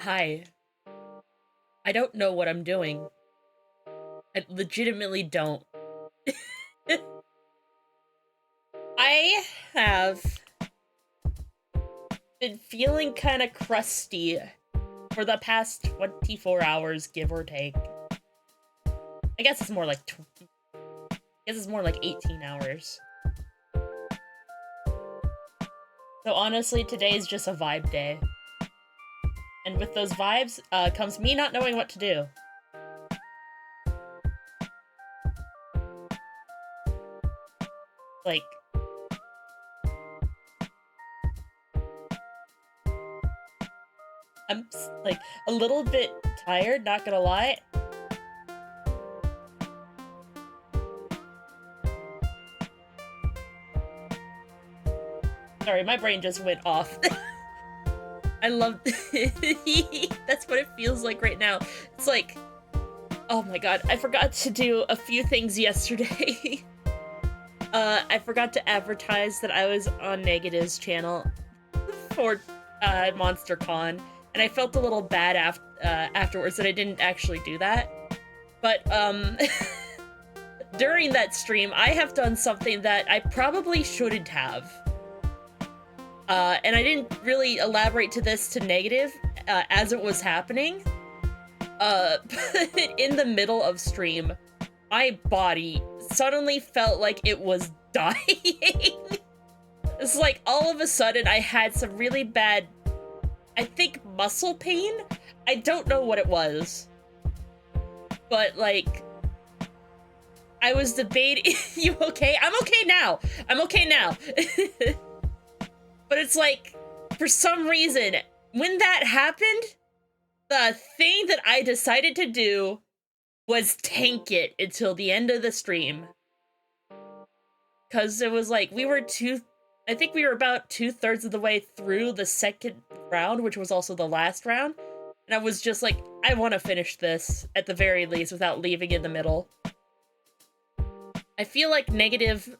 Hi. I don't know what I'm doing. I legitimately don't. I have been feeling kind of crusty for the past 24 hours, give or take. I guess it's more like I guess it's more like 18 hours. So honestly, today is just a vibe day. And with those vibes comes me not knowing what to do. Like, I'm like a little bit tired, not gonna lie. Sorry, my brain just went off. I love that's what it feels like right now. It's like, oh my god, I forgot to do a few things yesterday. I forgot to advertise that I was on Negative's channel for MonsterCon, and I felt a little bad afterwards that I didn't actually do that. But during that stream, I have done something that I probably shouldn't have. And I didn't really elaborate to this to Negative as it was happening. But in the middle of stream, my body suddenly felt like it was dying. It's like all of a sudden I had some really bad, I think, muscle pain. I don't know what it was. But like, I was debating. You okay? I'm okay now. I'm okay now. But it's like, for some reason, when that happened, the thing that I decided to do was tank it until the end of the stream. Because it was like, I think we were about 2/3 of the way through the second round, which was also the last round. And I was just like, I want to finish this, at the very least, without leaving in the middle. I feel like Negative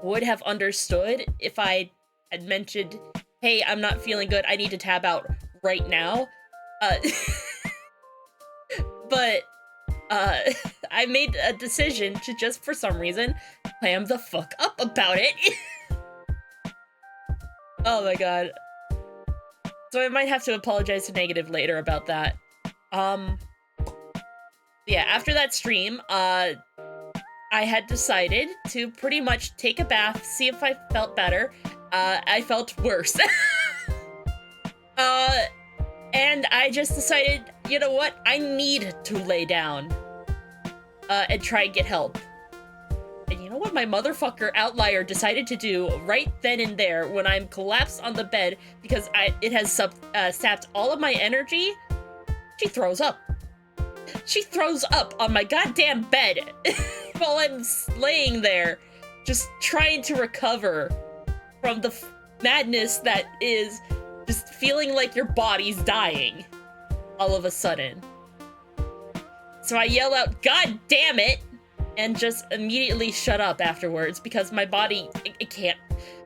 would have understood if I had mentioned, hey, I'm not feeling good, I need to tab out right now. But I made a decision to just, for some reason, clam the fuck up about it. Oh my god. So I might have to apologize to Negative later about that. Yeah, after that stream, I had decided to pretty much take a bath, see if I felt better. I felt worse. And I just decided, you know what? I need to lay down and try and get help. And you know what my motherfucker Outlier decided to do right then and there when I'm collapsed on the bed because it has sapped all of my energy? She throws up. She throws up on my goddamn bed while I'm laying there just trying to recover from the madness that is just feeling like your body's dying all of a sudden. So I yell out, God damn it, and just immediately shut up afterwards because my body,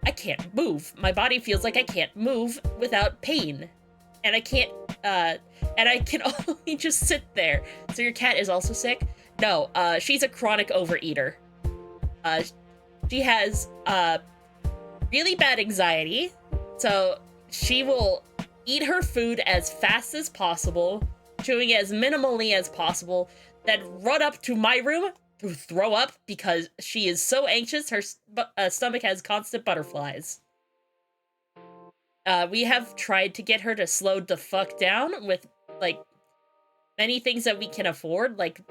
I can't move. My body feels like I can't move without pain. And I can't, and I can only just sit there. So your cat is also sick? No, she's a chronic overeater. She has, really bad anxiety, so she will eat her food as fast as possible, chewing as minimally as possible, then run up to my room to throw up because she is so anxious her stomach has constant butterflies. We have tried to get her to slow the fuck down with, like, many things that we can afford, like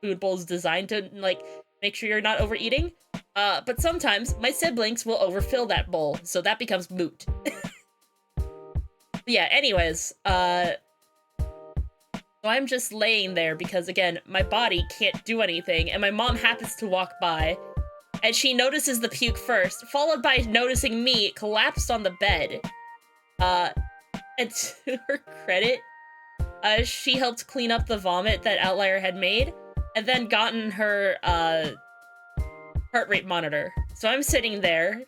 food bowls designed to, like, make sure you're not overeating. But sometimes my siblings will overfill that bowl, so that becomes moot. Yeah, anyways, so I'm just laying there because, again, my body can't do anything, and my mom happens to walk by, and she notices the puke first, followed by noticing me collapsed on the bed. And to her credit, she helped clean up the vomit that Outlier had made, and then gotten her, heart rate monitor. So I'm sitting there.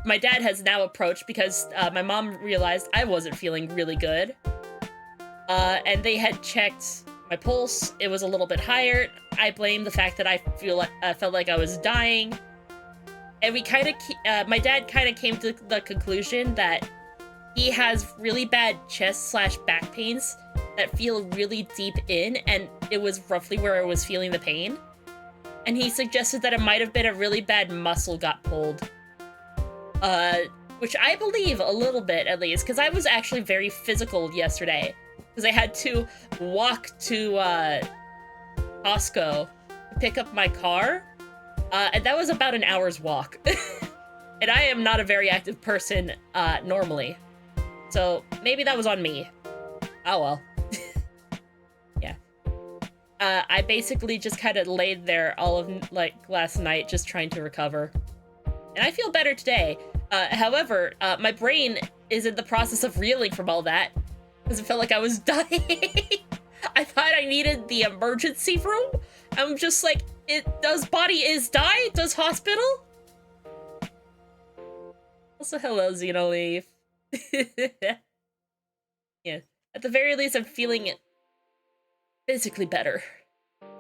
My dad has now approached because my mom realized I wasn't feeling really good. And they had checked my pulse. It was a little bit higher. I blame the fact that I felt like I was dying. And my dad kind of came to the conclusion that he has really bad chest/back pains that feel really deep in, and it was roughly where I was feeling the pain. And he suggested that it might have been a really bad muscle got pulled. Which I believe a little bit, at least, because I was actually very physical yesterday. Because I had to walk to Costco to pick up my car, and that was about an hour's walk. And I am not a very active person normally. So maybe that was on me. Oh well. Yeah. I basically just kind of laid there all of last night just trying to recover. And I feel better today. However, my brain is in the process of reeling from all that because it felt like I was dying. I thought I needed the emergency room. I'm just like, does body is die? Does hospital? Also, hello, Xenoleaf. Yeah. At the very least, I'm feeling physically better.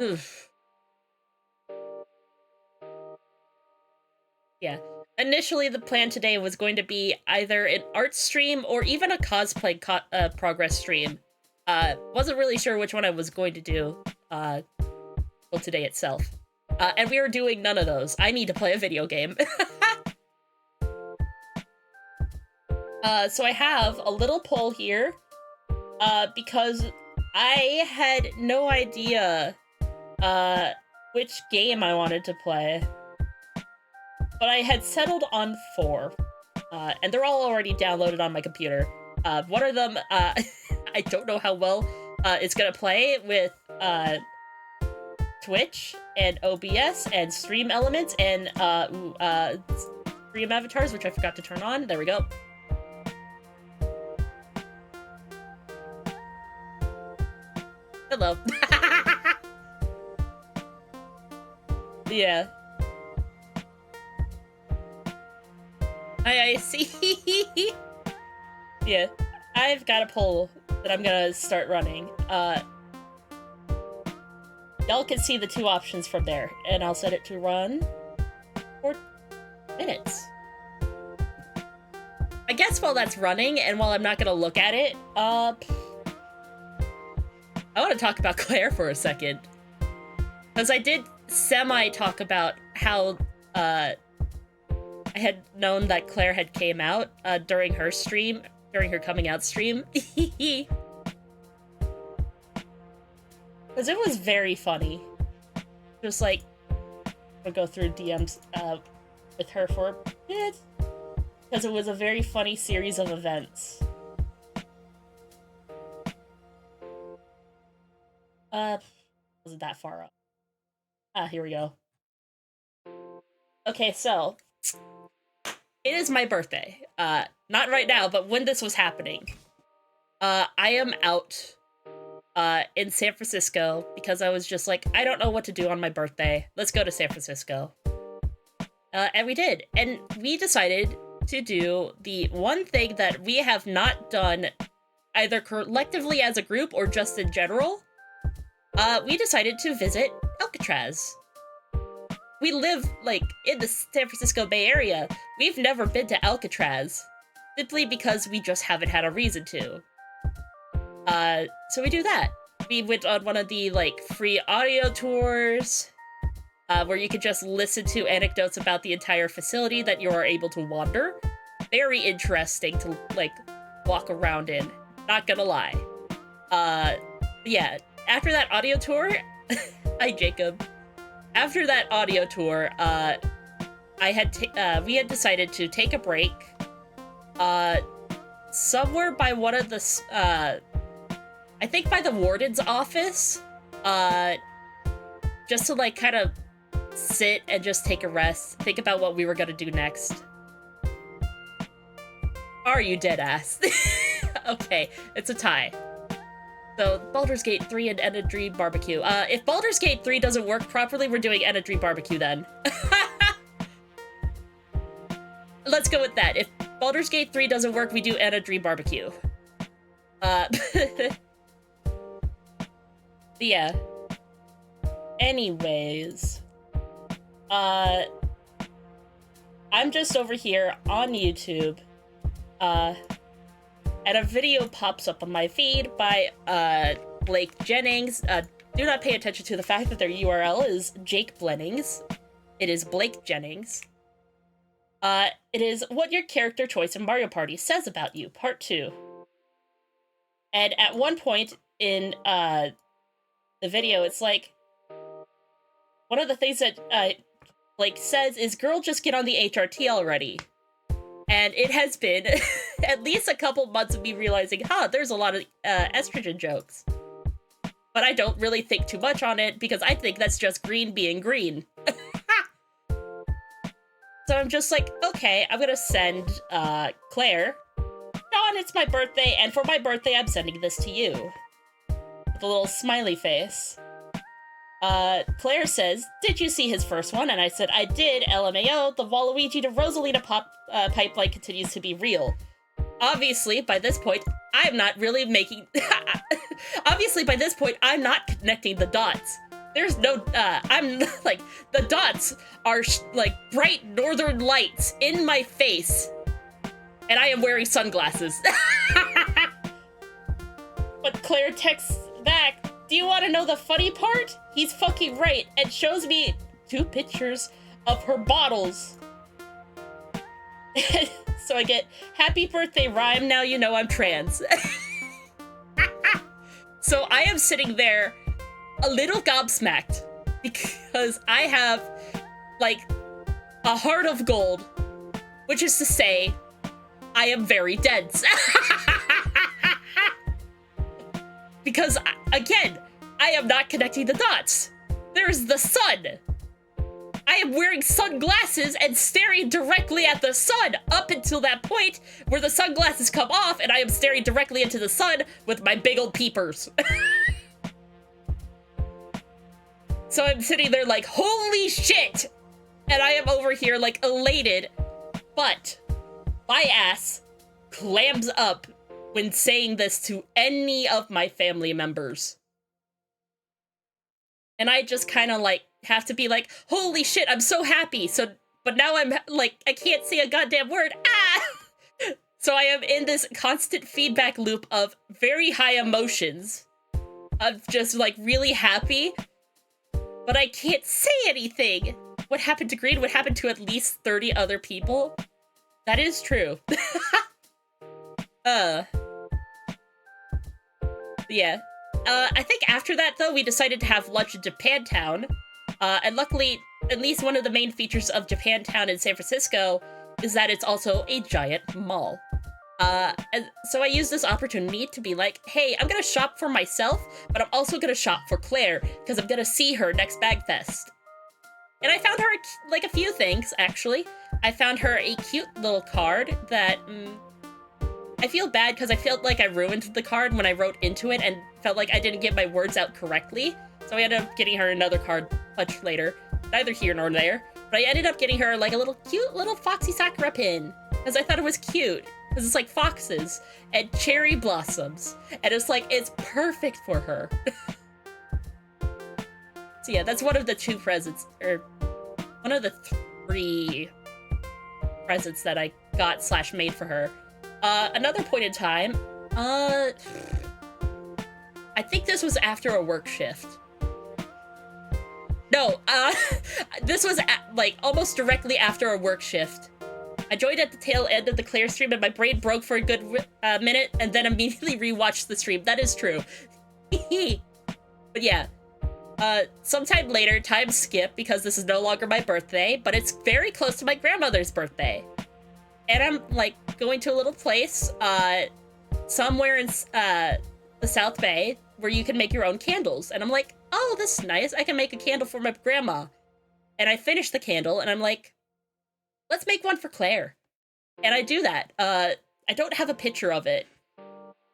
Oof. Yeah. Initially, the plan today was going to be either an art stream or even a cosplay progress stream. Wasn't really sure which one I was going to do well, today itself. And we were doing none of those. I need to play a video game. So I have a little poll here, because I had no idea which game I wanted to play. But I had settled on 4, and they're all already downloaded on my computer. One of them, I don't know how well it's gonna play with Twitch and OBS and Stream Elements and Stream Avatars, which I forgot to turn on. There we go. Hello. Yeah. I see. Yeah, I've got a poll that I'm gonna start running. Y'all can see the 2 options from there, and I'll set it to run for minutes. I guess while that's running, and while I'm not gonna look at it, I want to talk about Claire for a second. Because I did semi-talk about how, I had known that Claire had came out during her coming out stream. Because it was very funny. Just like, I'll go through DMs with her for a bit. Because it was a very funny series of events. Wasn't that far up. Here we go. Okay, so it is my birthday. Not right now, but when this was happening. I am out in San Francisco because I was just like, I don't know what to do on my birthday. Let's go to San Francisco. And we did. And we decided to do the one thing that we have not done either collectively as a group or just in general. We decided to visit Alcatraz. We live, like, in the San Francisco Bay Area. We've never been to Alcatraz, simply because we just haven't had a reason to. So we do that. We went on one of the, like, free audio tours, where you could just listen to anecdotes about the entire facility that you are able to wander. Very interesting to, like, walk around in. Not gonna lie. Yeah. After that audio tour, hi Jacob. After that audio tour, we had decided to take a break, somewhere by one of the, I think by the warden's office, just to like kind of sit and just take a rest, think about what we were gonna do next. Are you dead ass? Okay, it's a tie. So, Baldur's Gate 3 and End of Dream Barbecue. If Baldur's Gate 3 doesn't work properly, we're doing End of Dream Barbecue then. Let's go with that. If Baldur's Gate 3 doesn't work, we do End of Dream Barbecue. Yeah. Anyways. I'm just over here on YouTube. And a video pops up on my feed by, Blake Jennings. Do not pay attention to the fact that their URL is Jake Blennings. It is Blake Jennings. It is What Your Character Choice in Mario Party Says About You, Part 2. And at one point in, the video, it's like, one of the things that, Blake says is, girl, just get on the HRT already. And it has been at least a couple months of me realizing, there's a lot of, estrogen jokes. But I don't really think too much on it, because I think that's just green being green. So I'm just like, okay, I'm gonna send, Claire. Dawn, it's my birthday, and for my birthday, I'm sending this to you. With a little smiley face. Claire says, did you see his first one? And I said, I did, LMAO, the Waluigi to Rosalina pipeline continues to be real. Obviously, by this point, I'm not really making... Obviously, by this point, I'm not connecting the dots. There's no, I'm, like, the dots are, like, bright northern lights in my face. And I am wearing sunglasses. But Claire texts back, do you want to know the funny part? He's fucking right, and shows me 2 pictures of her bottles. So I get, happy birthday, Rhyme, now you know I'm trans. So I am sitting there a little gobsmacked because I have, like, a heart of gold, which is to say, I am very dense. Because, again, I am not connecting the dots. There's the sun. I am wearing sunglasses and staring directly at the sun up until that point where the sunglasses come off and I am staring directly into the sun with my big old peepers. So I'm sitting there like, holy shit! And I am over here like elated, but my ass clams up when saying this to any of my family members. And I just kind of like have to be like, holy shit, I'm so happy. So, but now I'm like, I can't say a goddamn word. Ah! So I am in this constant feedback loop of very high emotions, of just like really happy, but I can't say anything. What happened to Green? What happened to at least 30 other people? That is true. Yeah. I think after that, though, we decided to have lunch in Japantown. And luckily, at least one of the main features of Japantown in San Francisco is that it's also a giant mall. And so I used this opportunity to be like, hey, I'm gonna shop for myself, but I'm also gonna shop for Claire, because I'm gonna see her next Bagfest. And I found her, like, a few things, actually. I found her a cute little card that, I feel bad because I felt like I ruined the card when I wrote into it and felt like I didn't get my words out correctly. So I ended up getting her another card much later. Neither here nor there. But I ended up getting her like a little cute little Foxy Sakura pin. Because I thought it was cute. Because it's like foxes and cherry blossoms. And it's like, it's perfect for her. So yeah, that's one of the 2 presents, or one of the 3 presents that I got / made for her. Another point in time, I think this was after a work shift. No, this was like almost directly after a work shift. I joined at the tail end of the Claire stream and my brain broke for a good minute and then immediately rewatched the stream. That is true. But yeah, sometime later, time skip because this is no longer my birthday, but it's very close to my grandmother's birthday. And I'm, like, going to a little place, somewhere in, the South Bay, where you can make your own candles. And I'm like, oh, this is nice. I can make a candle for my grandma. And I finish the candle, and I'm like, let's make one for Claire. And I do that. I don't have a picture of it.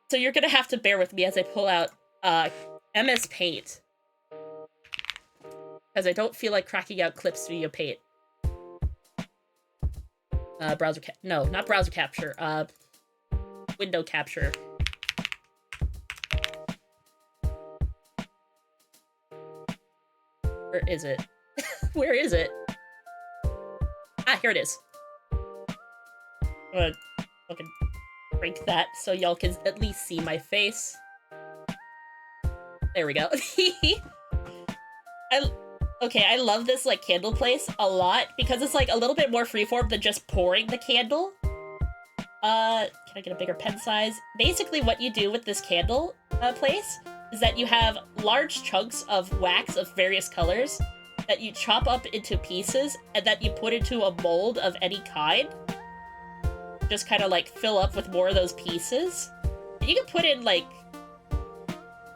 So you're gonna have to bear with me as I pull out, MS Paint. Because I don't feel like cracking out Clip Studio Paint. No, not browser capture, window capture. Where is it? Where is it? Ah, here it is. I'm gonna fucking break that so y'all can at least see my face. There we go. I love this, like, candle place a lot because it's, like, a little bit more freeform than just pouring the candle. Can I get a bigger pen size? Basically, what you do with this candle place is that you have large chunks of wax of various colors that you chop up into pieces and that you put into a mold of any kind. Just kind of, like, fill up with more of those pieces. And you can put in, like,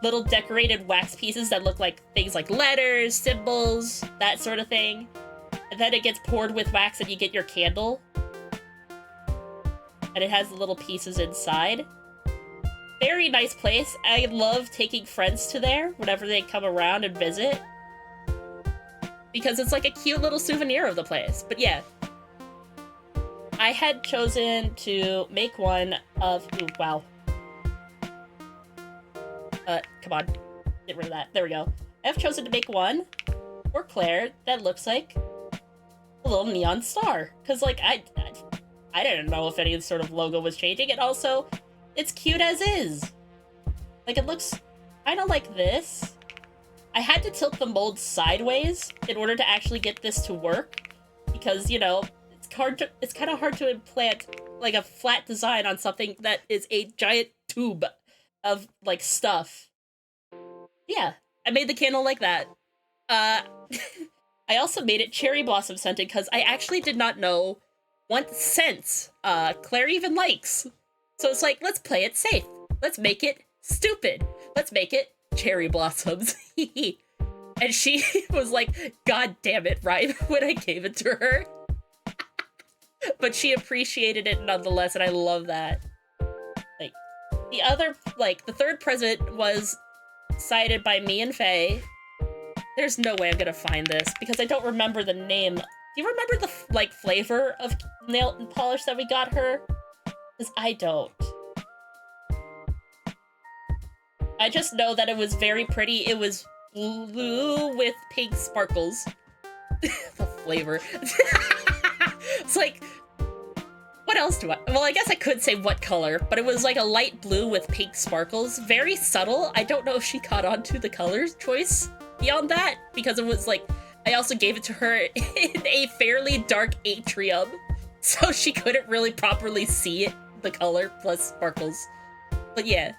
little decorated wax pieces that look like things like letters, symbols, that sort of thing. And then it gets poured with wax and you get your candle. And it has the little pieces inside. Very nice place. I love taking friends to there whenever they come around and visit. Because it's like a cute little souvenir of the place. But yeah. I had chosen to make one of... Ooh, wow. Come on. Get rid of that. There we go. I've chosen to make one for Claire that looks like a little neon star. Because, like, I didn't know if any sort of logo was changing. And also, it's cute as is. Like, it looks kind of like this. I had to tilt the mold sideways in order to actually get this to work. Because, you know, it's kind of hard to implant, like, a flat design on something that is a giant tube of, like, stuff. Yeah, I made the candle like that. I also made it cherry blossom scented because I actually did not know what scents Claire even likes. So it's like, let's play it safe. Let's make it stupid. Let's make it cherry blossoms. And she was like, God damn it, right? When I gave it to her. But she appreciated it nonetheless, and I love that. Like, the third present was cited by me and Faye. There's no way I'm gonna find this, because I don't remember the name. Do you remember the, like, flavor of nail polish that we got her? Because I don't. I just know that it was very pretty. It was blue with pink sparkles. The flavor. It's like, what else do I... Well, I guess I could say what color, but it was like a light blue with pink sparkles. Very subtle. I don't know if she caught on to the color choice beyond that, because it was like... I also gave it to her in a fairly dark atrium, so she couldn't really properly see it, the color plus sparkles. But yeah.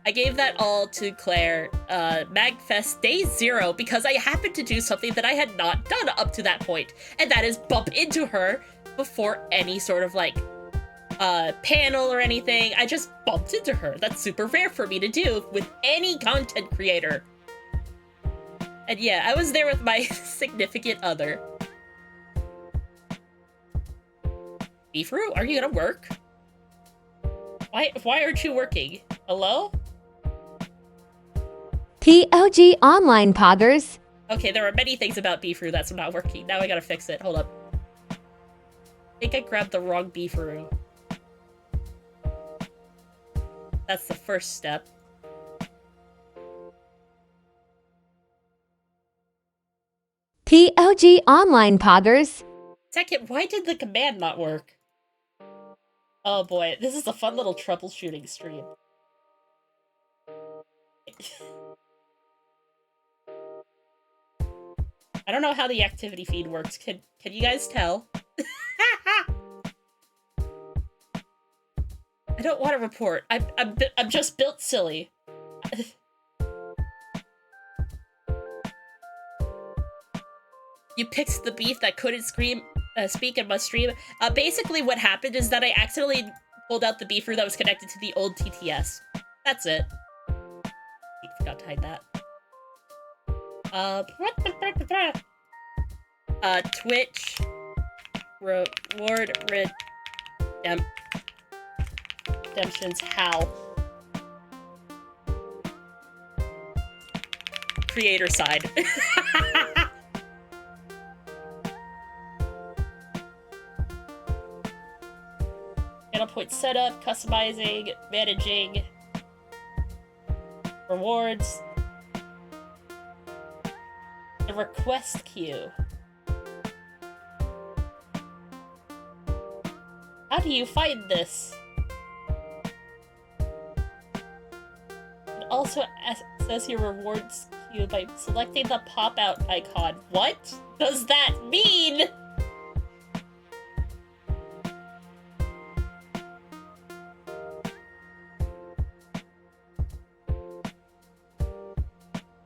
I gave that all to Claire, MagFest Day 0, because I happened to do something that I had not done up to that point, and that is bump into her before any sort of, like, panel or anything. I just bumped into her. That's super rare for me to do with any content creator. And yeah, I was there with my significant other. Beefru, are you gonna work? Why aren't you working? Hello? TOG Online Poggers. Okay, there are many things about Beefru that's not working. Now I gotta fix it. Hold up. I think I grabbed the wrong Beefru. That's the first step. TOG Online Poggers. Second, why did the command not work? Oh boy, this is a fun little troubleshooting stream. I don't know how the activity feed works. Can you guys tell? I don't want to report. I'm just built silly. You picked the beef that couldn't speak and must stream. Basically what happened is that I accidentally pulled out the beefer that was connected to the old TTS. That's it. I forgot to hide that. Twitch reward redemptions how? Creator side. Channel point setup, customizing, managing, rewards. The request queue. How do you find this? It also access your rewards queue by selecting the pop-out icon. What does that mean?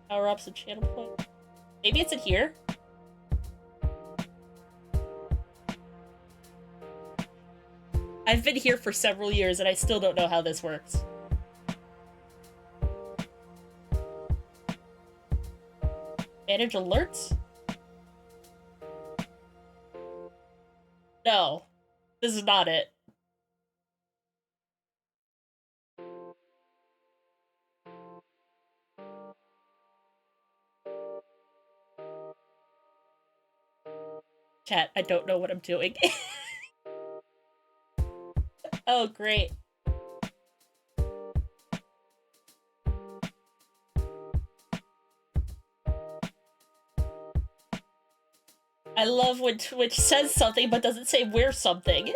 Power-ups and channel points. Maybe it's in here? I've been here for several years and I still don't know how this works. Manage alerts? No. This is not it. Chat, I don't know what I'm doing. Oh, great. I love when Twitch says something but doesn't say where something.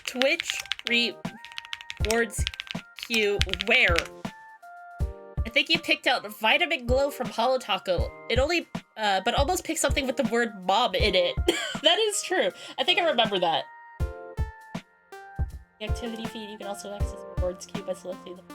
Twitch rewards queue where? I think you picked out Vitamin Glow from Holo Taco. It only, but almost picked something with the word mom in it. That is true. I think I remember that. The activity feed, you can also access the rewards queue by selecting them.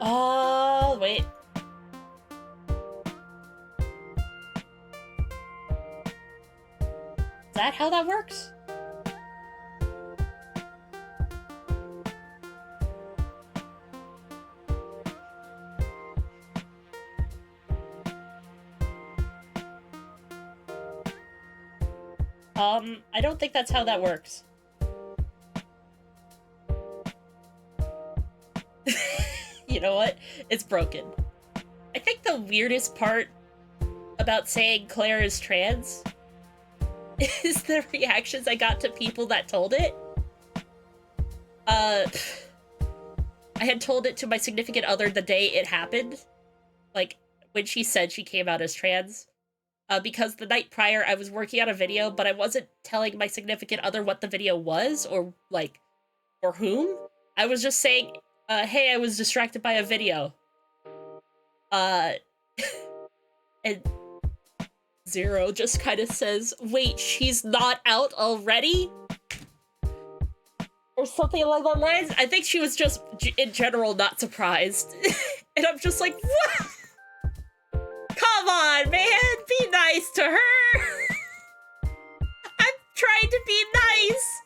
Oh, wait. Is that how that works? I don't think that's how that works. You know what? It's broken. I think the weirdest part about saying Claire is trans is the reactions I got to people that told it. I had told it to my significant other the day it happened. Like, when she said she came out as trans. Because the night prior I was working on a video, but I wasn't telling my significant other what the video was, or, like, or whom. I was just saying, hey, I was distracted by a video. And Zero just kind of says, wait, she's not out already? Or something along those lines. I think she was just, in general, not surprised. And I'm just like, what? Come on, man! Be nice to her! I'm trying to be nice!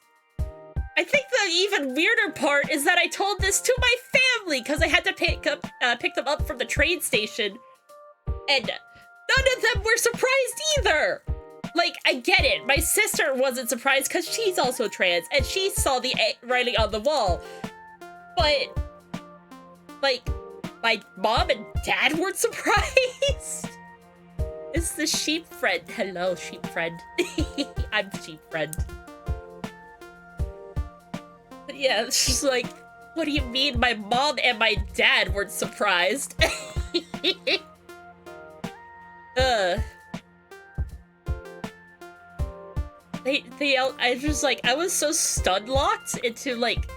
I think the even weirder part is that I told this to my family because I had to pick them up from the train station, and none of them were surprised either. Like, I get it. My sister wasn't surprised because she's also trans, and she saw the writing on the wall. But, like, my mom and dad weren't surprised. It's the sheep friend. Hello, sheep friend. I'm sheep friend. But yeah, she's like, what do you mean my mom and my dad weren't surprised? I just, like, I was so stun-locked into, like,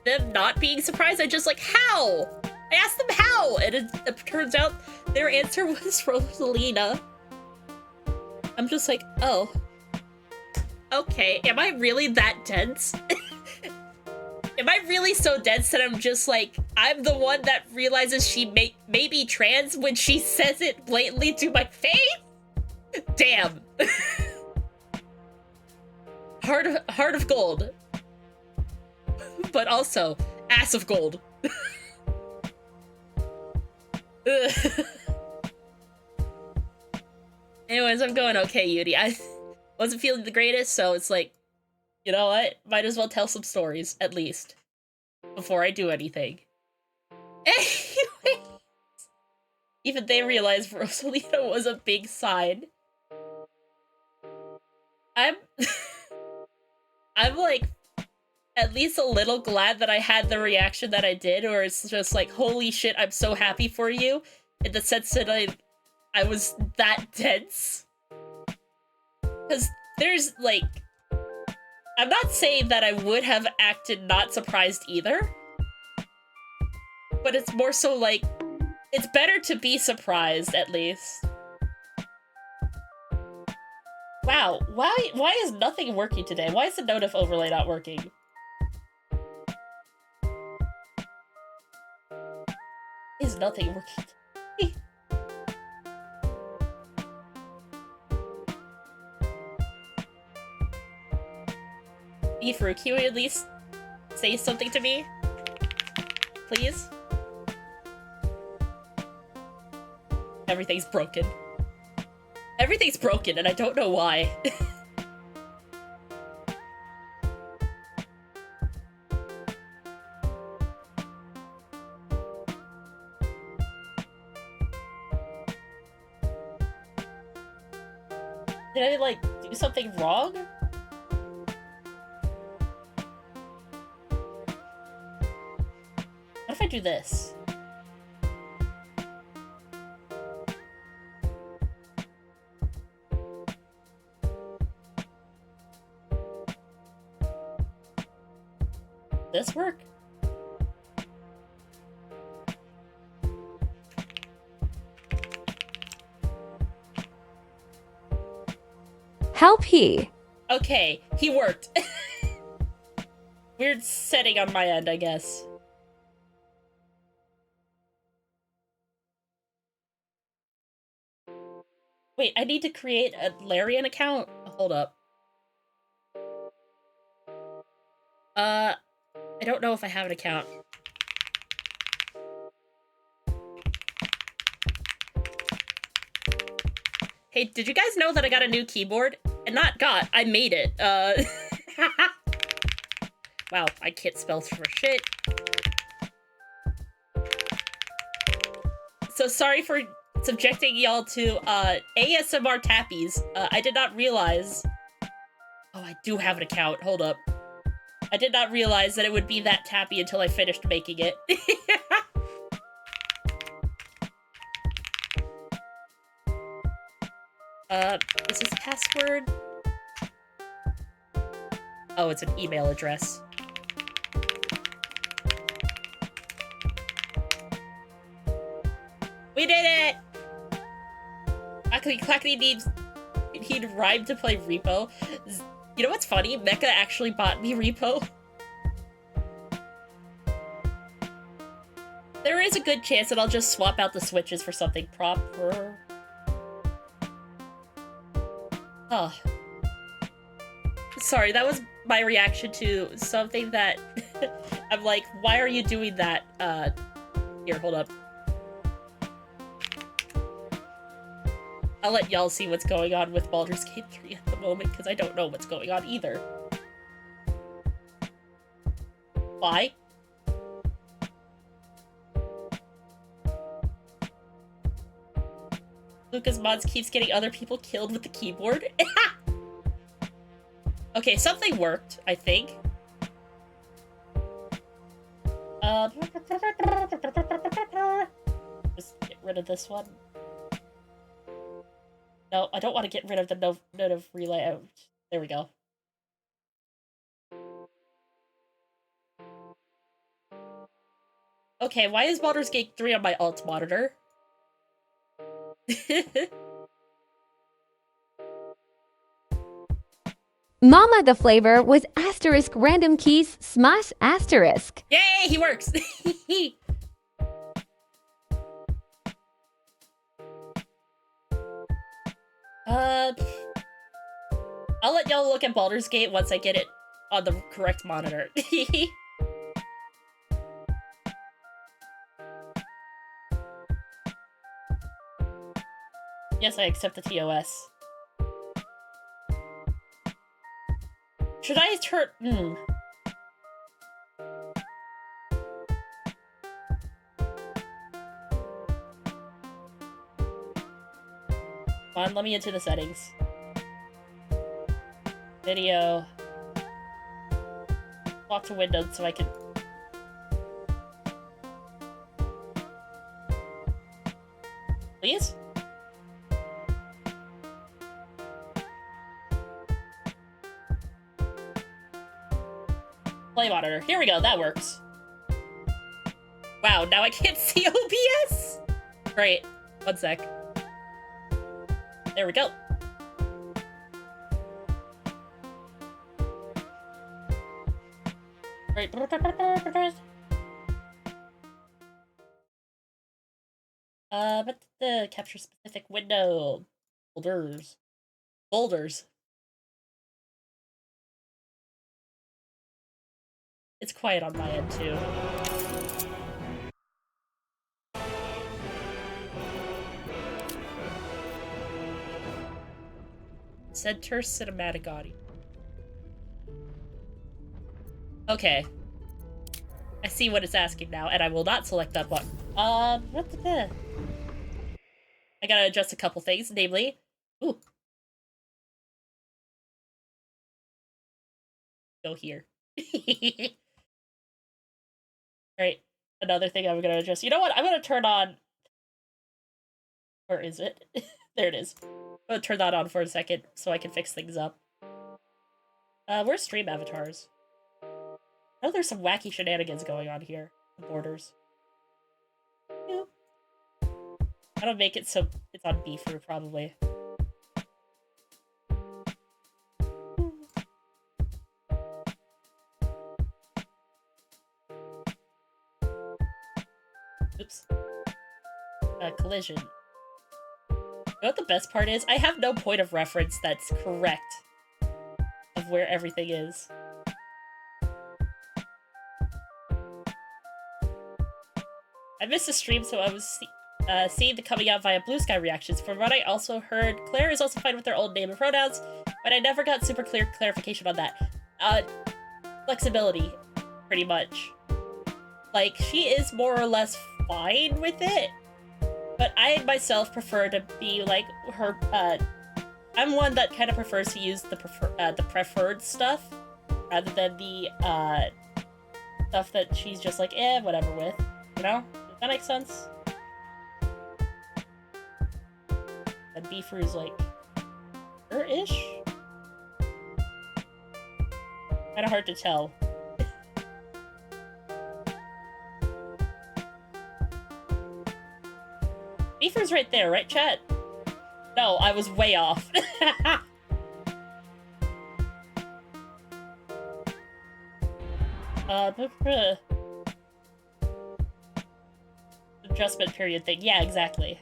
them not being surprised. I just, like, how? I asked them how, and it turns out their answer was Rosalina. I'm just like, oh. Okay, am I really that dense? Am I really so dense that I'm just like, I'm the one that realizes she may be trans when she says it blatantly to my face? Damn. Heart of gold. But also, ass of gold. Anyways, I'm going okay, Yudi. I wasn't feeling the greatest, so it's like, you know what? Might as well tell some stories, at least, before I do anything. Anyway, even they realized Rosalina was a big sign. I'm... I'm like, at least a little glad that I had the reaction that I did, or it's just like, holy shit, I'm so happy for you, in the sense that I was that tense. Because there's, like... I'm not saying that I would have acted not surprised either, but it's more so like, it's better to be surprised, at least. Wow, why is nothing working today? Why is the notif overlay not working? Is nothing working today? Ifru, can you at least say something to me? Please? Everything's broken. Everything's broken, and I don't know why. Did I, like, do something wrong? What if I do this? This work? Help he. Okay, he worked. Weird setting on my end, I guess. Wait, I need to create a Larian account? Hold up. I don't know if I have an account. Hey, did you guys know that I got a new keyboard? And not got, I made it. Wow, I can't spell for shit. So sorry for subjecting y'all to, ASMR tappies. I did not realize... Oh, I do have an account, hold up. I did not realize that it would be that tappy until I finished making it. Is this password? Oh, it's an email address. We did it! Clackety Clackety he'd rhyme to play Repo. You know what's funny? Mecha actually bought me Repo. There is a good chance that I'll just swap out the switches for something proper. Oh. Sorry, that was my reaction to something that... I'm like, why are you doing that? Here, hold up. I'll let y'all see what's going on with Baldur's Gate 3 at the moment, because I don't know what's going on either. Why? Lucas Mods keeps getting other people killed with the keyboard. Okay, something worked, I think. Just get rid of this one. No, I don't want to get rid of the note of relay. There we go. Okay, why is Baldur's Gate 3 on my alt monitor? Mama the flavor was asterisk random keys smash asterisk. Yay, he works! I'll let y'all look at Baldur's Gate once I get it on the correct monitor. Yes, I accept the TOS. Should I turn... Come on, let me into the settings. Video. Lock to Windows so I can... Please? Play monitor. Here we go, that works. Wow, now I can't see OBS! Great. One sec. There we go. Great. But the capture specific window. Boulders. It's quiet on my end, too. Center cinematic audio. Okay. I see what it's asking now, and I will not select that button. What the... I gotta adjust a couple things, namely... Ooh. Go here. Alright, another thing I'm gonna adjust. You know what? I'm gonna turn on... Where is it? There it is. I'm gonna turn that on for a second so I can fix things up. Where's stream avatars? I know there's some wacky shenanigans going on here. The borders. Yeah. I don't make it so it's on Beefer, probably. Oops. Collision. You know what the best part is? I have no point of reference that's correct of where everything is. I missed the stream, so I was seeing the coming out via Blue Sky reactions. From what I also heard, Claire is also fine with her old name and pronouns, but I never got super clear clarification on that. Flexibility, pretty much. Like, she is more or less fine with it, but I myself prefer to be like her. I'm one that kind of prefers to use the preferred stuff rather than the stuff that she's just like whatever with. You know, does that make sense? And Beefer is like her-ish. Kind of hard to tell. Beefer's right there, right, chat? No, I was way off. Adjustment period thing. Yeah, exactly.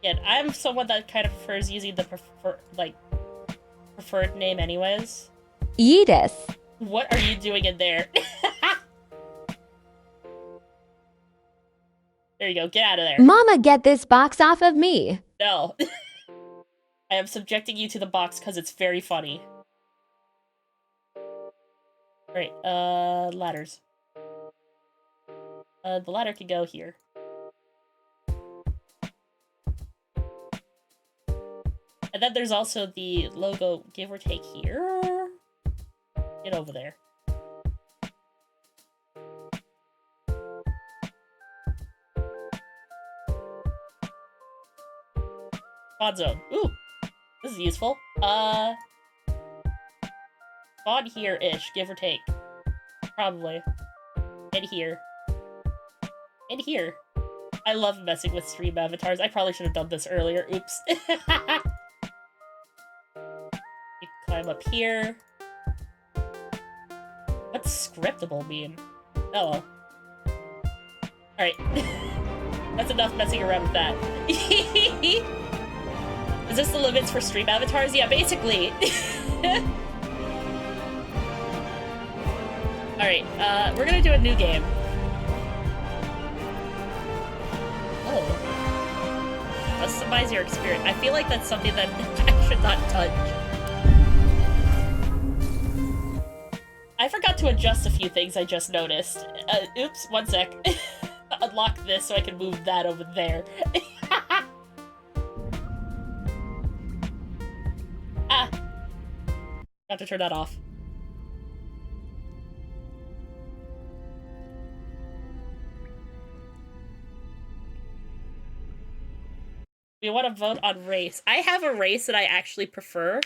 Yeah, I'm someone that kind of prefers using the preferred name anyways. Yeetus. What are you doing in there? There you go, get out of there. Mama, get this box off of me. No. I am subjecting you to the box because it's very funny. Right, ladders. The ladder can go here. And then there's also the logo, give or take, here. Get over there. Spawn zone. Ooh, this is useful. Spawn here-ish, give or take. Probably. And here. And here. I love messing with stream avatars. I probably should have done this earlier. Oops. You can climb up here. What's scriptable mean? Oh well. Alright. That's enough messing around with that. Is this the limits for stream avatars? Yeah, basically. Alright, we're gonna do a new game. Oh. Customize your experience. I feel like that's something that I should not touch. I forgot to adjust a few things I just noticed. Oops, one sec. Unlock this so I can move that over there. Ah! Got to turn that off. We want to vote on race. I have a race that I actually prefer.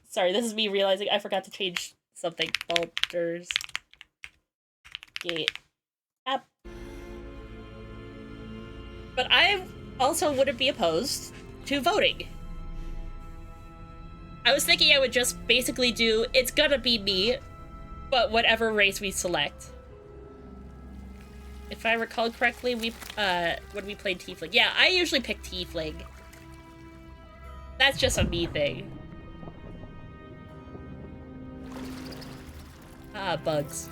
Sorry, this is me realizing I forgot to change something. Baldur's Gate app. But I also wouldn't be opposed to voting. I was thinking I would just basically do, it's gonna be me, but whatever race we select. If I recall correctly, we, when we played Tiefling. Yeah, I usually pick Tiefling. That's just a me thing. Ah, bugs.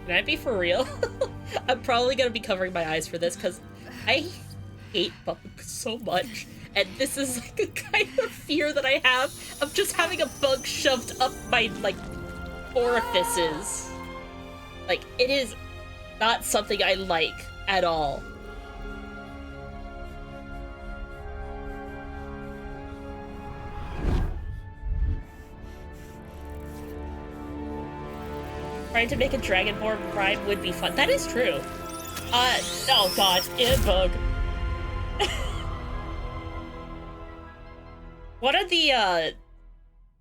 Can I be for real? I'm probably gonna be covering my eyes for this, because I hate bugs so much. And this is like a kind of fear that I have of just having a bug shoved up my, like, orifices. Like, it is not something I like at all. Trying to make a Dragonborn rhyme would be fun. That is true. Oh god, bug. What are the,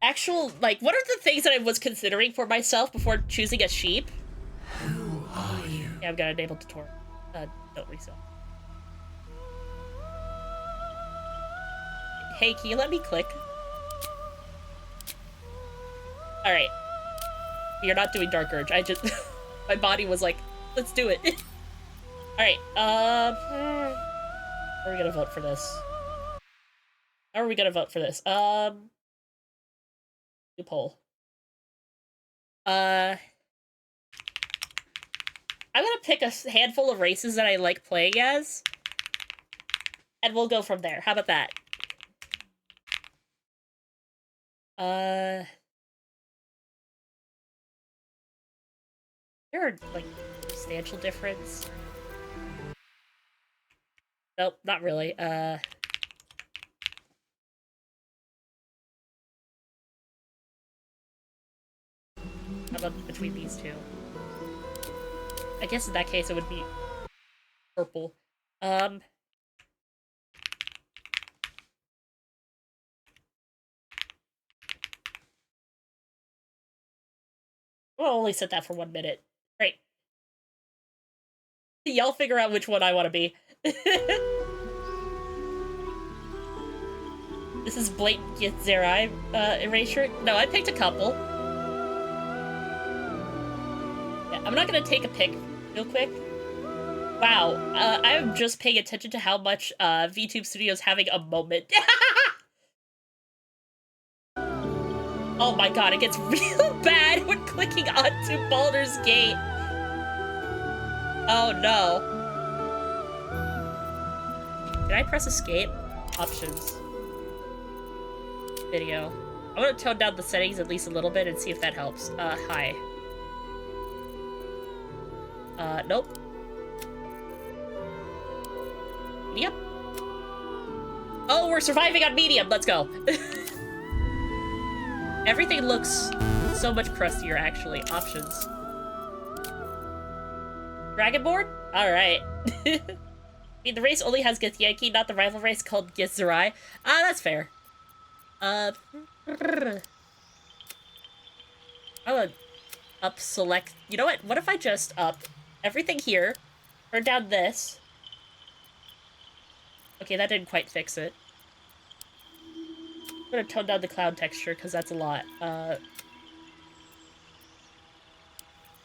actual, like, what are the things that I was considering for myself before choosing a sheep? Who are you? Yeah, I've got enabled tutorial. Don't resell. Hey, can you let me click? Alright. You're not doing Dark Urge. I just... my body was like, let's do it. Alright, how are we gonna vote for this? How are we gonna vote for this? New poll. I'm gonna pick a handful of races that I like playing as, and we'll go from there. How about that? There are, like, substantial difference. Nope, not really. How about between these two? I guess in that case it would be purple. I'll only set that for 1 minute. Right. Y'all figure out which one I want to be. This is blatant Githzerai erasure. No, I picked a couple. Yeah, I'm not gonna take a pick real quick. Wow, I'm just paying attention to how much VTube Studios having a moment. Oh my god, it gets real bad when clicking onto Baldur's Gate. Oh no. Did I press escape? Options. Video. I'm gonna tone down the settings at least a little bit and see if that helps. Hi. Nope. Medium? Oh, we're surviving on medium! Let's go! Everything looks so much crustier, actually. Options. Dragonborn? Alright. I mean, the race only has Githyanki, not the rival race called Githzerai. Ah, that's fair. I would up select... You know what? What if I just up everything here, turn down this. Okay, that didn't quite fix it. I'm gonna tone down the cloud texture, because that's a lot.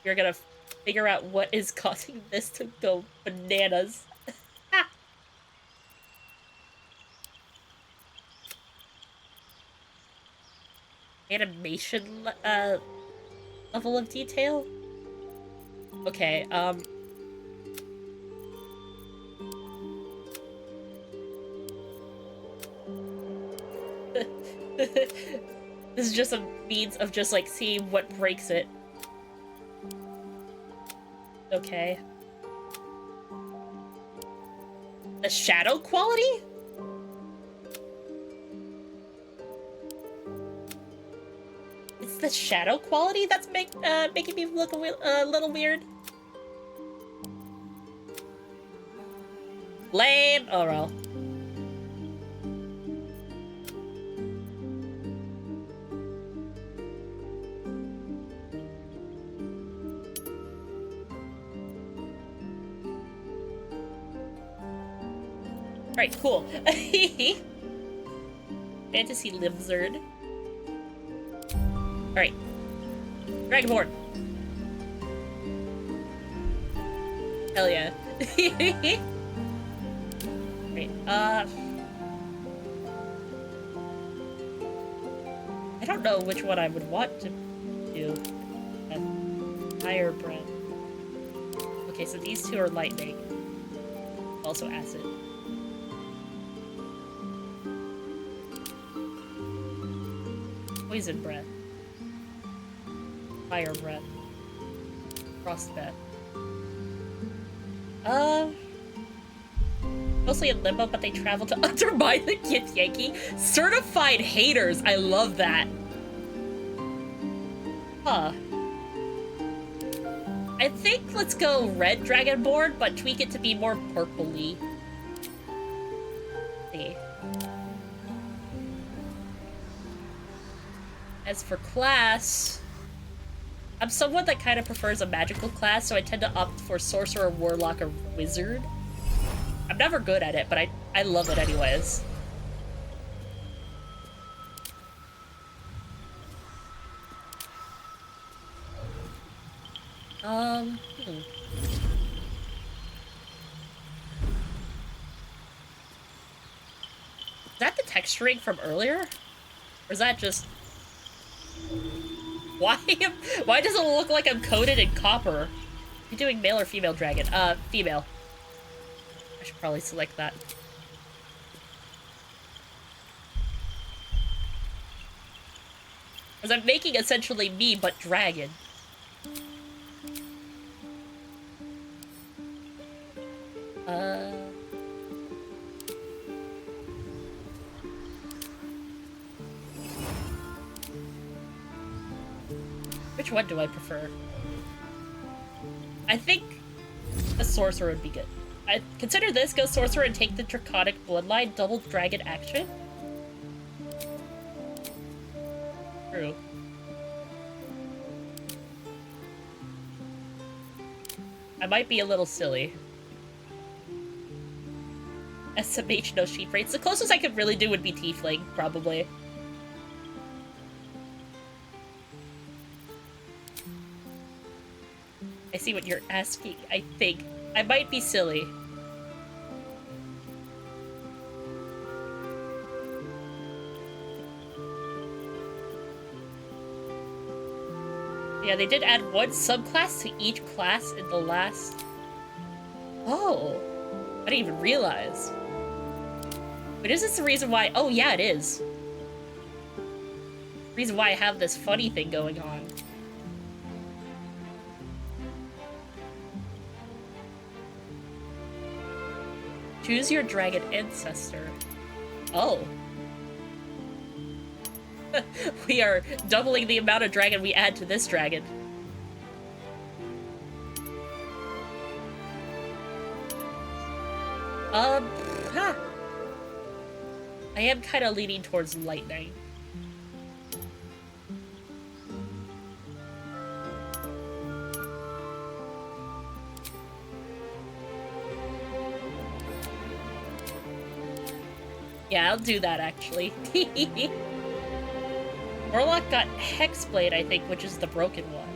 you're gonna figure out what is causing this to go bananas. Animation level of detail? Okay, this is just a means of just, like, seeing what breaks it. Okay. The shadow quality? It's the shadow quality that's making me look a little weird. Lame. Oh, well. Right, cool. Fantasy lizard. Alright. Dragonborn. Hell yeah. Great. I don't know which one I would want to do. Fire breath. Okay, so these two are lightning. Also acid. Poison breath. Fire breath. Frost breath. Mostly in limbo, but they travel to undermine the Githyanki. Certified haters! I love that. Huh. I think let's go red Dragonborn, but tweak it to be more purpley. Let's see. As for class, I'm someone that kind of prefers a magical class, so I tend to opt for Sorcerer, Warlock, or Wizard. I'm never good at it, but I love it anyways. Is that the texturing from earlier? Or is that just... Why does it look like I'm coated in copper? You doing male or female dragon? Female. I should probably select that. Because I'm making essentially me, but dragon. Which one do I prefer? I think a sorcerer would be good. I consider this, go sorcerer and take the draconic bloodline, double dragon action. True. I might be a little silly. SMH no sheep rates. The closest I could really do would be tiefling, probably. I see what you're asking, I think. I might be silly. Yeah, they did add one subclass to each class in the last... Oh! I didn't even realize. But is this the reason why... Oh, yeah, it is. Reason why I have this funny thing going on. Choose your dragon ancestor. Oh. We are doubling the amount of dragon we add to this dragon. Huh. I am kind of leaning towards lightning. Yeah, I'll do that, actually. Warlock got Hexblade, I think, which is the broken one.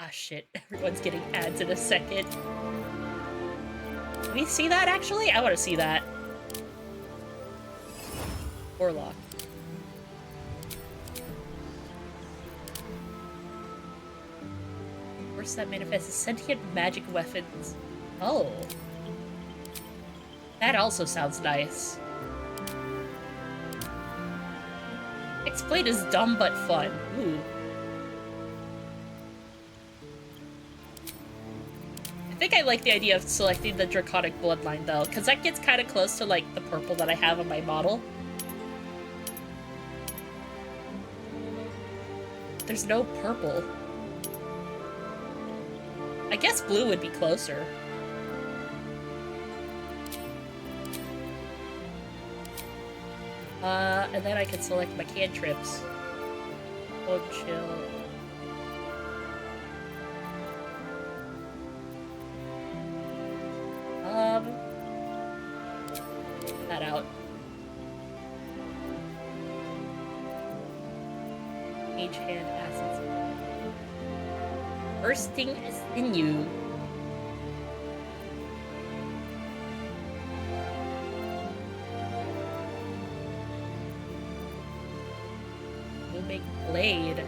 Ah, shit. Everyone's getting ads in a second. Can we see that, actually? I want to see that. Warlock. Force that manifests sentient magic weapons. Oh. That also sounds nice. X-Blade is dumb but fun. Ooh. I think I like the idea of selecting the Draconic Bloodline, though, because that gets kind of close to, like, the purple that I have on my model. There's no purple. I guess blue would be closer. And then I can select my cantrips. Hold chill. That out. Mage hand assets. Bursting sinew. Booming blade.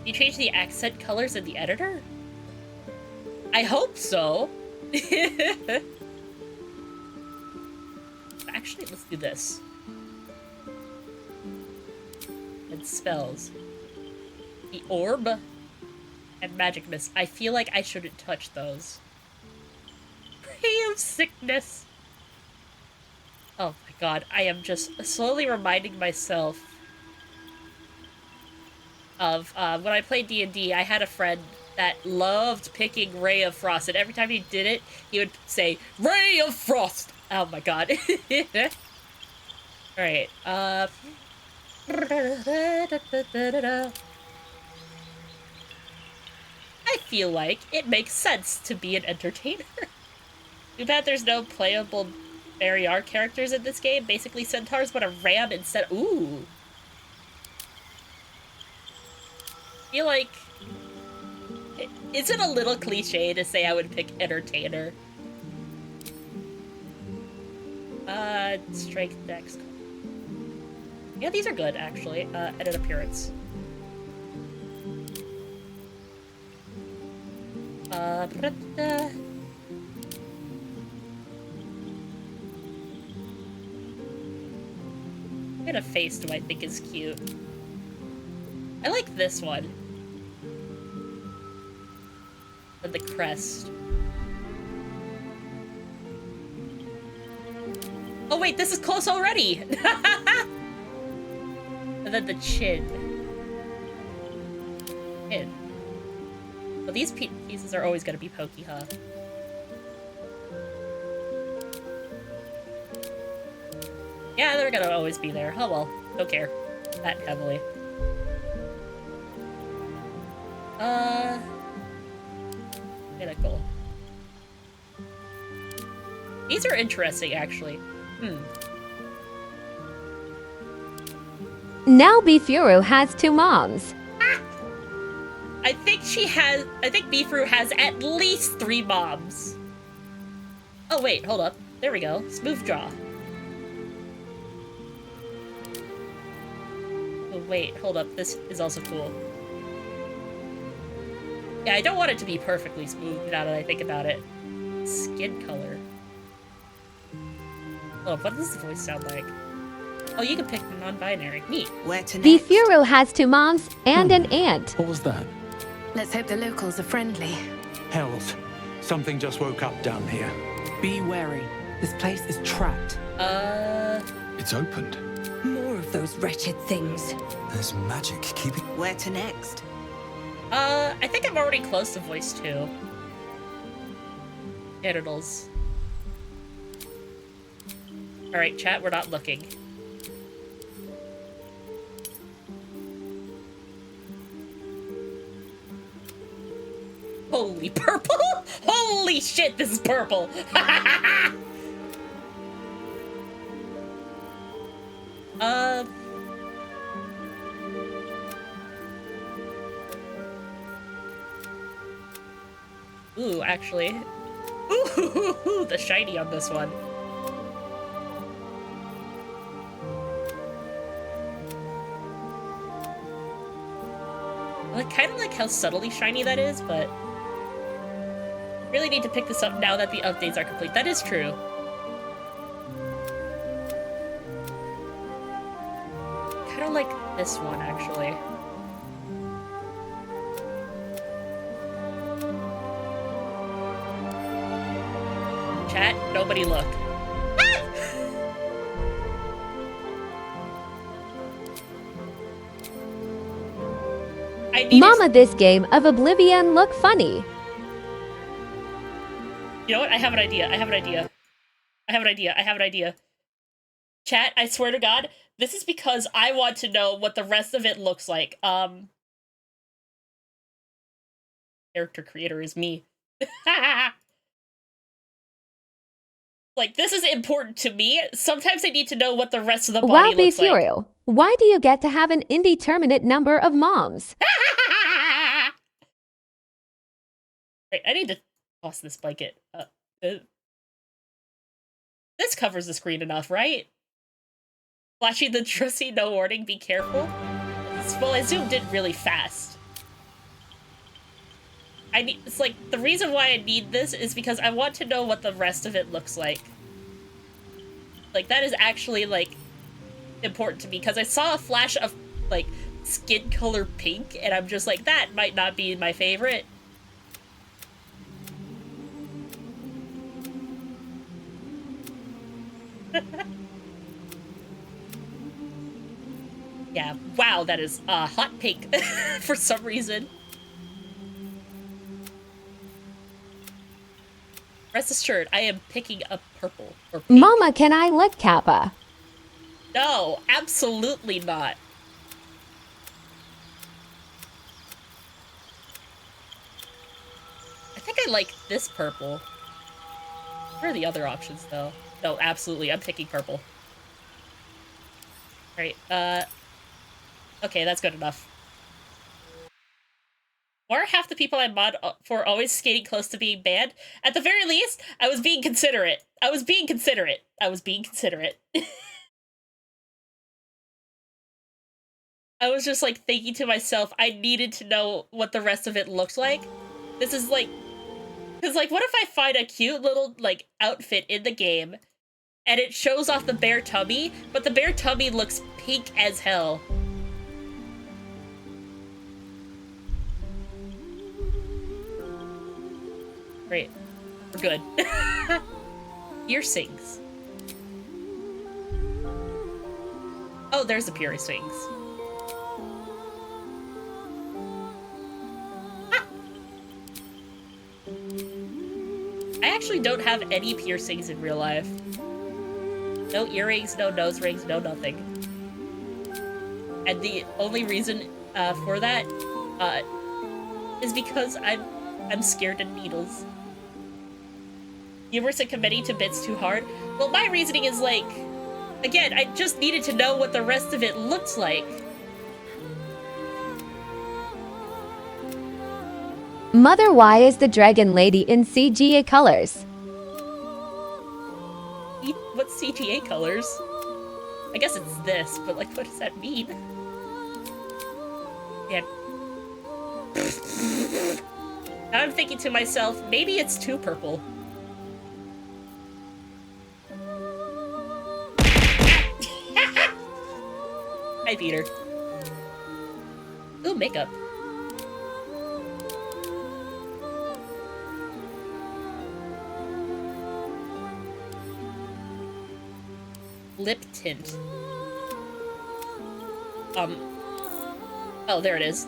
You change the accent colors in the editor? I hope so. Actually, let's do this. And spells. The orb and magic mist. I feel like I shouldn't touch those. Ray of sickness. Oh my god, I am just slowly reminding myself of when I played D&D, I had a friend that loved picking Ray of Frost, and every time he did it, he would say, Ray of Frost! Oh my god. Alright, I feel like it makes sense to be an entertainer. Too bad there's no playable Barrier characters in this game. Basically centaurs, but a ram instead. Ooh. I feel like... Is it a little cliche to say I would pick entertainer? Strength, dex. Yeah, these are good, actually. Edit appearance. What kind of face do I think is cute? I like this one. And the crest. Oh wait, this is close already! And then the chin. Chin. Well, these pieces are always gonna be pokey, huh? Yeah, they're gonna always be there. Oh well, don't care that heavily. Pinnacle. These are interesting, actually. Now Bifuru has 2 moms. I think Bifuru has at least 3 moms. Oh wait, hold up. There we go. Smooth jaw. Oh wait, hold up. This is also cool. Yeah, I don't want it to be perfectly smooth now that I think about it. Skin color. Oh, what does the voice sound like? Oh, you can pick non-binary. Neat. Where to next? Bifuru has 2 moms and an aunt. What was that? Let's hope the locals are friendly. Hells. Something just woke up down here. Be wary. This place is trapped. It's opened. More of those wretched things. There's magic keeping... Where to next? I think I'm already close to voice 2. Genitals. Alright, chat, we're not looking. Holy purple! Holy shit, this is purple! Ooh, actually. Ooh, the shiny on this one. I kind of like how subtly shiny that is, but really need to pick this up now that the updates are complete. That is true. Kind of like this one, actually. Chat, nobody look. I need Mama, this game of Oblivion look funny. You know what? I have an idea. I have an idea. I have an idea. I have an idea. Chat, I swear to God, this is because I want to know what the rest of it looks like. Character creator is me. Like, this is important to me. Sometimes I need to know what the rest of the body Wow, looks like. Furio, why do you get to have an indeterminate number of moms? Right, I need to toss this blanket. This covers the screen enough, right? Flashing the Trissy, no warning, be careful. Well, I zoomed in really fast. It's like, the reason why I need this is because I want to know what the rest of it looks like. Like, that is actually, like, important to me, because I saw a flash of, like, skin color pink, and I'm just like, that might not be my favorite. Yeah, wow, that is hot pink for some reason. Rest assured, I am picking up purple or pink. Mama, can I lick Kappa? No, absolutely not. I think I like this purple. What are the other options, though? No, absolutely, I'm picking purple. Right, okay, that's good enough. Why are half the people I mod for always skating close to being banned? At the very least, I was being considerate. I was being considerate. I was just, like, thinking to myself, I needed to know what the rest of it looks like. This is, like... Because, like, what if I find a cute little, like, outfit in the game, and it shows off the bare tummy, but the bare tummy looks pink as hell? Great. We're good. Piercings. Oh, there's the piercings. Ah! I actually don't have any piercings in real life. No earrings, no nose rings, no nothing. And the only reason for that is because I'm scared of needles. Universe and committing to bits too hard. Well, my reasoning is, like, again, I just needed to know what the rest of it looked like. Mother, why is the dragon lady in CGA colors? What CGA colors? I guess it's this, but, like, what does that mean? Yeah. Now I'm thinking to myself, maybe it's too purple. Hi, Peter. Ooh, makeup. Lip tint. Oh, there it is.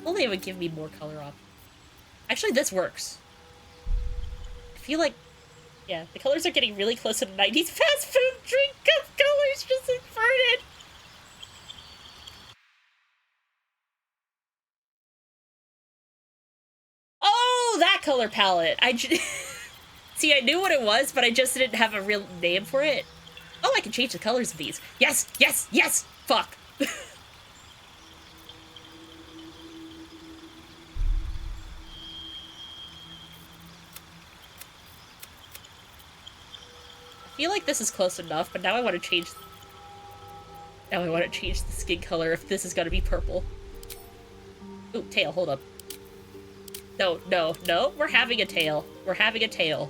Only it would give me more color off. Actually, this works. I feel like Yeah, the colors are getting really close to the 90s fast food drink colors just inverted. Oh, that color palette. See, I knew what it was, but I just didn't have a real name for it. Oh, I can change the colors of these. Yes, yes, yes! Fuck. I feel like this is close enough, but now I want to change... Now I want to change the skin color if this is gonna be purple. Ooh, tail, hold up. No, no, no, we're having a tail. We're having a tail.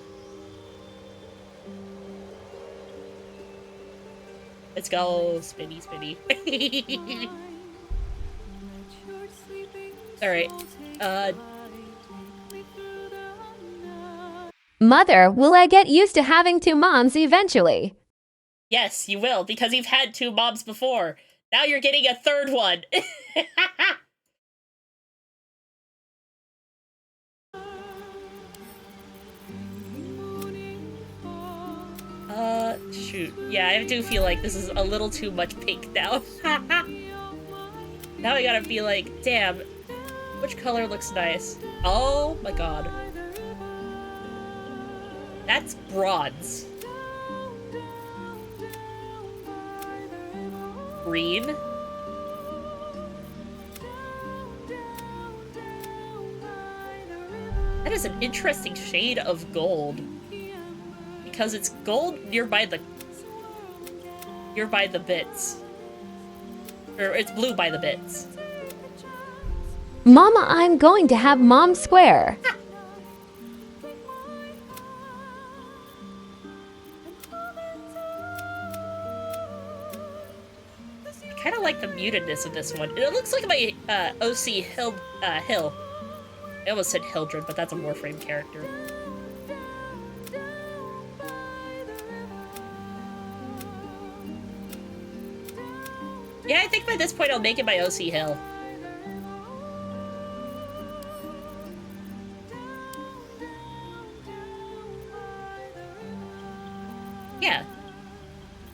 Let's go, spinny, spinny. Alright, Mother, will I get used to having two moms eventually? yes, you will, because you've had two moms before. Now you're getting a third one. Shoot. Yeah, I do feel like this is a little too much pink now. Now I gotta be like, damn, which color looks nice? Oh my god. That's bronze. Green. That is an interesting shade of gold. Because it's gold nearby the bits. Or it's blue by the bits. Mama, I'm going to have Mom Square. I kind of like the mutedness of this one. It looks like my OC Hill. I almost said Hildred, but that's a Warframe character. Yeah, I think by this point I'll make it my OC Hill. Yeah.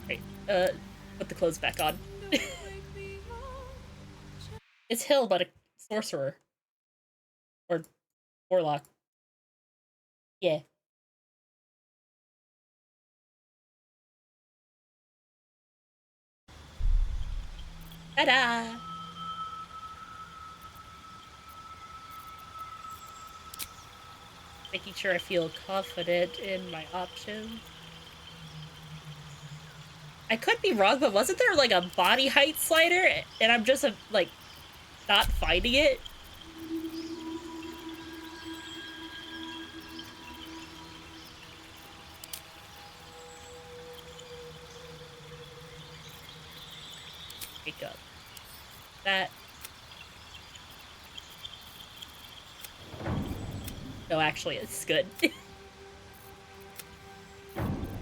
Right, put the clothes back on. It's Hill, but a sorcerer. Or warlock. Yeah. Ta-da! Making sure I feel confident in my options. I could be wrong, but wasn't there like a body height slider? And I'm just like not finding it? Pick up that. No, actually, it's good.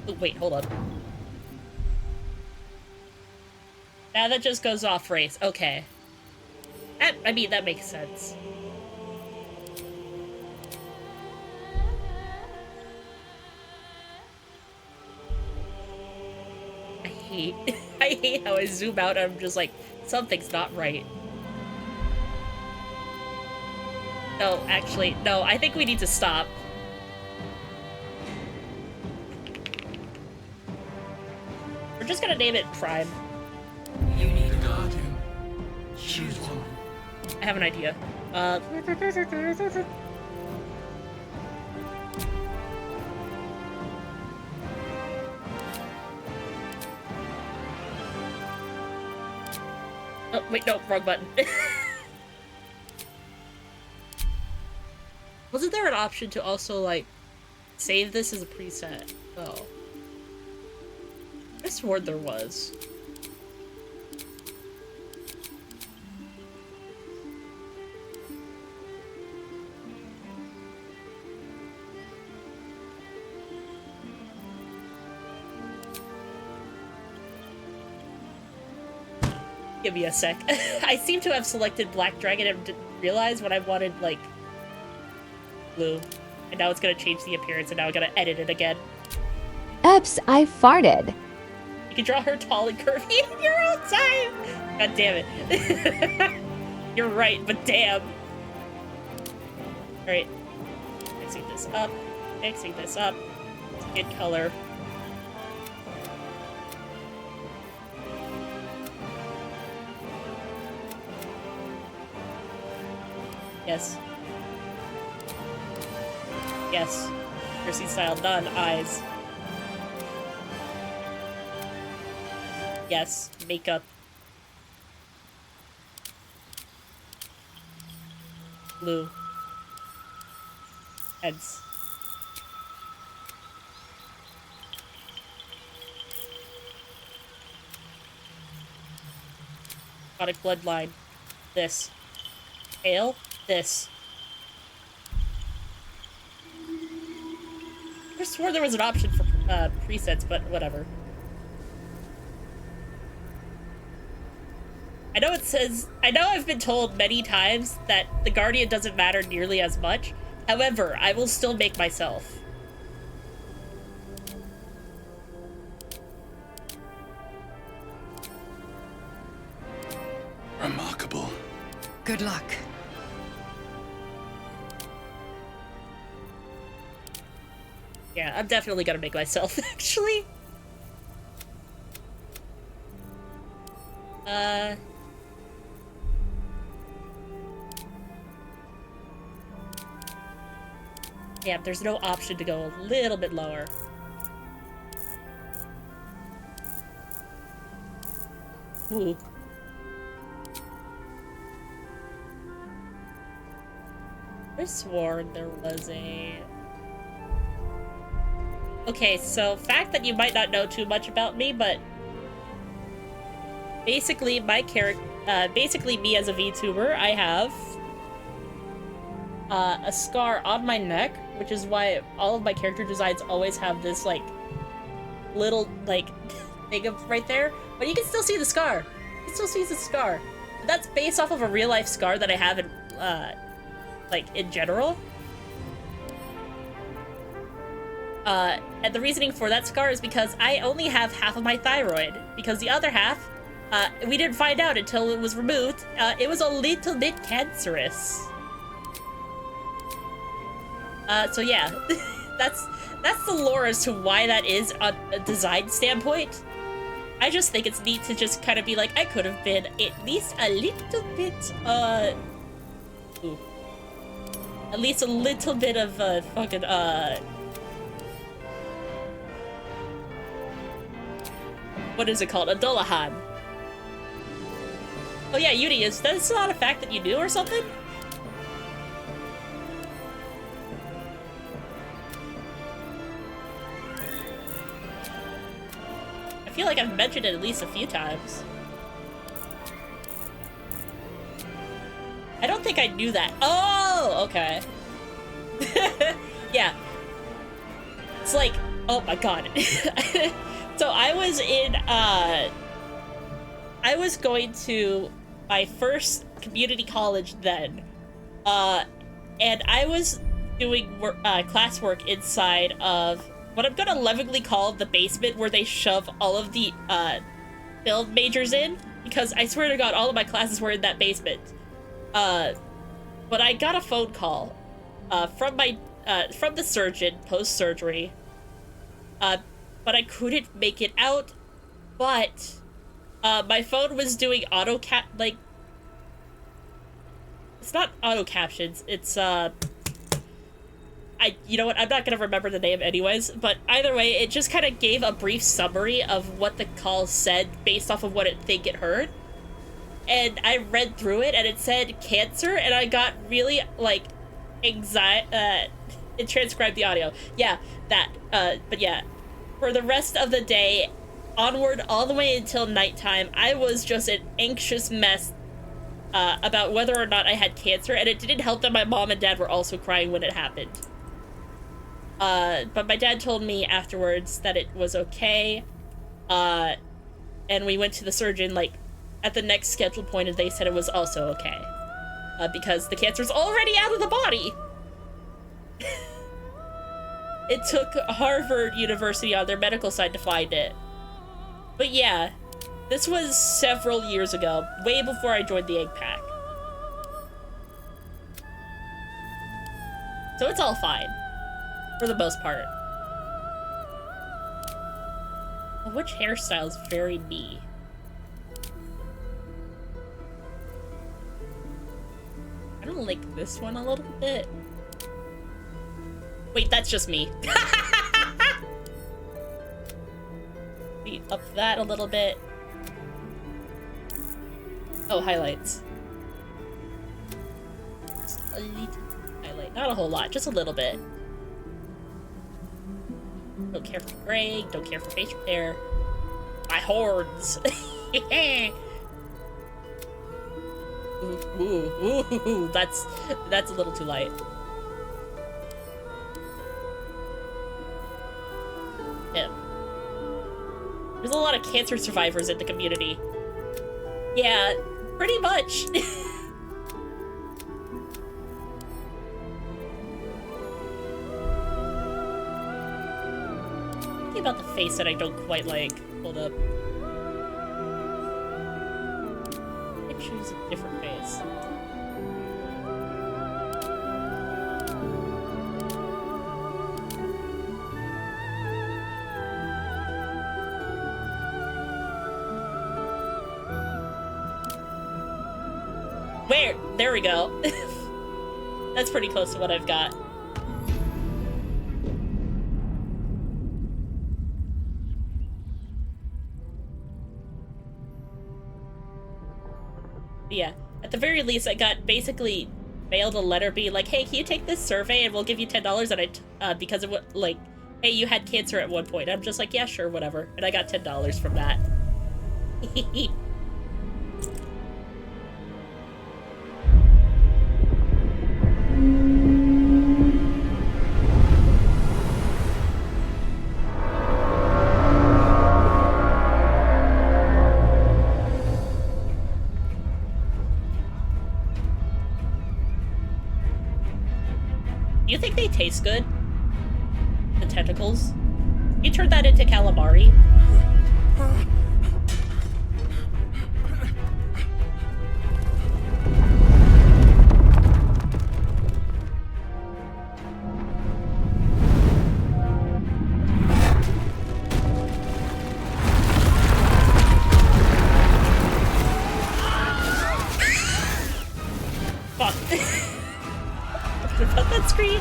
Oh, wait, hold up. Now that just goes off race. Okay. I mean, that makes sense. I hate how I zoom out and I'm just like, something's not right. No, actually, no, I think we need to stop. We're just gonna name it Prime. You need a guardian. Choose one. I have an idea. Oh, wait, no, wrong button. Wasn't there an option to also, like, save this as a preset? Oh. I swore there was. Give me a sec. I seem to have selected Black Dragon and didn't realize when I wanted, like, blue. And now it's gonna change the appearance, and now I gotta edit it again. Oops, I farted. You can draw her tall and curvy in your own time! God damn it. You're right, but damn. Alright. Mixing this up. Mixing this up. Skin color. Yes. Yes. Piercing style done. Eyes. Yes. Makeup. Blue. Heads. Aquatic bloodline. This. Tail. This. I swore there was an option for presets, but whatever. I know it says, I know I've been told many times that the Guardian doesn't matter nearly as much. However, I will still make myself. Remarkable. Good luck. Yeah, I'm definitely gonna make myself, actually. Yeah, there's no option to go a little bit lower. Ooh. I swore there was a... Okay, so fact that you might not know too much about me, but basically my character, basically me as a VTuber, I have a scar on my neck, which is why all of my character designs always have this like little like thing of right there, but you can still see the scar. You can still see the scar. That's based off of a real life scar that I have in like in general. And the reasoning for that scar is because I only have half of my thyroid, because the other half, we didn't find out until it was removed. It was a little bit cancerous. So yeah, that's the lore as to why that is on a design standpoint. I just think it's neat to just kind of be like, I could have been at least a little bit, ooh. At least a little bit of, fucking, what is it called? A Dullahan. Oh yeah, Yuri, is that not a fact that you knew or something? I feel like I've mentioned it at least a few times. I don't think I knew that. Oh, okay. Yeah. It's like, oh my god. So I was in, I was going to my first community college then, and I was doing classwork inside of what I'm gonna lovingly call the basement, where they shove all of the, film majors in, because I swear to god, all of my classes were in that basement. But I got a phone call, from the surgeon post-surgery, but I couldn't make it out, but, my phone was doing like, it's not auto-captions, it's, you know what, I'm not gonna remember the name anyways, but either way, it just kind of gave a brief summary of what the call said based off of what it think it heard. And I read through it, and it said cancer, and I got really, like, anxiety, it transcribed the audio. Yeah, that, but yeah. For the rest of the day, onward all the way until nighttime, I was just an anxious mess, about whether or not I had cancer, and it didn't help that my mom and dad were also crying when it happened. But my dad told me afterwards that it was okay, and we went to the surgeon, like, at the next scheduled point, and they said it was also okay. Because the cancer's already out of the body! It took Harvard University on their medical side to find it. But yeah, this was several years ago, way before I joined the egg pack. So it's all fine, for the most part. Which hairstyle is very me? I don't like this one a little bit. Wait, that's just me. Beat up that a little bit. Oh, highlights. Just a little highlight. Not a whole lot, just a little bit. Don't care for gray, don't care for facial hair. My horns. Ooh, that's a little too light. Yeah. There's a lot of cancer survivors in the community. Yeah, pretty much. Thinking about the face that I don't quite like. Hold up. I choose a different face. Where? There we go. That's pretty close to what I've got. Yeah, at the very least, I got basically mailed a letter being like, hey, can you take this survey and we'll give you $10? And because of what, like, hey, you had cancer at one point. I'm just like, yeah, sure, whatever. And I got $10 from that. Do you think they taste good? The tentacles? You turned that into calamari? Fuck. About that screen.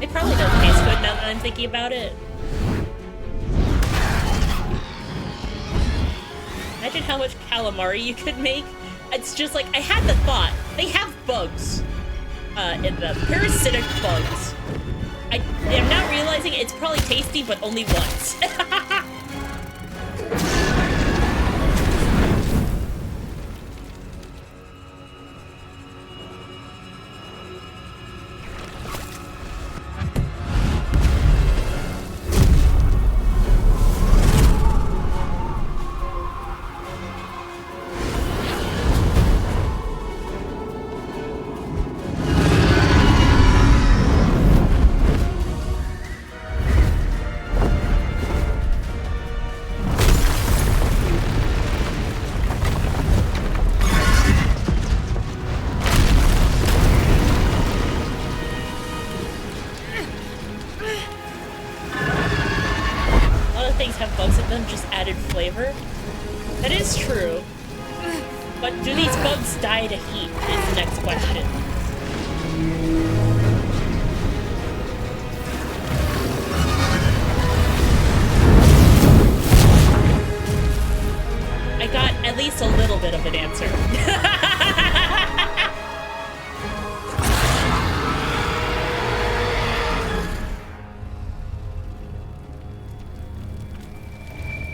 It probably does taste good now that I'm thinking about it. Imagine how much calamari you could make. It's just like, I had the thought. They have bugs in them. Parasitic bugs. I'm now realizing it's probably tasty, but only once. Things have bugs in them, just added flavor. That is true. But do these bugs die to heat is the next question. I got at least a little bit of an answer.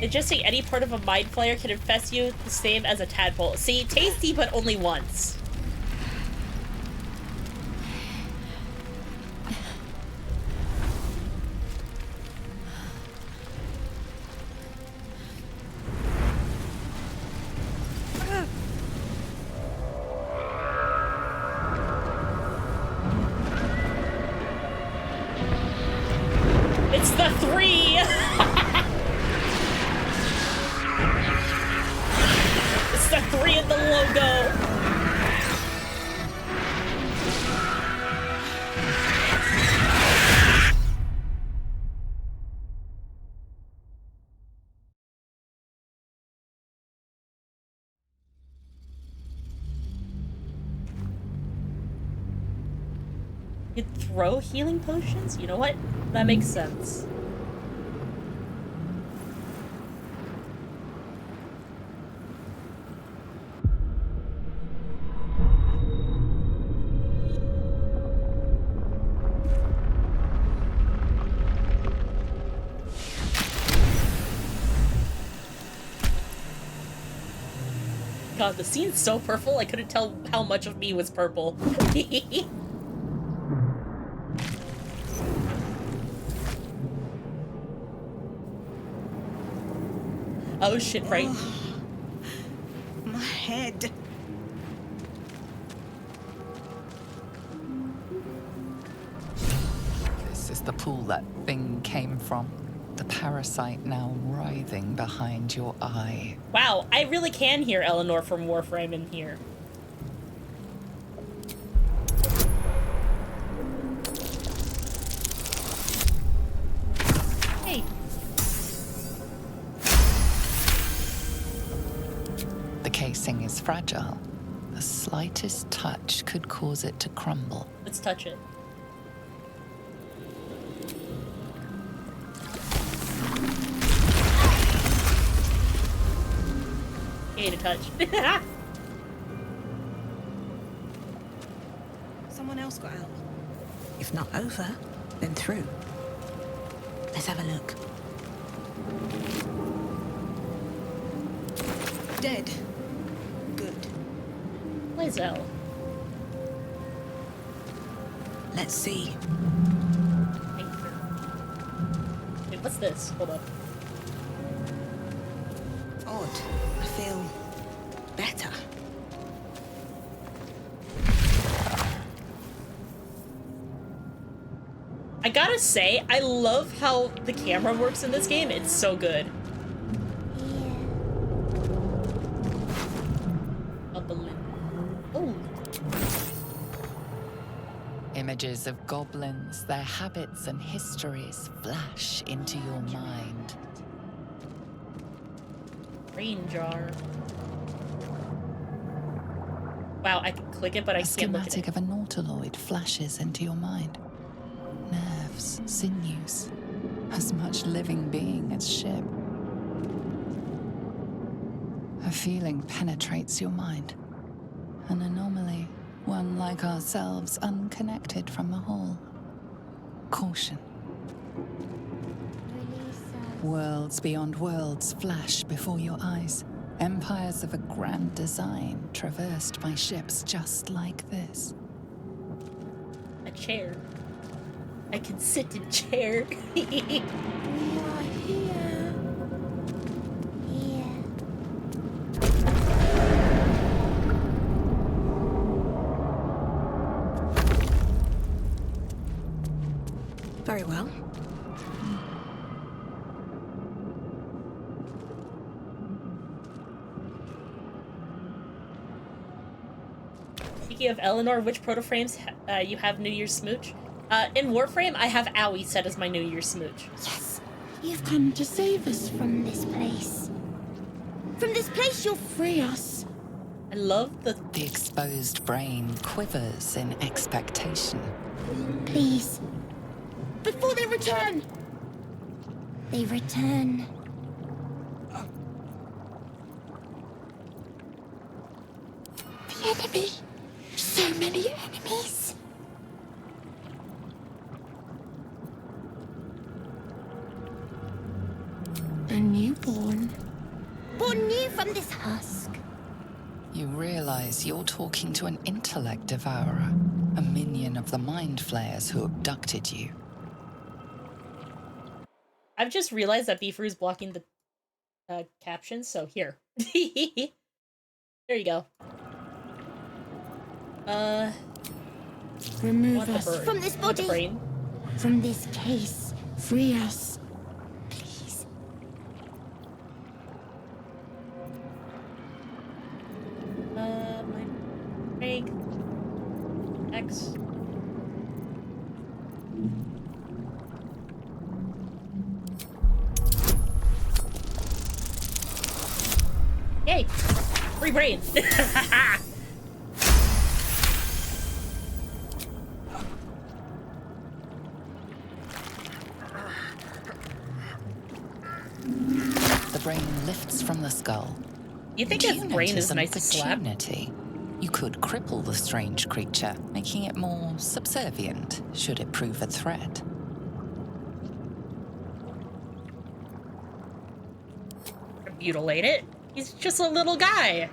Ingesting any part of a mind flayer can infest you the same as a tadpole. See, tasty, but only once. It's the 3! It's the 3 in the logo! You throw healing potions? You know what? That makes sense. God, the scene's so purple, I couldn't tell how much of me was purple. Oh shit, right? My head. This is the pool that thing came from. The parasite now writhing behind your eye. Wow, I really can hear Eleanor from Warframe in here. Hey. The casing is fragile. The slightest touch could cause it to crumble. Let's touch it. To touch. Someone else got out. If not over, then through. Let's have a look. Dead. Good. Where's Elle? Let's see. Wait, what's this? Hold up. Odd. I feel better. I gotta say, I love how the camera works in this game. It's so good. Oh. Images of goblins, their habits and histories flash into your mind. Rain jar. Wow, I can click it, but I A can't look at schematic it. of a nautiloid flashes into your mind. Nerves, sinews, as much living being as ship. A feeling penetrates your mind. An anomaly, one like ourselves, unconnected from the whole. Caution. Worlds beyond worlds flash before your eyes. Empires of a grand design traversed by ships just like this. A chair. I can sit in chair. Very well. Speaking of Eleanor, which protoframes you have New Year's smooch? In Warframe, I have Owie set as my New Year's smooch. Yes, you've come to save us from this place. From this place, you'll free us. I love the... The exposed brain quivers in expectation. Please. Before they return. They return. The enemy. So many enemies. A newborn. from this husk. You realize you're talking to an intellect devourer, a minion of the mind flayers who abducted you. I've just realized that Beefaroo's blocking the captions, so here. There you go. Remove want the us bird. from this Want the body. brain. From this case. Free us. Please. My strength. X. Yay! Free brain! The brain lifts from the skull. You think Do his you brain notice is an nice to slap? opportunity? You could cripple the strange creature, making it more subservient, should it prove a threat. Mutilate it. He's just a little guy.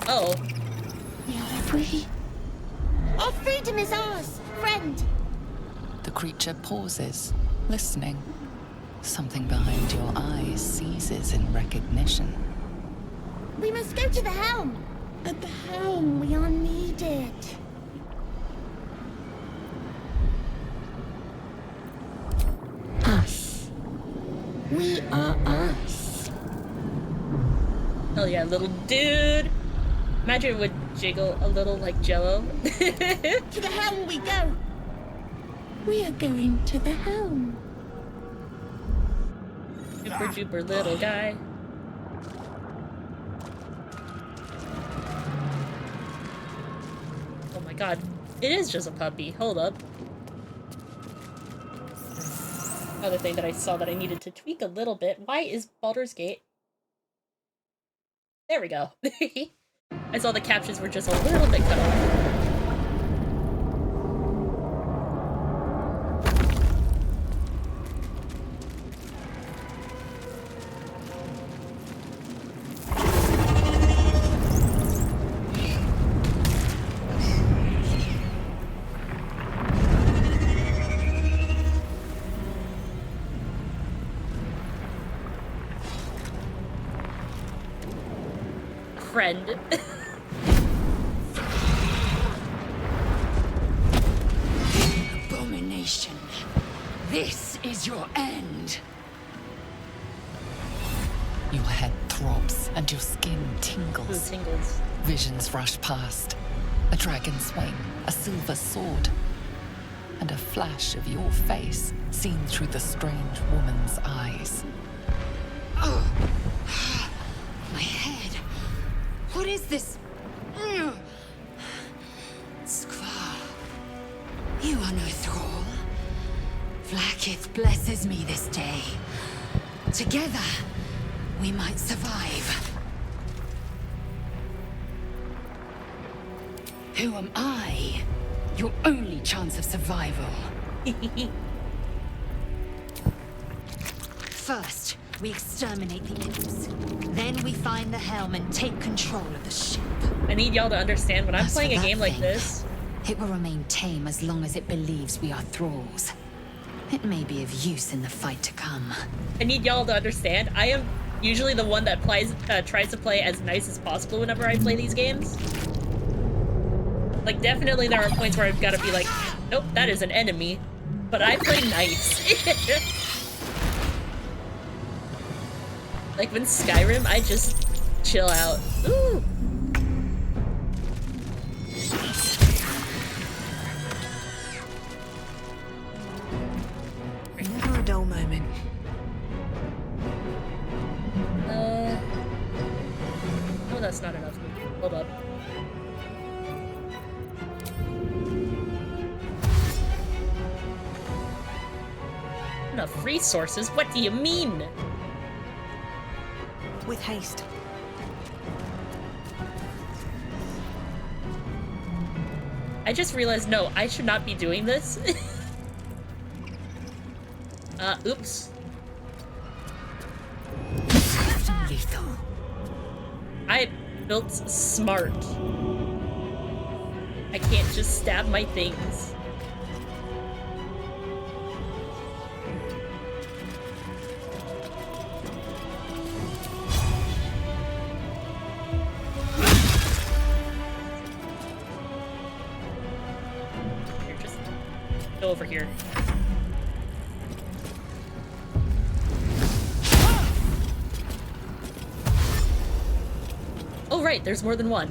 Oh. We are free. Our freedom is ours, friend. The creature pauses, listening. Something behind your eyes seizes in recognition. We must go to the helm. At the helm, we are needed. Us. We are us. Hell yeah, little dude. Imagine it would jiggle a little like Jello. To the helm we go. We are going to the helm. Super duper little guy. Oh my god. It is just a puppy. Hold up. Another thing that I saw that I needed to tweak a little bit. Why is Baldur's Gate? There we go. I saw the captions were just a little bit cut off. Friend. Abomination. This is your end. Your head throbs and your skin Ooh, tingles. tingles. Visions rush past. A dragon's wing, a silver sword, and a flash of your face seen through the strange woman's eyes. Oh. My head. What is this? Skvar. You are no thrall. Vlaakith blesses me this day. Together, we might survive. Who am I? Your only chance of survival. First, we exterminate the imps. Then we find the helm and take control of the ship. I need y'all to understand when I'm As for playing a that game like thing, this. It will remain tame as long as it believes we are thralls. It may be of use in the fight to come. I need y'all to understand. I am usually the one that tries to play as nice as possible whenever I play these games. Like, definitely there are points where I've got to be like, nope, that is an enemy. But I play nice. Like, when Skyrim, I just chill out. Ooh. Never a dull moment. Oh, that's not enough. Hold up. Enough resources? What do you mean? With haste. I just realized, no, I should not be doing this. Oops. Lethal. I built smart. I can't just stab my things. Here, just go over here. Oh, right, there's more than one.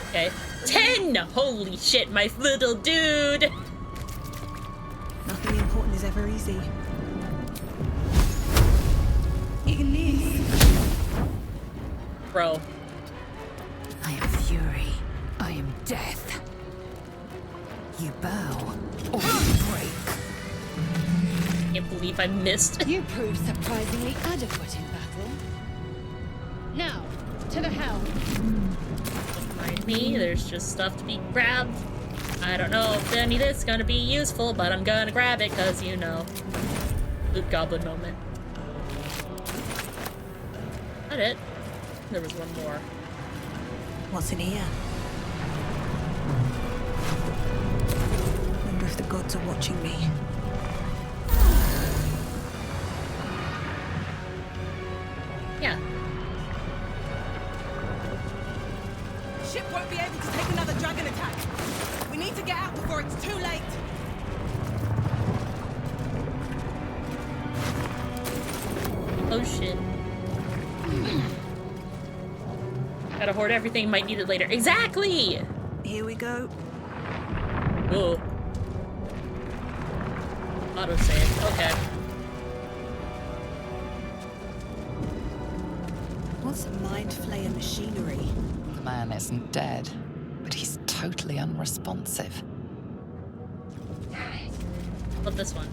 Okay. 10! Holy shit, my little dude! Nothing important is ever easy. Ignis. Bro. I am fury. I am death. You bow or you break. Can't believe I missed. You proved surprisingly adequate in battle. Now, to the hell. Behind me, there's just stuff to be grabbed. I don't know if any of this is gonna be useful, but I'm gonna grab it, cause you know. Loot goblin moment. That it? There was one more. What's in here? Wonder if the gods are watching me. Yeah. Ship won't be able to take another dragon attack. We need to get out before it's too late. Oh shit. Gotta hoard everything, might need it later. Exactly! Here we go. Whoa. Auto save. Okay. What's mind flayer machinery? The man isn't dead, but he's totally unresponsive. Love this one.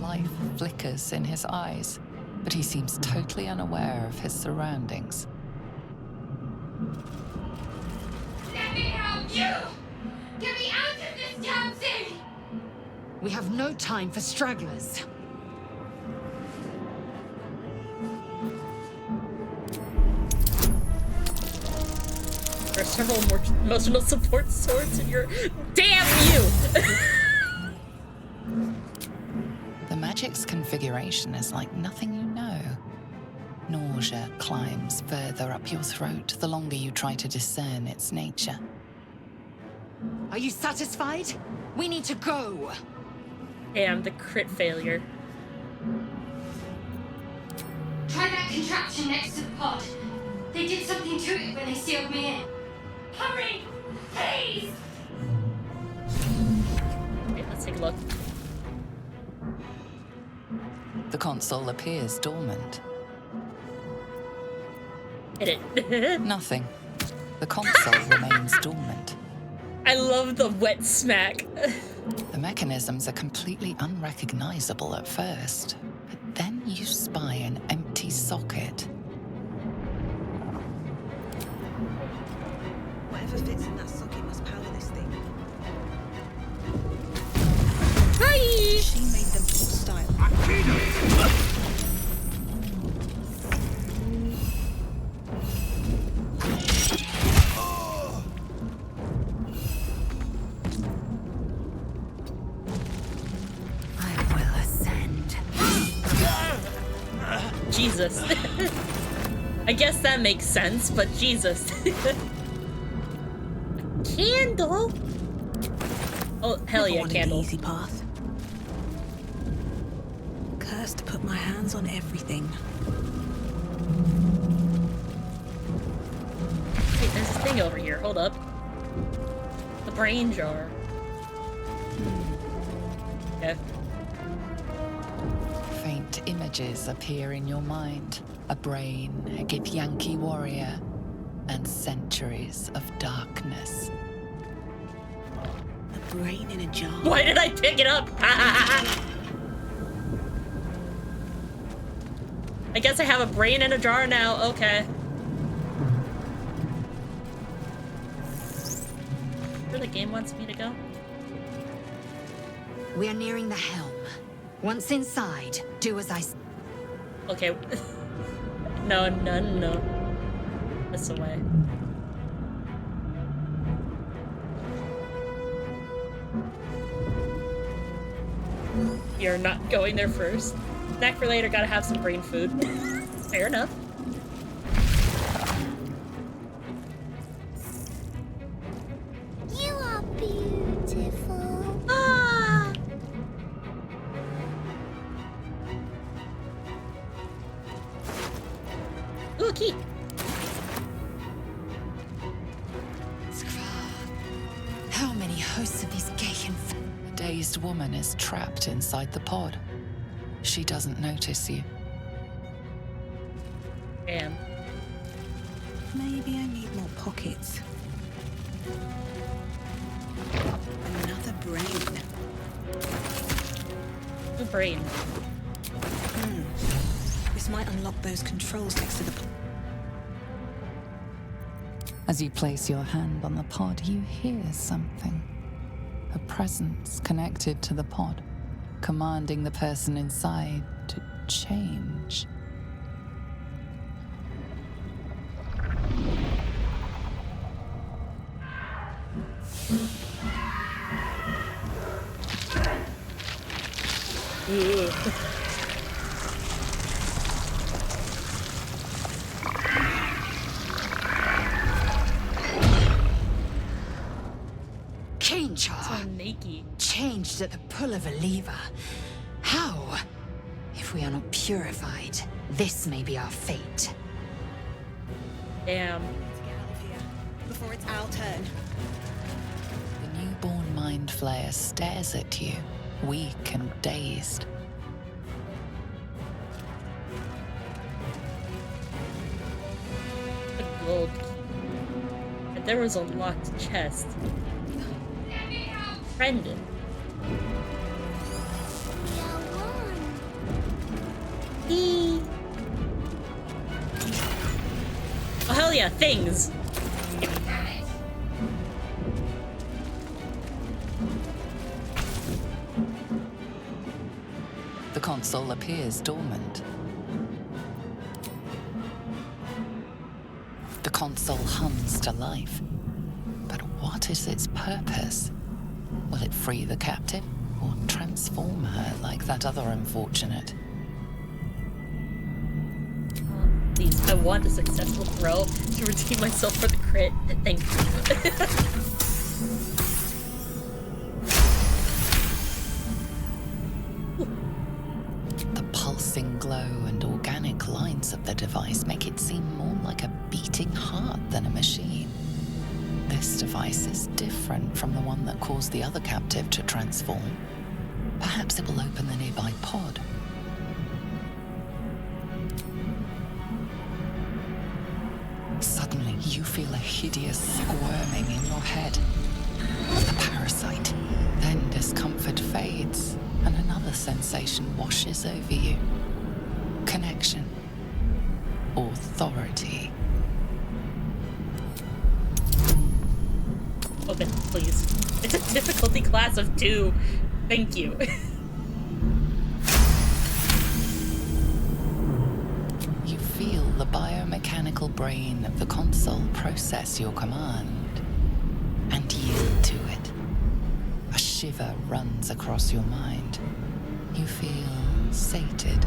Life flickers in his eyes, but he seems totally unaware of his surroundings. Let me help you! Get me out of this damn thing! We have no time for stragglers. There are several more emotional support swords in your... Damn you! The magic's configuration is like nothing you know. Nausea climbs further up your throat the longer you try to discern its nature. Are you satisfied? We need to go. Damn, the crit failure. Try that contraption next to the pod. They did something to it when they sealed me in. Hurry! Please! Wait, let's take a look. The console appears dormant. Hit it. Nothing. The console remains dormant. I love the wet smack. The mechanisms are completely unrecognizable at first, but then you spy an empty socket. Whatever fits in that socket must power this thing. Hi! She made them hostile. I will ascend. Jesus. I guess that makes sense, but Jesus. Candle? Oh, hell Never yeah, wanted candle. the easy path. Cursed to put my hands on everything. Wait, there's this thing over here. Hold up. The brain jar. Okay. Faint images appear in your mind. A brain, a Githyanki warrior, and centuries of darkness. A brain in a jar. Why did I pick it up? I I guess I have a brain in a jar now. Okay. Where the game wants me to go? We're nearing the helm. Once inside, do as I say. Okay. No. This away. You're not going there first. Snack for later, gotta have some brain food. Fair enough. You are beautiful. Ah! Ooh, a key. How many hosts of these gay and A dazed woman is trapped inside the pod. She doesn't notice you. Damn. Maybe I need more pockets. Another brain. Ooh, brain. This might unlock those controls next to the As you place your hand on the pod, you hear something. A presence connected to the pod, commanding the person inside to change. Change her. So naked. Changed at the pull of a lever. How? If we are not purified, this may be our fate. Damn. Let's get out of here before it's our turn. The newborn mind flayer stares at you, weak and dazed. A gold key. And there was a locked chest. Brendan. Eee. Oh hell yeah, things! The console appears dormant. The console hums to life. But what is its purpose? Will it free the captive or transform her like that other unfortunate? Please, I want a successful throw to redeem myself for the crit. Thank you. The pulsing glow and organic lines of the device make it seem more like a beating heart than a machine. This device is different from the one that caused the other captive to transform. Perhaps it will open the nearby pod. Suddenly, you feel a hideous squirming in your head. The parasite. Then discomfort fades, and another sensation washes over you. Connection. Authority. Open, please. It's a difficulty class of 2. Thank you. You feel the biomechanical brain of the console process your command and yield to it. A shiver runs across your mind. You feel sated.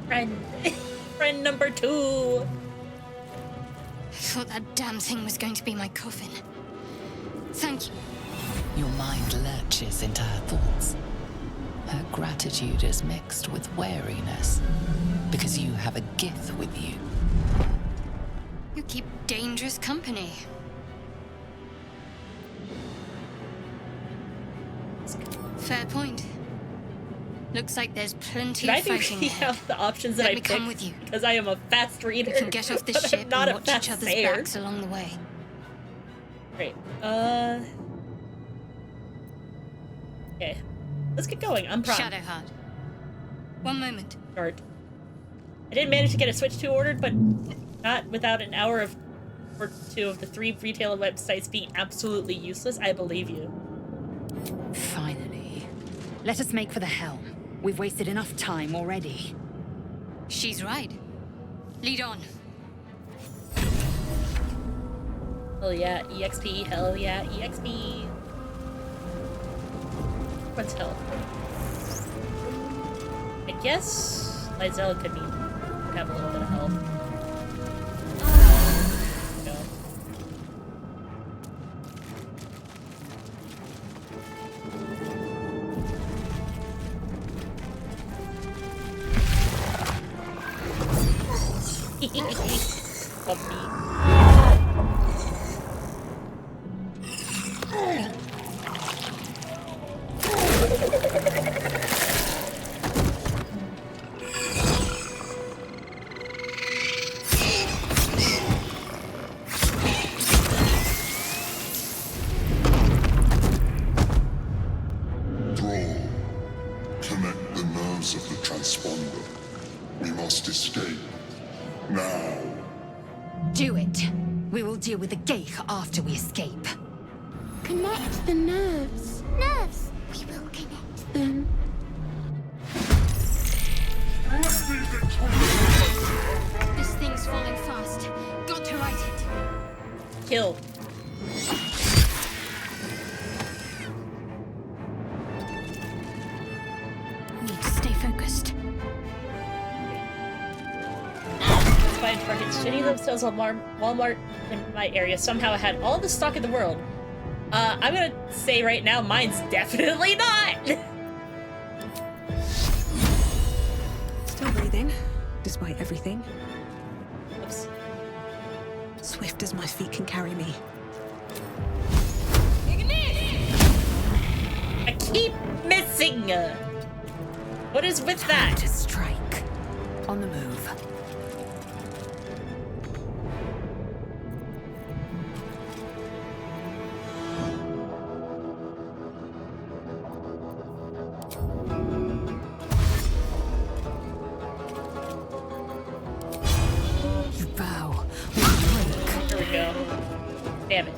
Friend. Friend number 2. I thought that damn thing was going to be my coffin. Thank you. Your mind lurches into her thoughts. Her gratitude is mixed with wariness, because you have a Gith with you. You keep dangerous company. Fair point. Looks like there's plenty Should I of be fighting reading ahead. out the options that Let I me picked? come with you. Because I am a fast reader. We can get off the but I'm ship not and a watch fast each other's sayer. backs along the way. Great. Okay. let's get going. I'm primed. Shadowheart. One moment. Start. I didn't manage to get a Switch 2 ordered, but not without an hour or two of the 3 retail websites being absolutely useless. I believe you. Finally. Let us make for the helm. We've wasted enough time already. She's right. Lead on. Hell yeah, EXP. Hell yeah, EXP. What's hell? I guess Lizelle could have a little bit of help. No. Puppy. Thrall, connect the nerves of the transponder. We must escape. Now. Do it. We will deal with the Geich after we escape. Connect the nerves. Nerves. We will connect them. This thing's falling fast. Got to right it. Kill. Need to stay focused. Find targets shitting themselves on Walmart in my area. Somehow I had all the stock in the world. I'm gonna say right now, mine's definitely not! Still breathing, despite everything. Oops. Swift as my feet can carry me. I keep missing! What is with that? To strike. On the move. You bow. We break. Here we go. Damn it.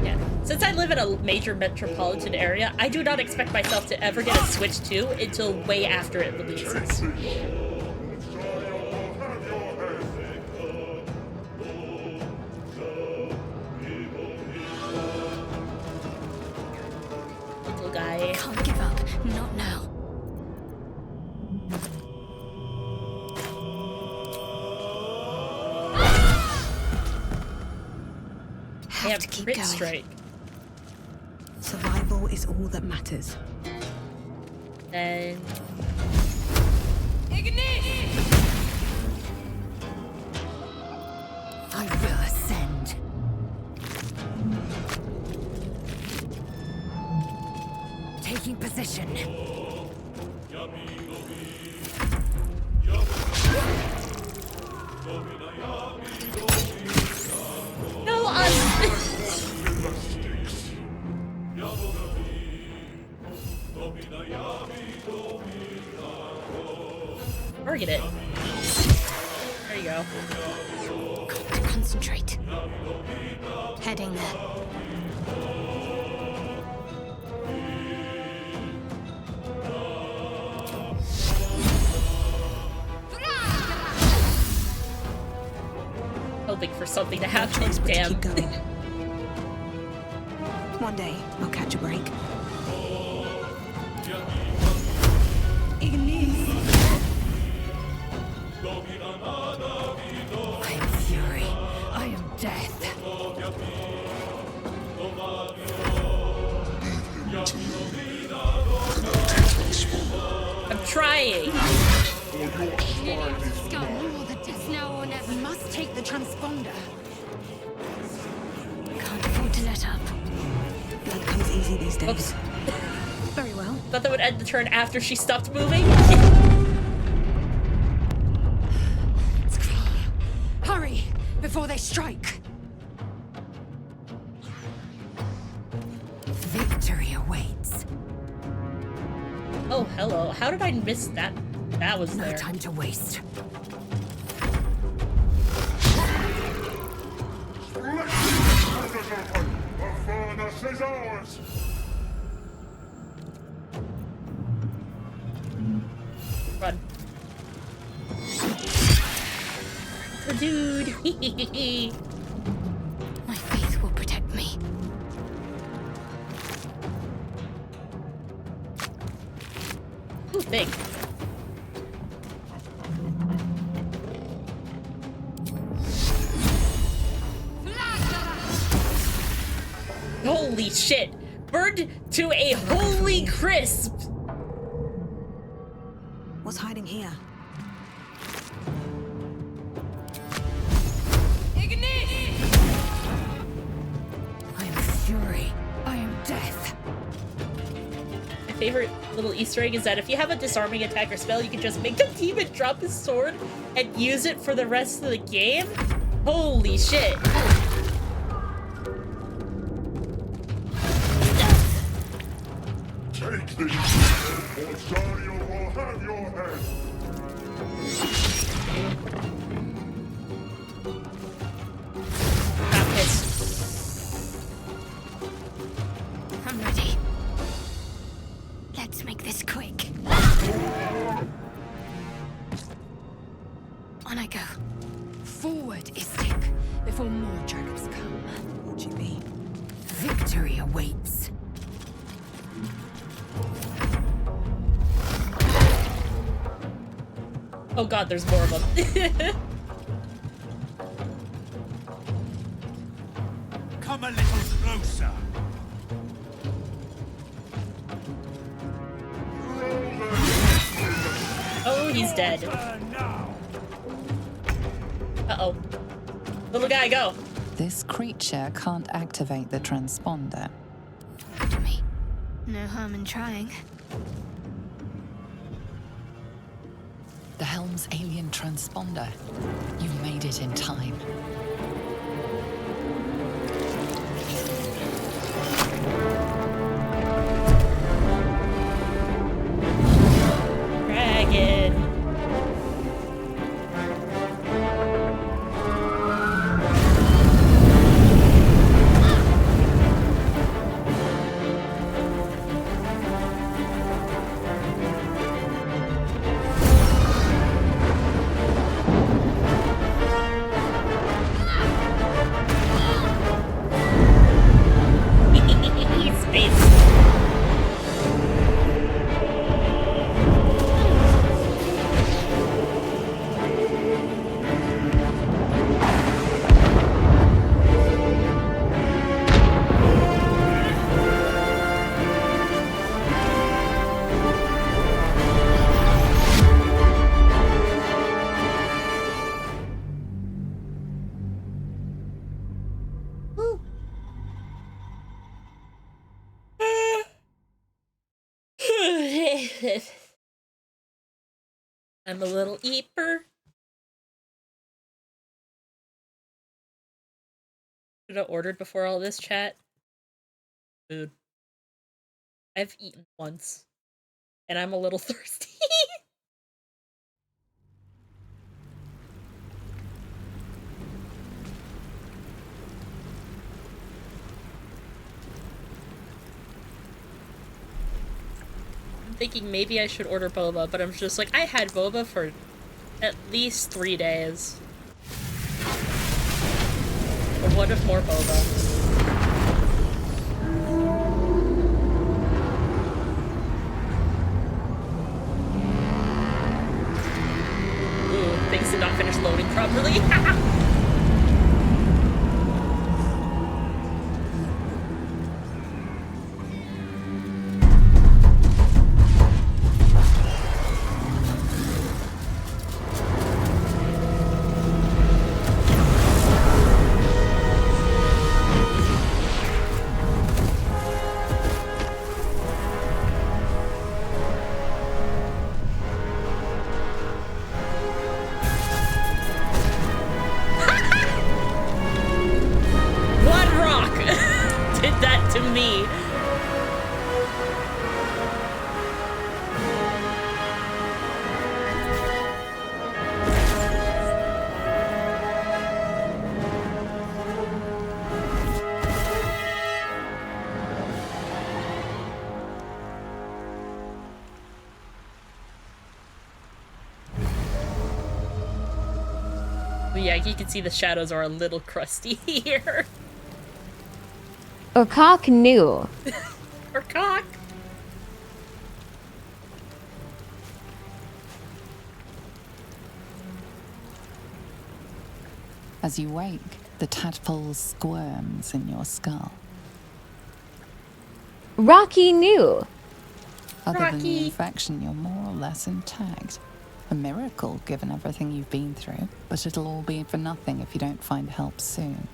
Yeah. Since I live in a major metropolitan area, I do not expect myself to ever get a Switch 2 until way after it releases. Little guy. Can't give up. Not now. They have to keep crit going. strike. Survival is all that matters. Then I will ascend. Taking position. no, target it. There you go. Got to concentrate. Heading there. Hoping for something to happen. Choice but to Damn. keep going. One day, I'll catch a break. I am fury. I am death. I'm trying. Go. The death now or never. We must take the transponder. Can't afford to let up. Blood comes easy these days. Oops. Very well. Thought that would end the turn after she stopped moving. Hurry before they strike. Victory awaits. Oh, hello. How did I miss that? That was No there. time to waste. The furnace is ours! Run. The dude. My faith will protect me. Ooh, big. Holy shit! Burned to a holy crisp! What's hiding here? I am fury. I am death. My favorite little Easter egg is that if you have a disarming attack or spell, you can just make the demon drop his sword and use it for the rest of the game. Holy shit. Take this, or Zariel will have your head! Not pissed. I'm ready. Let's make this quick. On I go. Forward, Istik, before more dragons come. What do you mean? Victory awaits. Oh god, there's more of them. Come a little closer. Oh, he's dead. Now. Uh-oh. Little guy, go. This creature can't activate the transponder. After me. No harm in trying. The Helm's alien transponder. You've made it in time. Dragon. Space. I'm a little eaper. Should have ordered before all this chat. Food. I've eaten once. And I'm a little thirsty. Thinking maybe I should order boba, but I'm just like, I had boba for at least 3 days. But what if more boba? Ooh, things did not finish loading properly. But yeah, you can see the shadows are a little crusty here. A cock knew. Or cock. As you wake, the tadpole squirms in your skull. Rocky knew. Other than the Rocky. infection, you're more or less intact. A miracle, given everything you've been through. But it'll all be for nothing if you don't find help soon.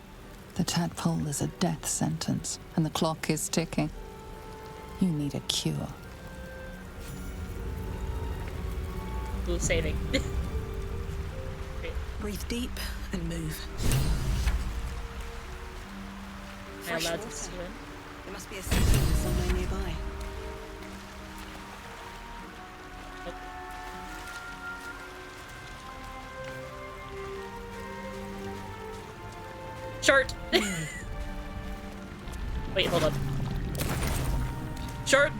The tadpole is a death sentence, and the clock is ticking. You need a cure. Ooh, saving. Breathe deep and move. Am I Fresh allowed to water. swim? There must be a spring somewhere nearby. Short. Wait, hold on. Short.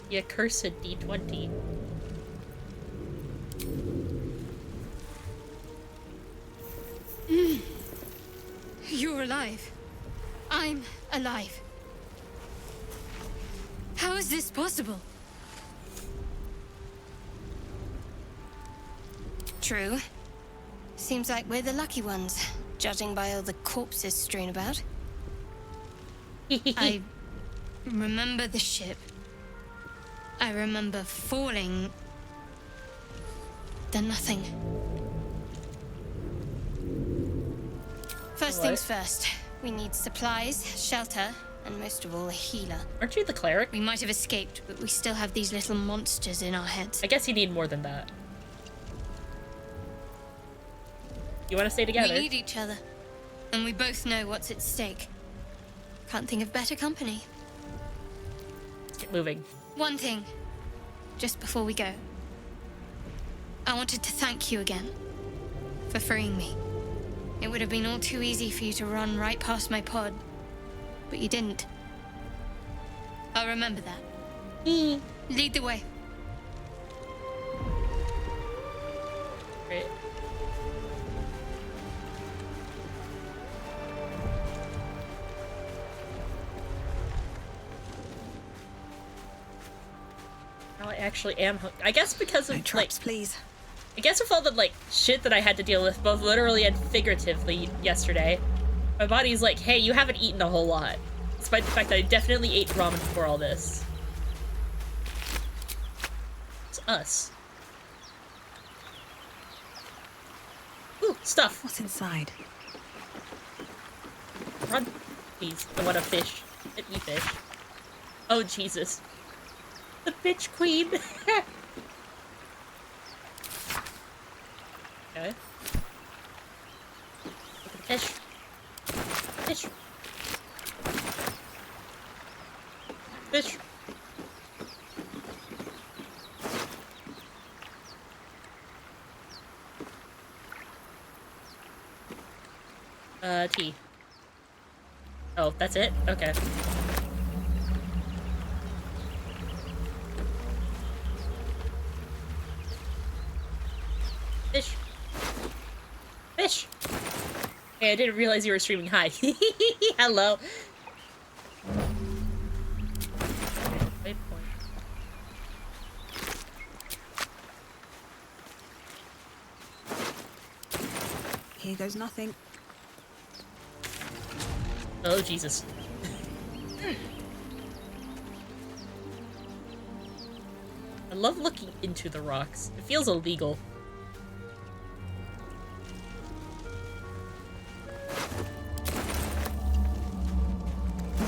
The accursed D20. You're alive. I'm alive. How is this possible? True. Seems like we're the lucky ones, judging by all the corpses strewn about. I remember the ship. I remember falling. Then nothing. First What? things first. We need supplies, shelter, and most of all, a healer. Aren't you the cleric? We might have escaped, but we still have these little monsters in our heads. I guess you need more than that. You want to stay together? We need each other, and we both know what's at stake. Can't think of better company. Let's get moving. One thing, just before we go. I wanted to thank you again for freeing me. It would have been all too easy for you to run right past my pod, but you didn't. I'll remember that. Lead the way. Great. Now I actually am I guess because of No like traps, please. I guess with all the like shit that I had to deal with both literally and figuratively yesterday, my body's like, hey, you haven't eaten a whole lot. Despite the fact that I definitely ate ramen before all this. It's us. Ooh, stuff. What's inside? Run. Please. I want a fish. Let me fish. Oh, Jesus. The bitch queen. Okay. Look at the fish. Fish. Fish. Tea. Oh, that's it? Okay. Fish. Fish! Hey, I didn't realize you were streaming. Hi. Hello. Waypoint. Here goes nothing. Oh, Jesus. I love looking into the rocks. It feels illegal.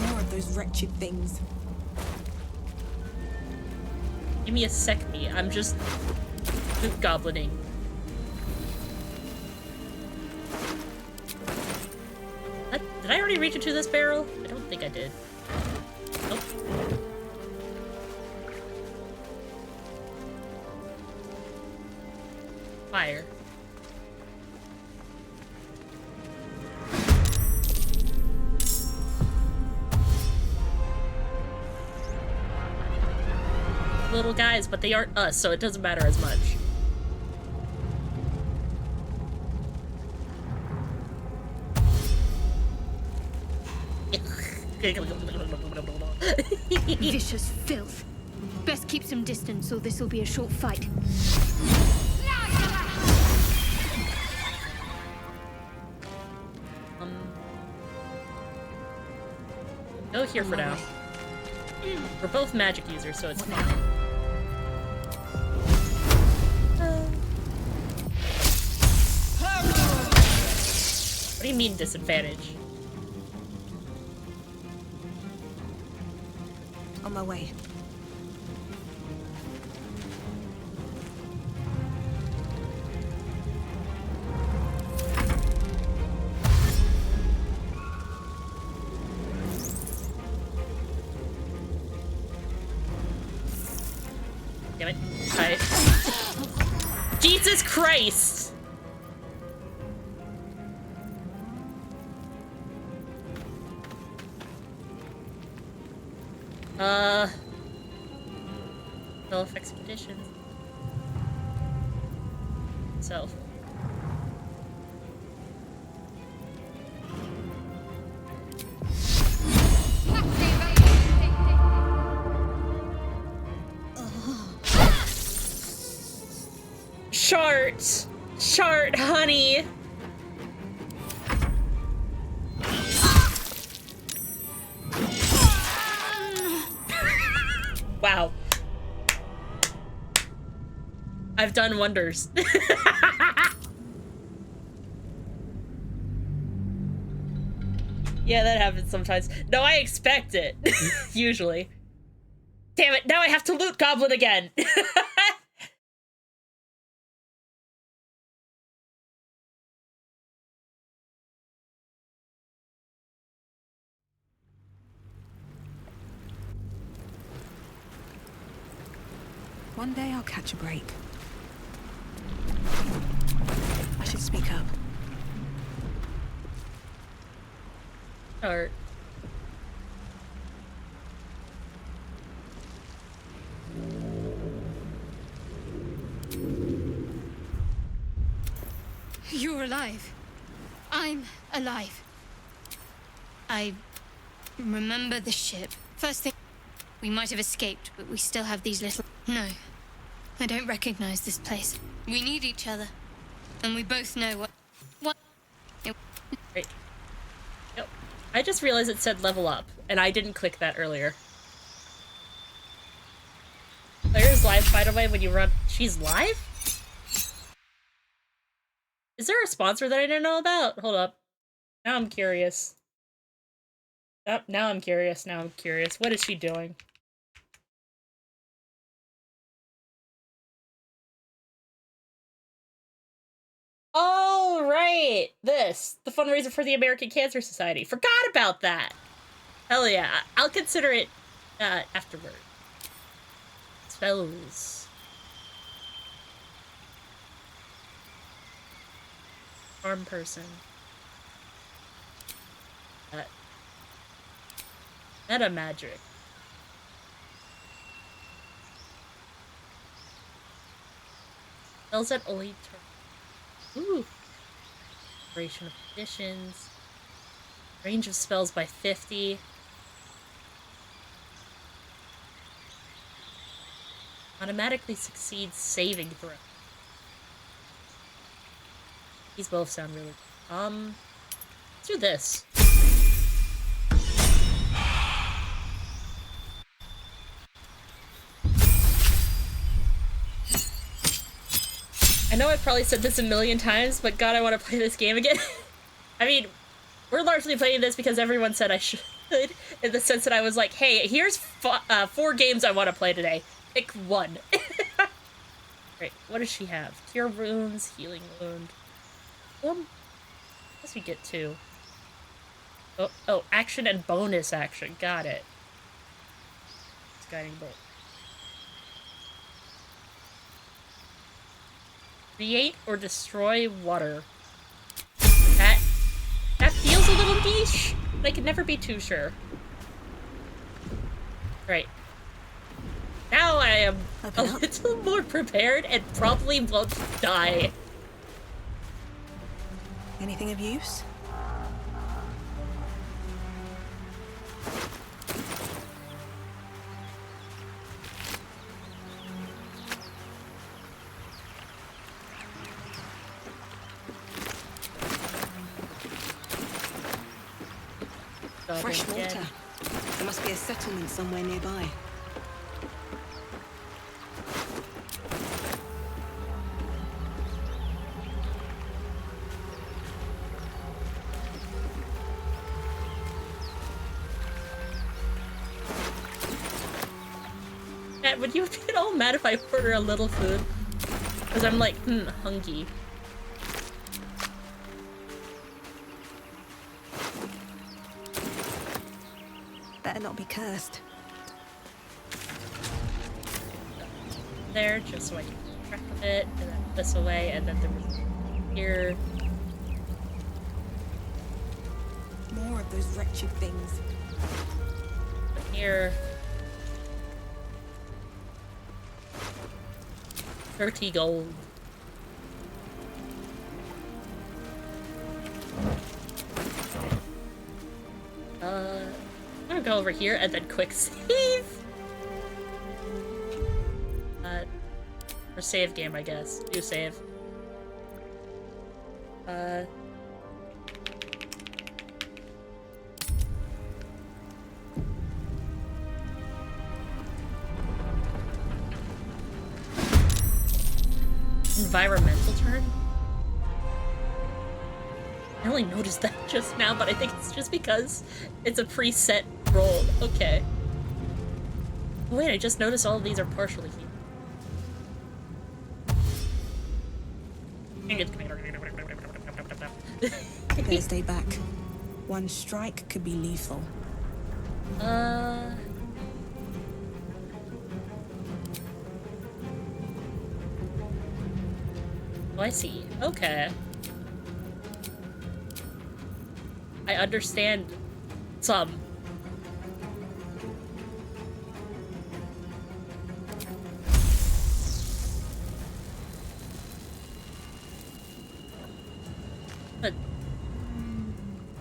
More of those wretched things. Give me a sec me. I'm just goblining. Did I already reach into this barrel? I don't think I did. Nope. Fire. little guys, but they aren't us, so it doesn't matter as much. Vicious filth. Best keep some distance, or this will be a short fight. Go here for now. We're both magic users, so it's fine. What do you mean disadvantage? On my way. Damn it. Alright. Jesus Christ! Self expedition. Self. Shart! Shart, honey! Wow. I've done wonders. Yeah, that happens sometimes. No, I expect it. Usually. Damn it, now I have to loot Goblin again! One day I'll catch a break. I should speak up. Or You're alive. I'm alive. I remember the ship. First thing, we might have escaped, but we still have these little... No, I don't recognize this place. We need each other, and we both know what... Great. Yep. I just realized it said level up, and I didn't click that earlier. Claire's live, by the way, when you run... She's live? Is there a sponsor that I didn't know about? Hold up. Now I'm curious. Now I'm curious. What is she doing? Oh, right! This. The fundraiser for the American Cancer Society. Forgot about that! Hell yeah. I'll consider it, afterward. Spells. Farm person. Meta magic. Spells that only turn. Ooh. Duration of conditions. Range of spells by 50. Automatically succeeds saving throw. These both sound really good. Let's do this. I know I've probably said this a million times, but God, I want to play this game again. I mean, we're largely playing this because everyone said I should, in the sense that I was like, hey, here's 4 games I want to play today. Pick one. Great, what does she have? Cure wounds, healing wound. I guess we get 2. Oh, action and bonus action. Got it. It's guiding bolt. Create or destroy water. That feels a little niche, but I could never be too sure. Right. Now I am a Open up. little more prepared and probably won't die. Anything of use? Fresh Again. water. There must be a settlement somewhere nearby. Matt, would you get all mad if I order a little food? Because I'm like, hungry. Better not be cursed. There, just so I can keep track of it, and then this away, and then there was here. More of those wretched things. Here. 30 gold. I'm gonna go over here and then quick save. Or save game, I guess. Do save. Environmental turn? I only noticed that just now, but I think it's just because it's a preset roll. Okay. Oh, wait, I just noticed all of these are partially healed. Better stay back. One strike could be lethal. Oh, I see. Okay. I understand some. But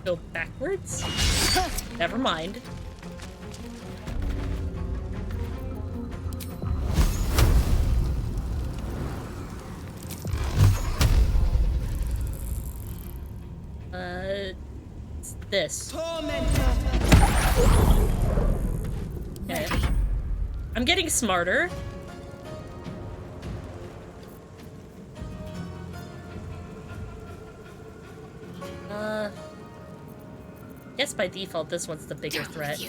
go backwards? Never mind. It's this. Okay. I'm getting smarter. Guess by default this one's the bigger threat.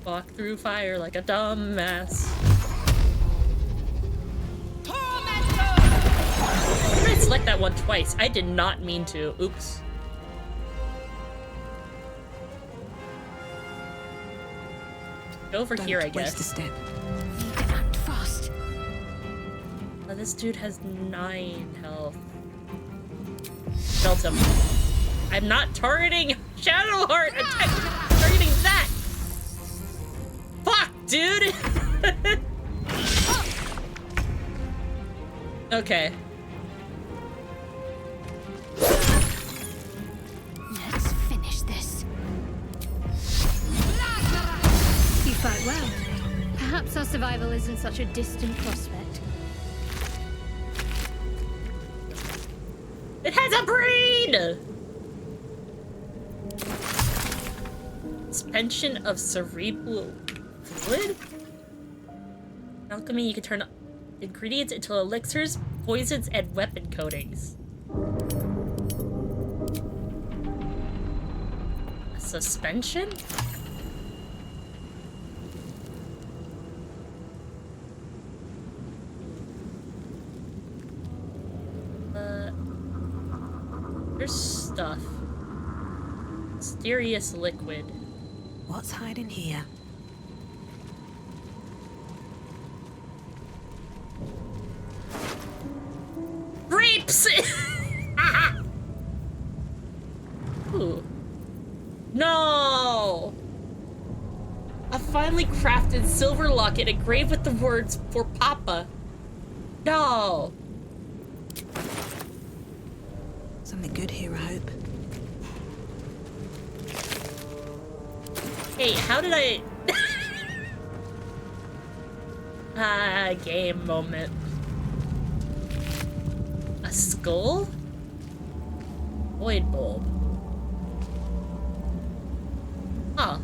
Walk through fire like a dumbass. I tried to select that one twice. I did not mean to. Oops. Go over here, I guess. Waste a step. Need to act fast. Oh, this dude has 9 health. Melt him. I'm not targeting Shadowheart. I'm targeting that. Fuck, dude. Okay. Let's finish this. You fight well. Perhaps our survival isn't such a distant prospect. It has a brain! Suspension of cerebral fluid? In alchemy, you can turn ingredients into elixirs, poisons, and weapon coatings. A suspension? There's stuff. Mysterious liquid. What's hiding here? Grapes! Ooh. No! A finely crafted silver locket engraved with the words, "For Papa." No! Something good here, I hope. Hey, how did I... game moment. A skull? Void bulb. Huh.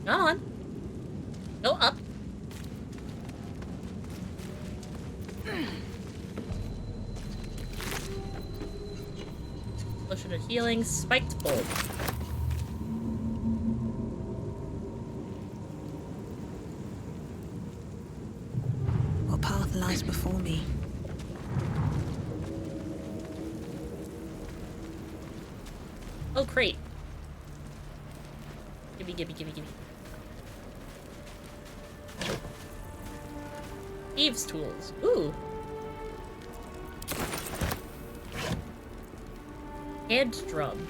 Go on. Go up. Potion of healing, spiked bulb. What path lies before me? Oh, great. Gimme, gimme, gimme, gimme. Thieves' tools. Ooh. Hand drum.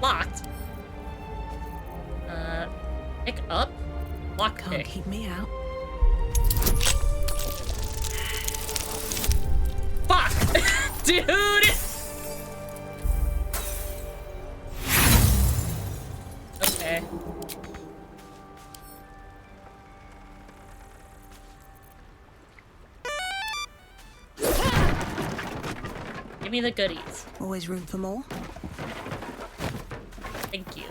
Locked. Pick up. Lock Can't pick. keep me out. Fuck! Dude! Okay. Give me the goodies. Always room for more? Thank you.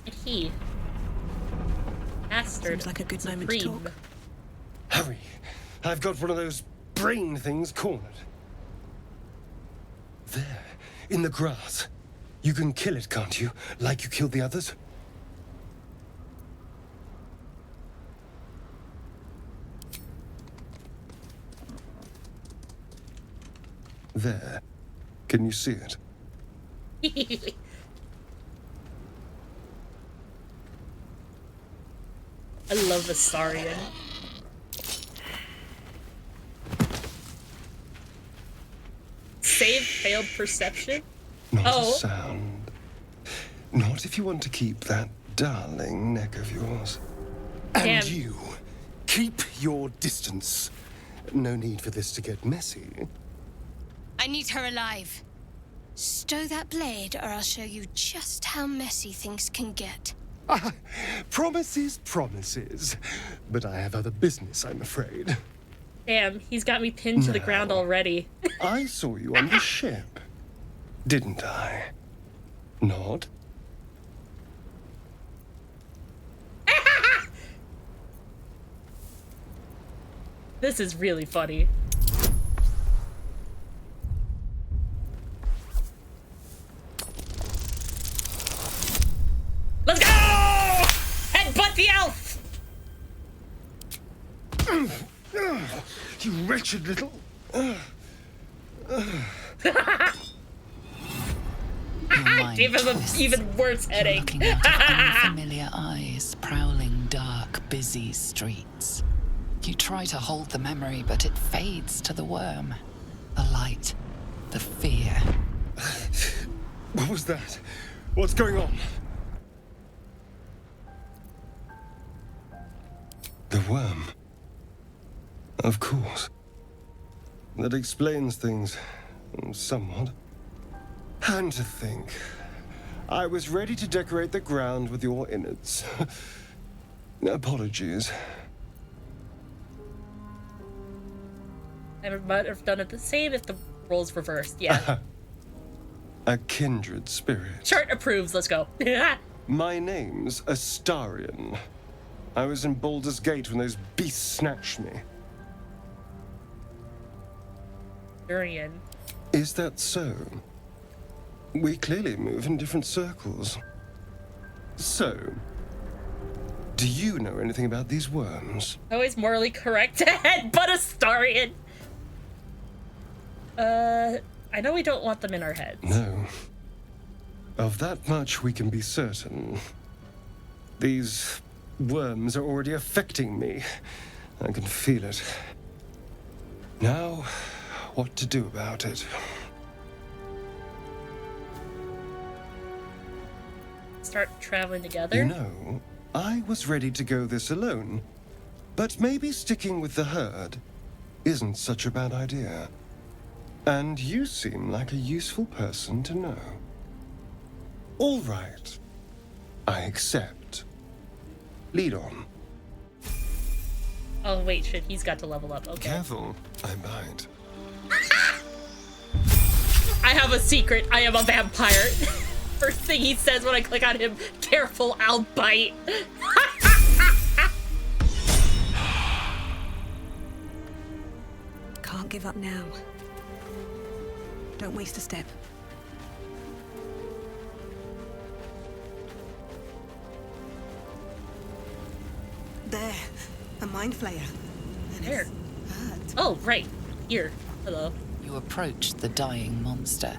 And he. Bastard. Seems like a good moment to Supreme. talk. Hurry! I've got one of those brain things cornered. There, in the grass. You can kill it, can't you? Like you killed the others? There. Can you see it? I love Astarion. Save failed perception? Not Oh. a sound. Not if you want to keep that darling neck of yours. Damn. And you, keep your distance. No need for this to get messy. I need her alive. Stow that blade, or I'll show you just how messy things can get. Ah, promises, promises. But I have other business, I'm afraid. Damn, he's got me pinned to the ground No. already. I saw you on the ship, didn't I? Not? This is really funny. Let's go! Headbutt the elf! You wretched little... Give him an even worse headache. Looking out of unfamiliar eyes, prowling dark, busy streets. You try to hold the memory, but it fades to the worm. The light, the fear. What was that? What's going on? The worm. Of course. That explains things somewhat. And to think, I was ready to decorate the ground with your innards. Apologies. I might have done it the same if the roles reversed. Yeah. A kindred spirit. Chart approves. Let's go. My name's Astarion. I was in Baldur's Gate when those beasts snatched me. Durian. Is that so? We clearly move in different circles. So, do you know anything about these worms? Always morally correct to headbutt Astarion. I know we don't want them in our heads. No. Of that much we can be certain. These worms are already affecting me. I can feel it. Now, what to do about it? Start traveling together? You know, I was ready to go this alone, but maybe sticking with the herd isn't such a bad idea. And you seem like a useful person to know. All right. I accept. Lead on. Oh, wait, shit, he's got to level up. Okay. Careful, I might. I have a secret. I am a vampire. First thing he says when I click on him, careful, I'll bite. Can't give up now. Don't waste a step. There, a mind flayer. And Where? it's hurt. Oh, right. Here. Hello. You approach the dying monster.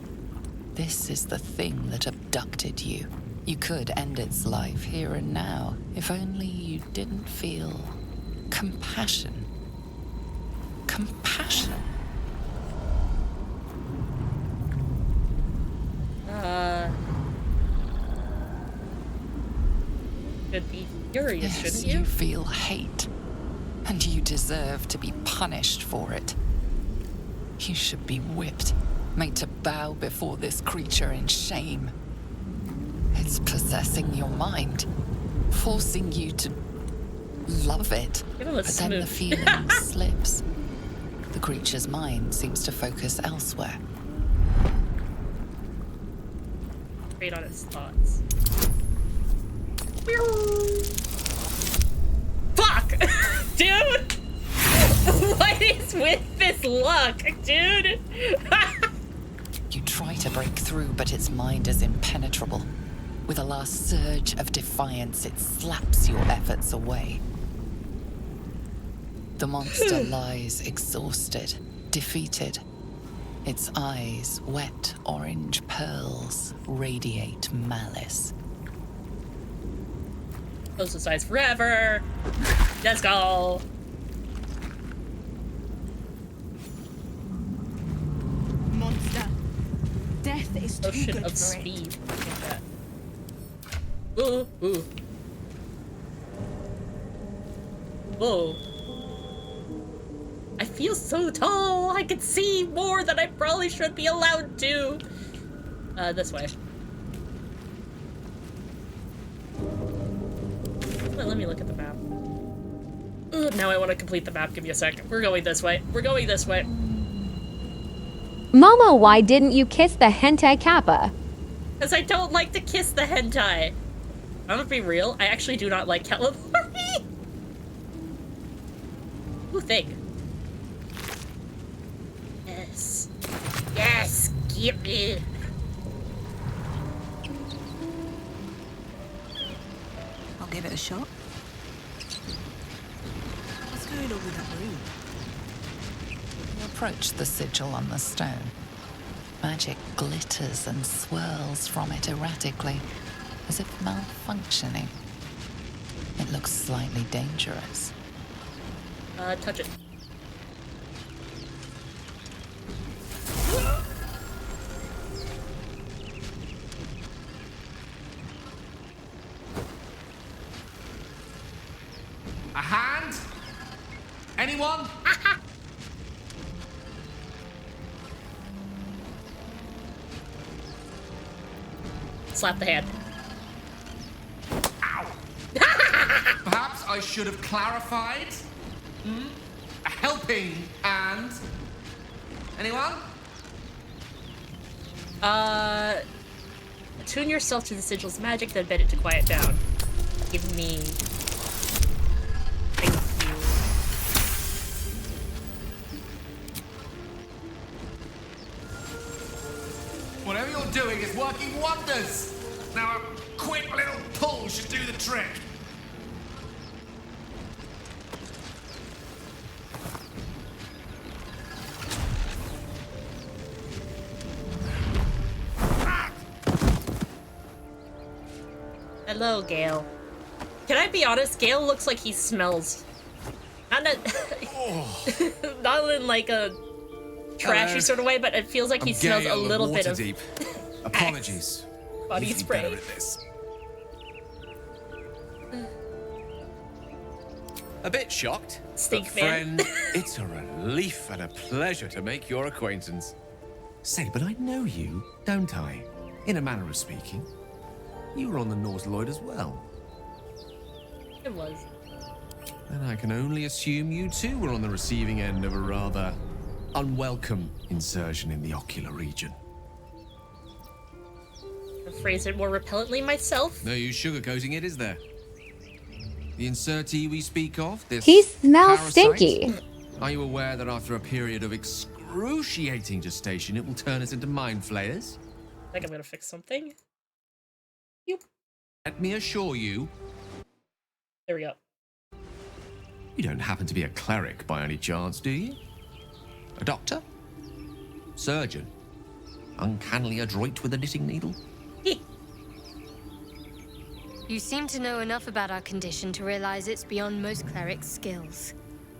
This is the thing that abducted you. You could end its life here and now, if only you didn't feel compassion. Compassion. Should be furious, Yes, shouldn't you? you feel hate, and you deserve to be punished for it. You should be whipped, made to bow before this creature in shame. It's possessing your mind, forcing you to love it. Give him a But then the smooch. feeling slips. The creature's mind seems to focus elsewhere. Trade on its thoughts. Fuck! Dude! What is with this luck, dude? You try to break through, but its mind is impenetrable. With a last surge of defiance, it slaps your efforts away. The monster lies exhausted, defeated. Its eyes, wet orange pearls, radiate malice. Close its eyes forever. Let's go. Monster. Death is too Ocean good of for speed. Look at that. Ooh, ooh. Whoa. I feel so tall. I can see more than I probably should be allowed to. This way. Well, let me look at the map. Now I want to complete the map. Give me a second. We're going this way. We're going this way. Momo, why didn't you kiss the hentai kappa? Because I don't like to kiss the hentai. I'm gonna be real. I actually do not like calamari. Ooh, thing. Yes. Yes, give me. I'll give it a shot. What's going on with that room? You approach the sigil on the stone. Magic glitters and swirls from it erratically, as if malfunctioning. It looks slightly dangerous. Touch it. A hand? Anyone? Slap the hand. Ow! Perhaps I should have clarified. A helping hand. Anyone? Attune yourself to the sigil's magic, then bend it to quiet down. Give me. Thank you. working wonders. Now a quick little pull should do the trick. Hello, Gale. Can I be honest? Gale looks like he smells. Not in like a trashy sort of way, but it feels like he smells a little bit of Waterdeep. Apologies. body Usually spray. better at this. A bit shocked. Stink but man. friend, it's a relief and a pleasure to make your acquaintance. Say, but I know you, don't I? In a manner of speaking. You were on the Nautiloid as well. It was. Then I can only assume you too were on the receiving end of a rather unwelcome insertion in the ocular region. To phrase it more repellently myself. No use sugarcoating it, is there? The insertee we speak of, this He smells parasite, stinky. Are you aware that after a period of excruciating gestation, it will turn us into mind flayers? I think I'm gonna fix something. Let me assure you, There we go. you don't happen to be a cleric by any chance, do you? A doctor? Surgeon? Uncannily adroit with a knitting needle? You seem to know enough about our condition to realize it's beyond most clerics' skills.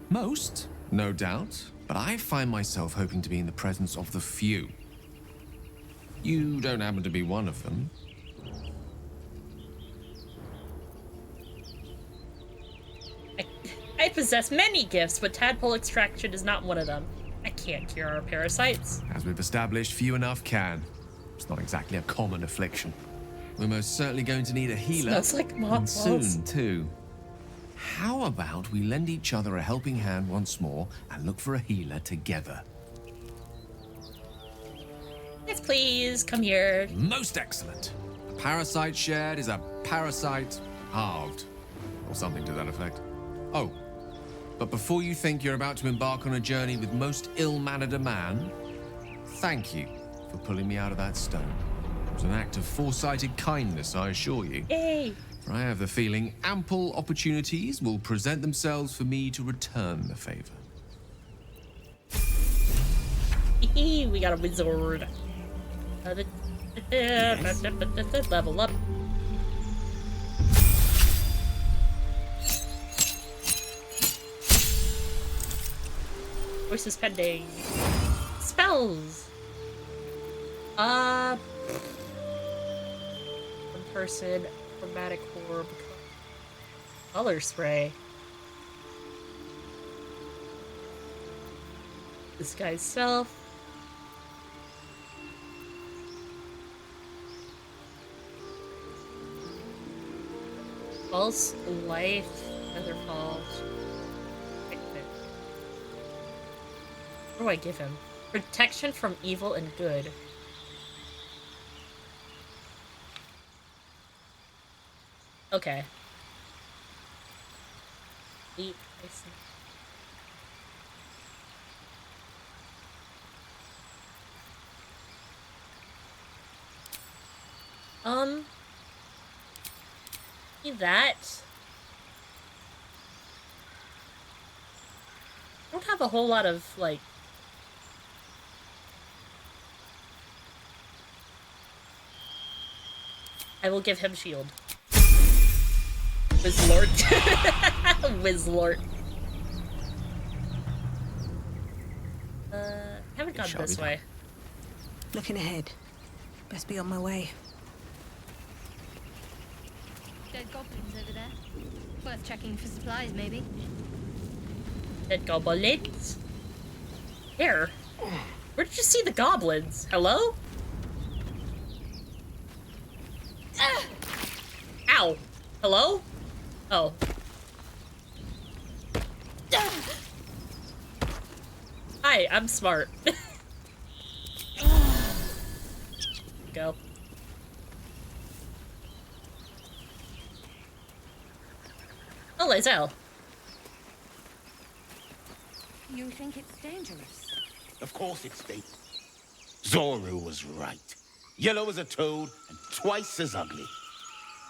Most, no doubt, but I find myself hoping to be in the presence of the few. You don't happen to be one of them. I possess many gifts, but tadpole extraction is not one of them. I can't cure our parasites. As we've established, few enough can. It's not exactly a common affliction. We're most certainly going to need a healer. Smells like and mothballs. soon, too. How about we lend each other a helping hand once more and look for a healer together? Yes, please, come here. Most excellent. A parasite shared is a parasite halved. Or something to that effect. Oh, but before you think you're about to embark on a journey with most ill-mannered a man, thank you for pulling me out of that stone. It was an act of foresighted kindness, I assure you. Yay! For I have the feeling ample opportunities will present themselves for me to return the favor. We got a wizard. Level up. Voices pending. Spells. One person, chromatic orb, color spray. Disguise self. False life, feather falls. What do I give him? Protection from evil and good. Okay. Eat. I see. See that. I don't have a whole lot of, like... I will give him shield. Wizlord. Wizlord. Haven't gone this way. Looking ahead. Best be on my way. Dead goblins over there. Worth checking for supplies, maybe. Dead goblins? Here? Where did you see the goblins? Hello? Ow! Hello? Oh. Hi, I'm smart. Go. Oh, Lae'zel. You think it's dangerous? Of course it's dangerous. Zoru was right. Yellow as a toad and twice as ugly.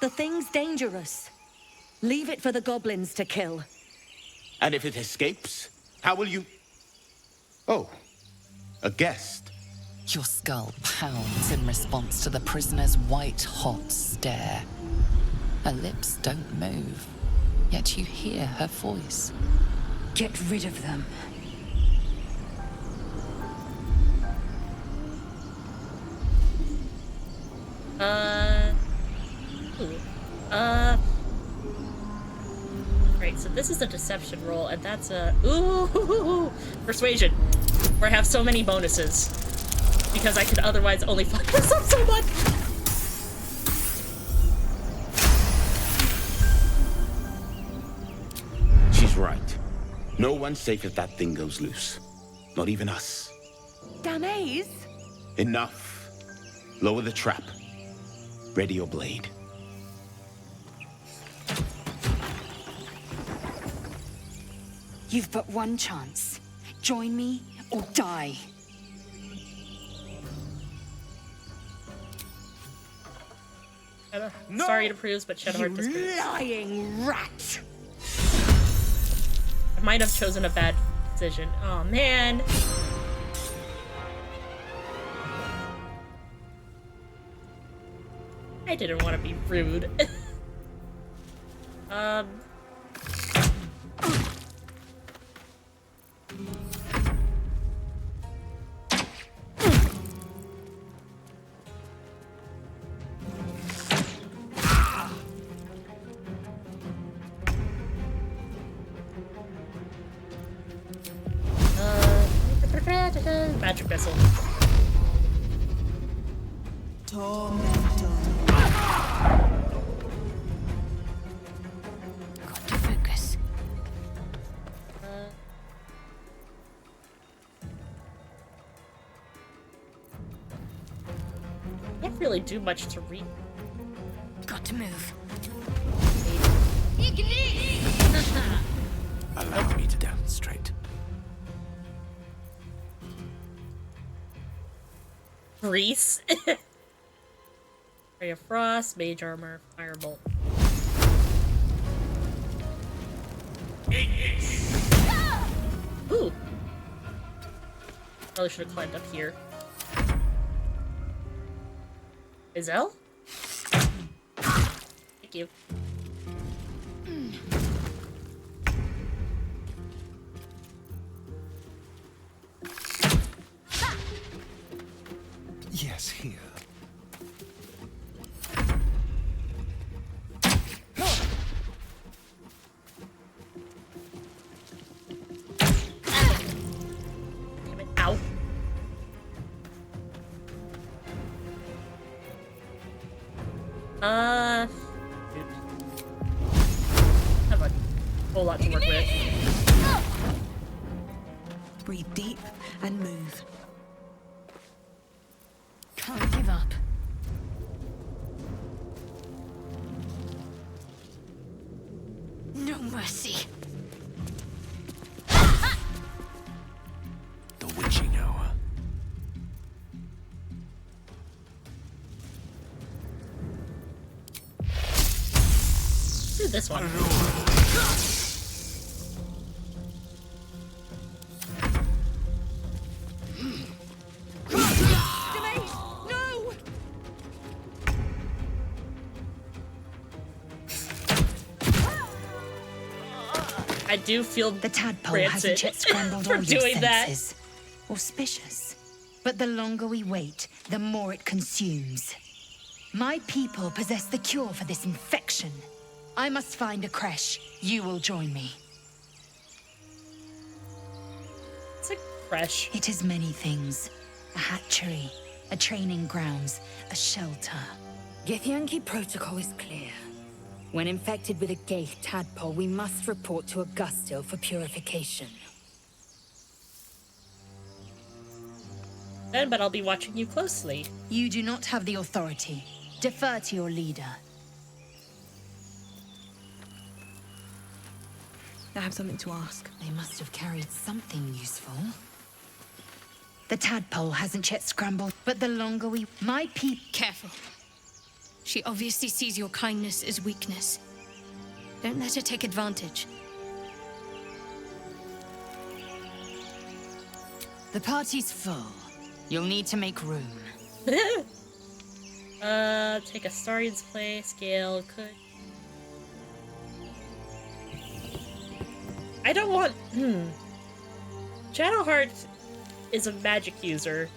The thing's dangerous. Leave it for the goblins to kill. And if it escapes, how will you... Oh, a guest. Your skull pounds in response to the prisoner's white-hot stare. Her lips don't move, yet you hear her voice. Get rid of them. Right, so this is a deception roll, and that's a... Ooh! Persuasion. Where I have so many bonuses. Because I could otherwise only fuck this up so much! She's right. No one's safe if that thing goes loose. Not even us. Damaze? Enough. Lower the trap. Ready your blade. You've but one chance. Join me or die. Sorry to Pruse, but Shadowheart disagrees. You lying rat! I might have chosen a bad decision. Oh man. I didn't want to be rude. Magic missile. Got to focus. Can't really do much to read. Got to move. Allow me to demonstrate. Grease. Ray of Frost, Mage Armor, Firebolt. Ooh. Probably should have climbed up here. Iselle? Thank you. Yes, here. Damn it. Ow. Oops. Have a whole lot to work with. Breathe deep and move. Can't give up. No mercy. The witching hour. Do this one. I do feel the tadpole rancid hasn't yet scrambled for all your doing that. senses. Auspicious. But the longer we wait, the more it consumes. My people possess the cure for this infection. I must find a creche. You will join me. It's a creche. It is many things. A hatchery, a training grounds, a shelter. Githyanki protocol is clear. When infected with a Gaith tadpole, we must report to Augustil for purification. But I'll be watching you closely. You do not have the authority. Defer to your leader. I have something to ask. They must have carried something useful. The tadpole hasn't yet scrambled, but the longer we... My Careful. She obviously sees your kindness as weakness. Don't let her take advantage. The party's full. You'll need to make room. Take Astarian's place. Gale could. I don't want. Shadowheart is a magic user.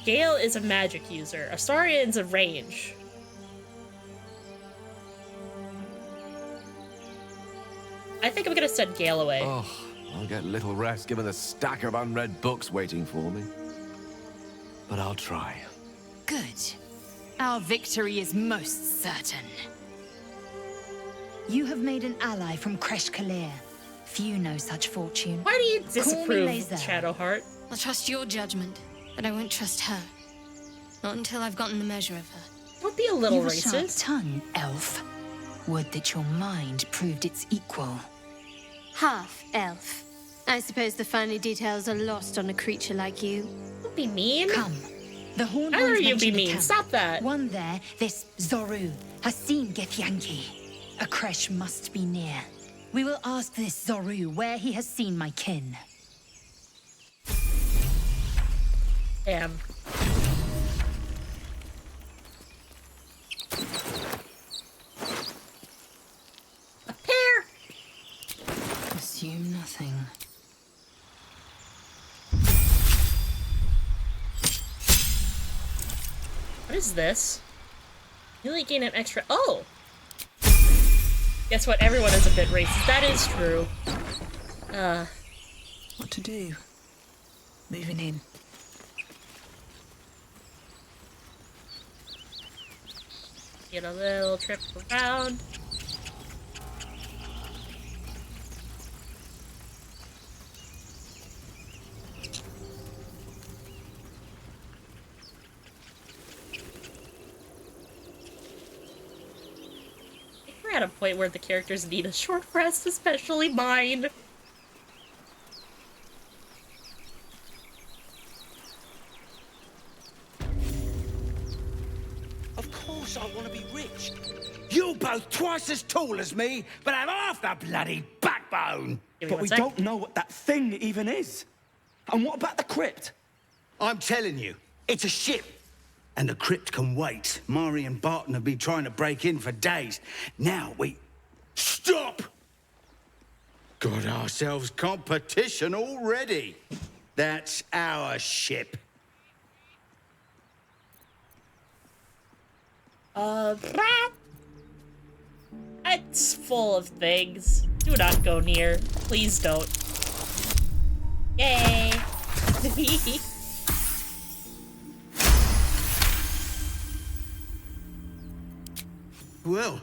Gale is a magic user. Astarian's a range. I think I'm gonna send Gale away. Oh, I'll get little rest given the stack of unread books waiting for me. But I'll try. Good. Our victory is most certain. You have made an ally from Kresh Kalir. Few know such fortune. Why do you Call me disapprove, Lae'zel. Shadowheart? I'll trust your judgment, but I won't trust her. Not until I've gotten the measure of her. Don't be a little You've a sharp racist. tongue, elf. Would that your mind proved its equal. Half elf. I suppose the finer details are lost on a creature like you. Don't be mean. Come. The horn How are ones you mention be the mean? camp. Stop that. One there, this Zoru, has seen Githyanki. A Kresh must be near. We will ask this Zoru where he has seen my kin. Damn. A pear. Assume nothing. What is this? You only gain an extra. Oh! Guess what? Everyone is a bit racist. That is true. What to do? Moving in. Get a little trip around. We're at a point where the characters need a short rest, especially mine. Of course I want to be rich. You're both twice as tall as me, but have half the bloody backbone. But we don't know what that thing even is. And what about the crypt? I'm telling you, it's a ship. And the crypt can wait. Mari and Barton have been trying to break in for days. Now we... Stop! Got ourselves competition already. That's our ship. It's full of things. Do not go near. Please don't. Yay! Well,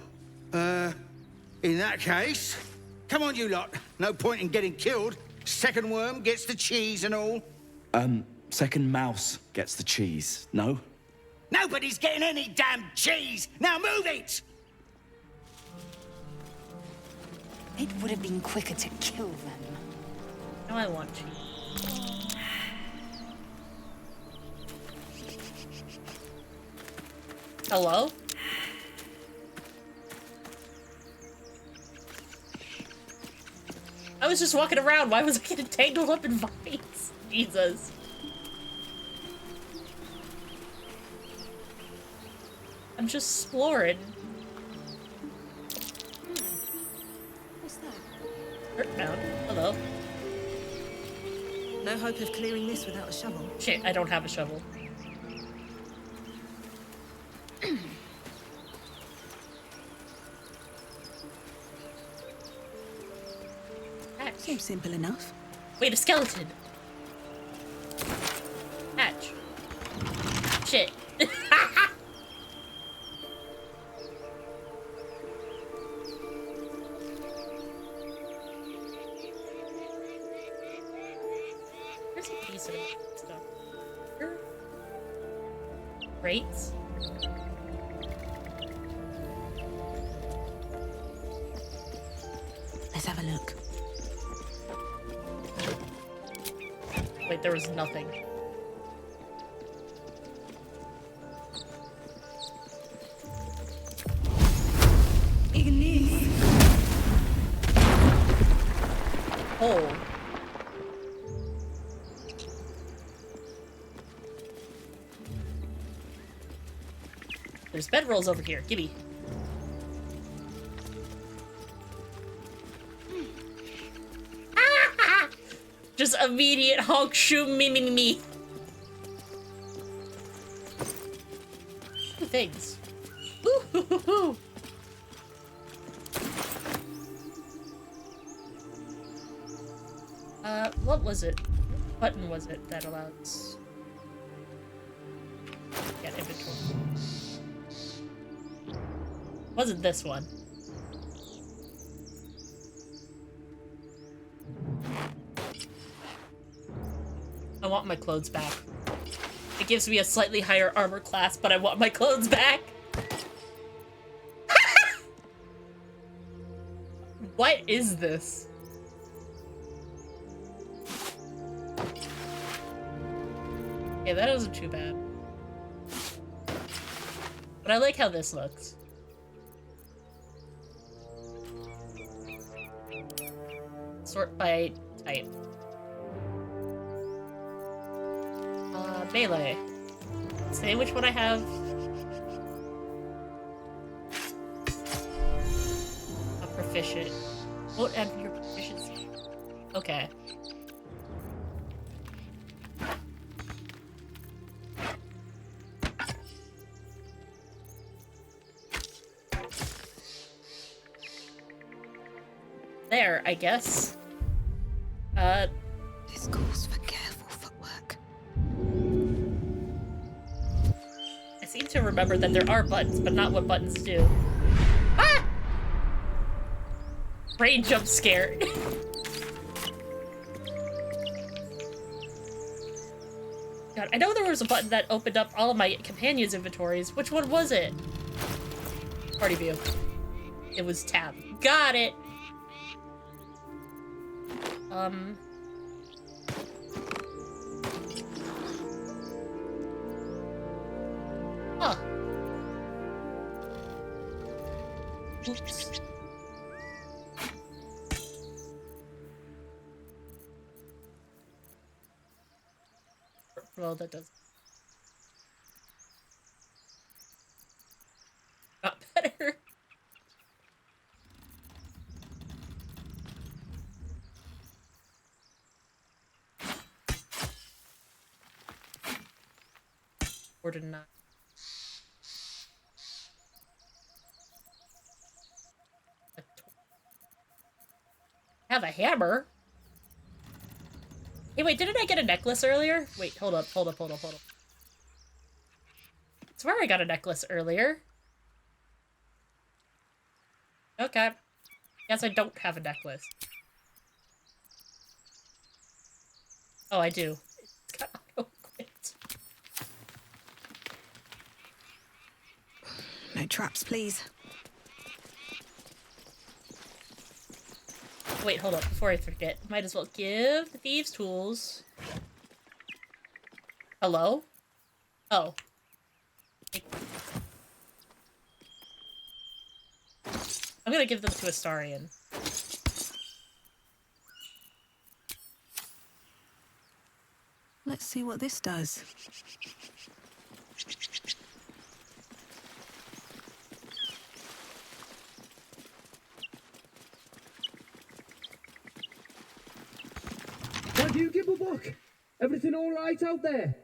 in that case, come on you lot. No point in getting killed. Second worm gets the cheese and all. Second mouse gets the cheese, no? Nobody's getting any damn cheese! Now move it! It would have been quicker to kill them. Now I want cheese. Hello? I was just walking around. Why was I getting tangled up in vines? Jesus. I'm just exploring. What's that? Earthbound. Hello. No hope of clearing this without a shovel. Shit, I don't have a shovel. Seems simple enough. Wait, a skeleton. Hatch. Shit. There's a piece of stuff. Crates. Let's have a look. Wait, there was nothing. Ignis. Oh. There's bedrolls over here. Gimme. Just immediate honk shoom me me me. Things. Ooh. What was it? What button was it that allowed us? Get inventory. Wasn't this one? I want my clothes back. It gives me a slightly higher armor class, but I want my clothes back. What is this? Okay, that wasn't too bad. But I like how this looks. Sort by type. Melee. Say which one I have. A proficient. Won't add your proficiency. Okay. There, I guess. This calls for careful footwork. I seem to remember that there are buttons, but not what buttons do. Ah! Brain jump scare. God, I know there was a button that opened up all of my companions' inventories. Which one was it? Party view. It was tab. Got it! Huh. Oops. Well, that does. Not better. Or did not. Have a hammer? Hey, wait, didn't I get a necklace earlier? Wait, hold up. I swear I got a necklace earlier. Okay. Guess I don't have a necklace. Oh, I do. It's got auto-equipped. No traps, please. Wait, hold up. Before I forget, might as well give the thieves tools. Hello? Oh. I'm gonna give them to Astarion. Let's see what this does. Why do you give a buck? Everything all right out there?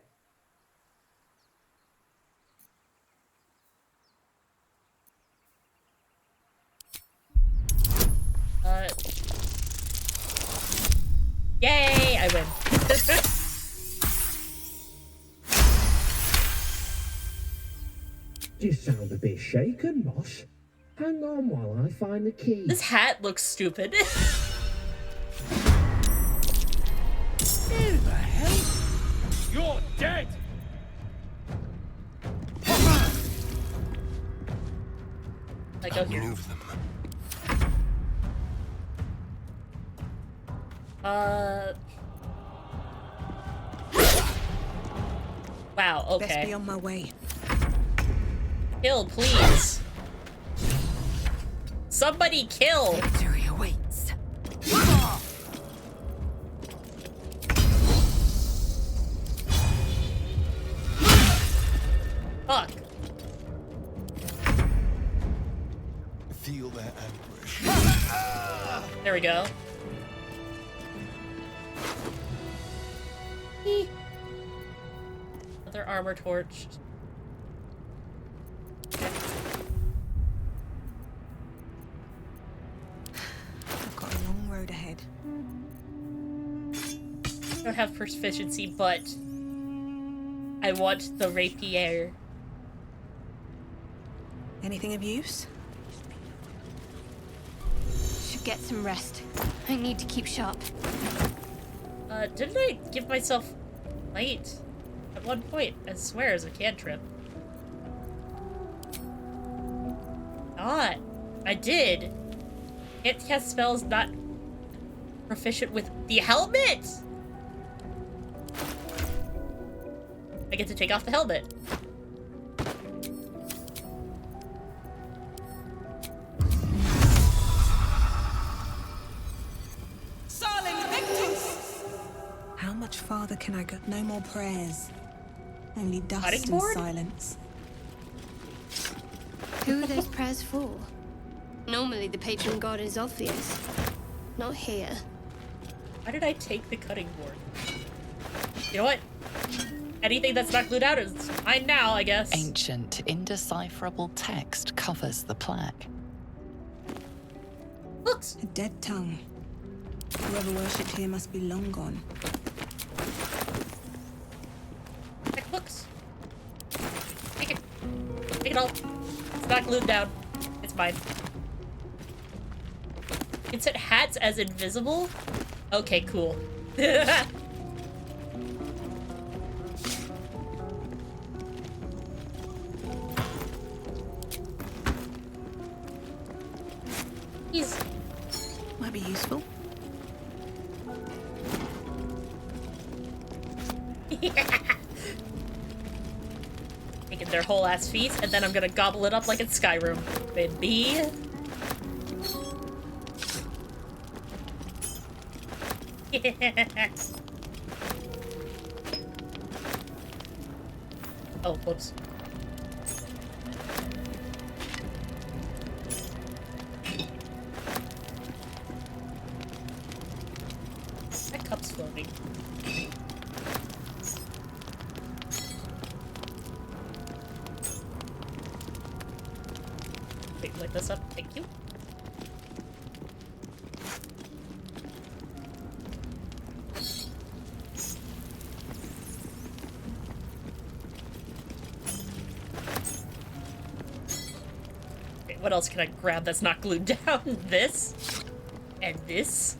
Yay! I win. You sound a bit shaken, boss. Hang on while I find the key. This hat looks stupid. Who the hell? You're dead! I go here. Move them. Wow, okay. Best be on my way. Kill, please. Somebody kill! Victory awaits. Fuck. Feel their anguish. There we go. Eek. Another armor torch. I've got a long road ahead. I don't have proficiency, but I want the rapier. Anything of use? Should get some rest. I need to keep sharp. Didn't I give myself light at one point? I swear, as a cantrip. Not. I did. Can't cast spells not proficient with the helmet! I get to take off the helmet. Silent Victus! How much farther can I go? No more prayers. Only dust Cutting and board? silence. Who are those prayers for? Normally the patron god is obvious. Not here. Why did I take the cutting board? You know what? Anything that's not glued out is mine now, I guess. Ancient, indecipherable text covers the plaque. Looks. A dead tongue. Whoever worshipped here must be long gone. Heck, books. Take it. Take it all. It's not glued down. It's mine. It said hats as invisible? Okay, cool. He's... Might be useful. Taking their whole ass feet, and then I'm gonna gobble it up like it's Skyrim. Baby. Oh, whoops. That cup's floating. Wait, light this up. Thank you. Okay, what else can I grab that's not glued down? This. And this.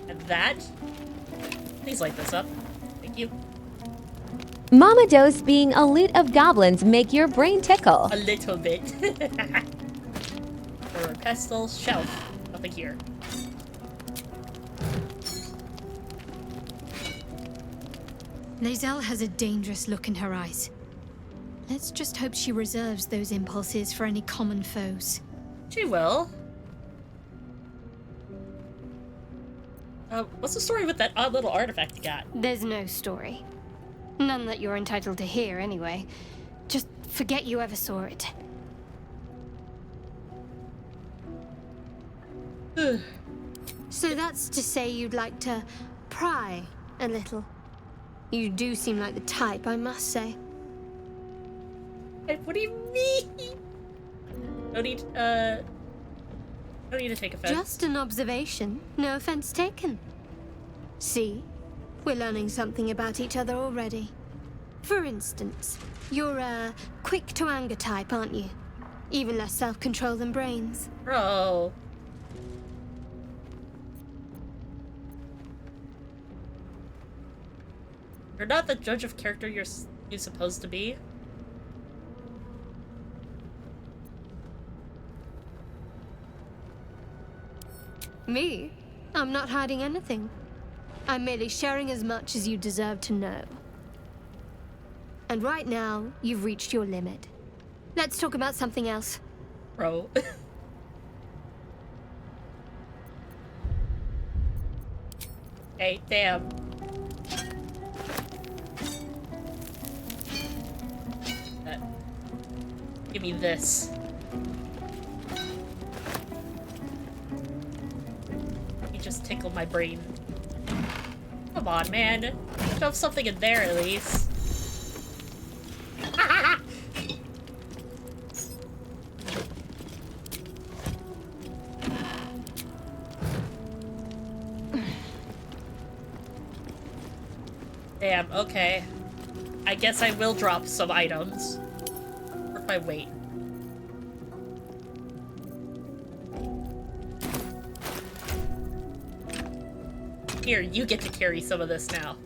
And that. Please light this up. Thank you. Mama Dose being a loot of goblins make your brain tickle. A little bit. Or a pestle shelf. Nothing here. Lae'zel has a dangerous look in her eyes. Let's just hope she reserves those impulses for any common foes. She will. What's the story with that odd little artifact you got? There's no story. None that you're entitled to hear, anyway. Just forget you ever saw it. So that's to say you'd like to pry a little. You do seem like the type, I must say. What do you mean? Don't need to take offense. Just an observation. No offense taken. See? We're learning something about each other already. For instance, you're a quick-to-anger type, aren't you? Even less self-control than brains. Bro. You're not the judge of character you're supposed to be. Me? I'm not hiding anything. I'm merely sharing as much as you deserve to know. And right now, you've reached your limit. Let's talk about something else. Bro. Hey, damn. Give me this. You just tickled my brain. Come on, man. Shove something in there at least. Damn, okay. I guess I will drop some items. Or if I wait. Here, you get to carry some of this now.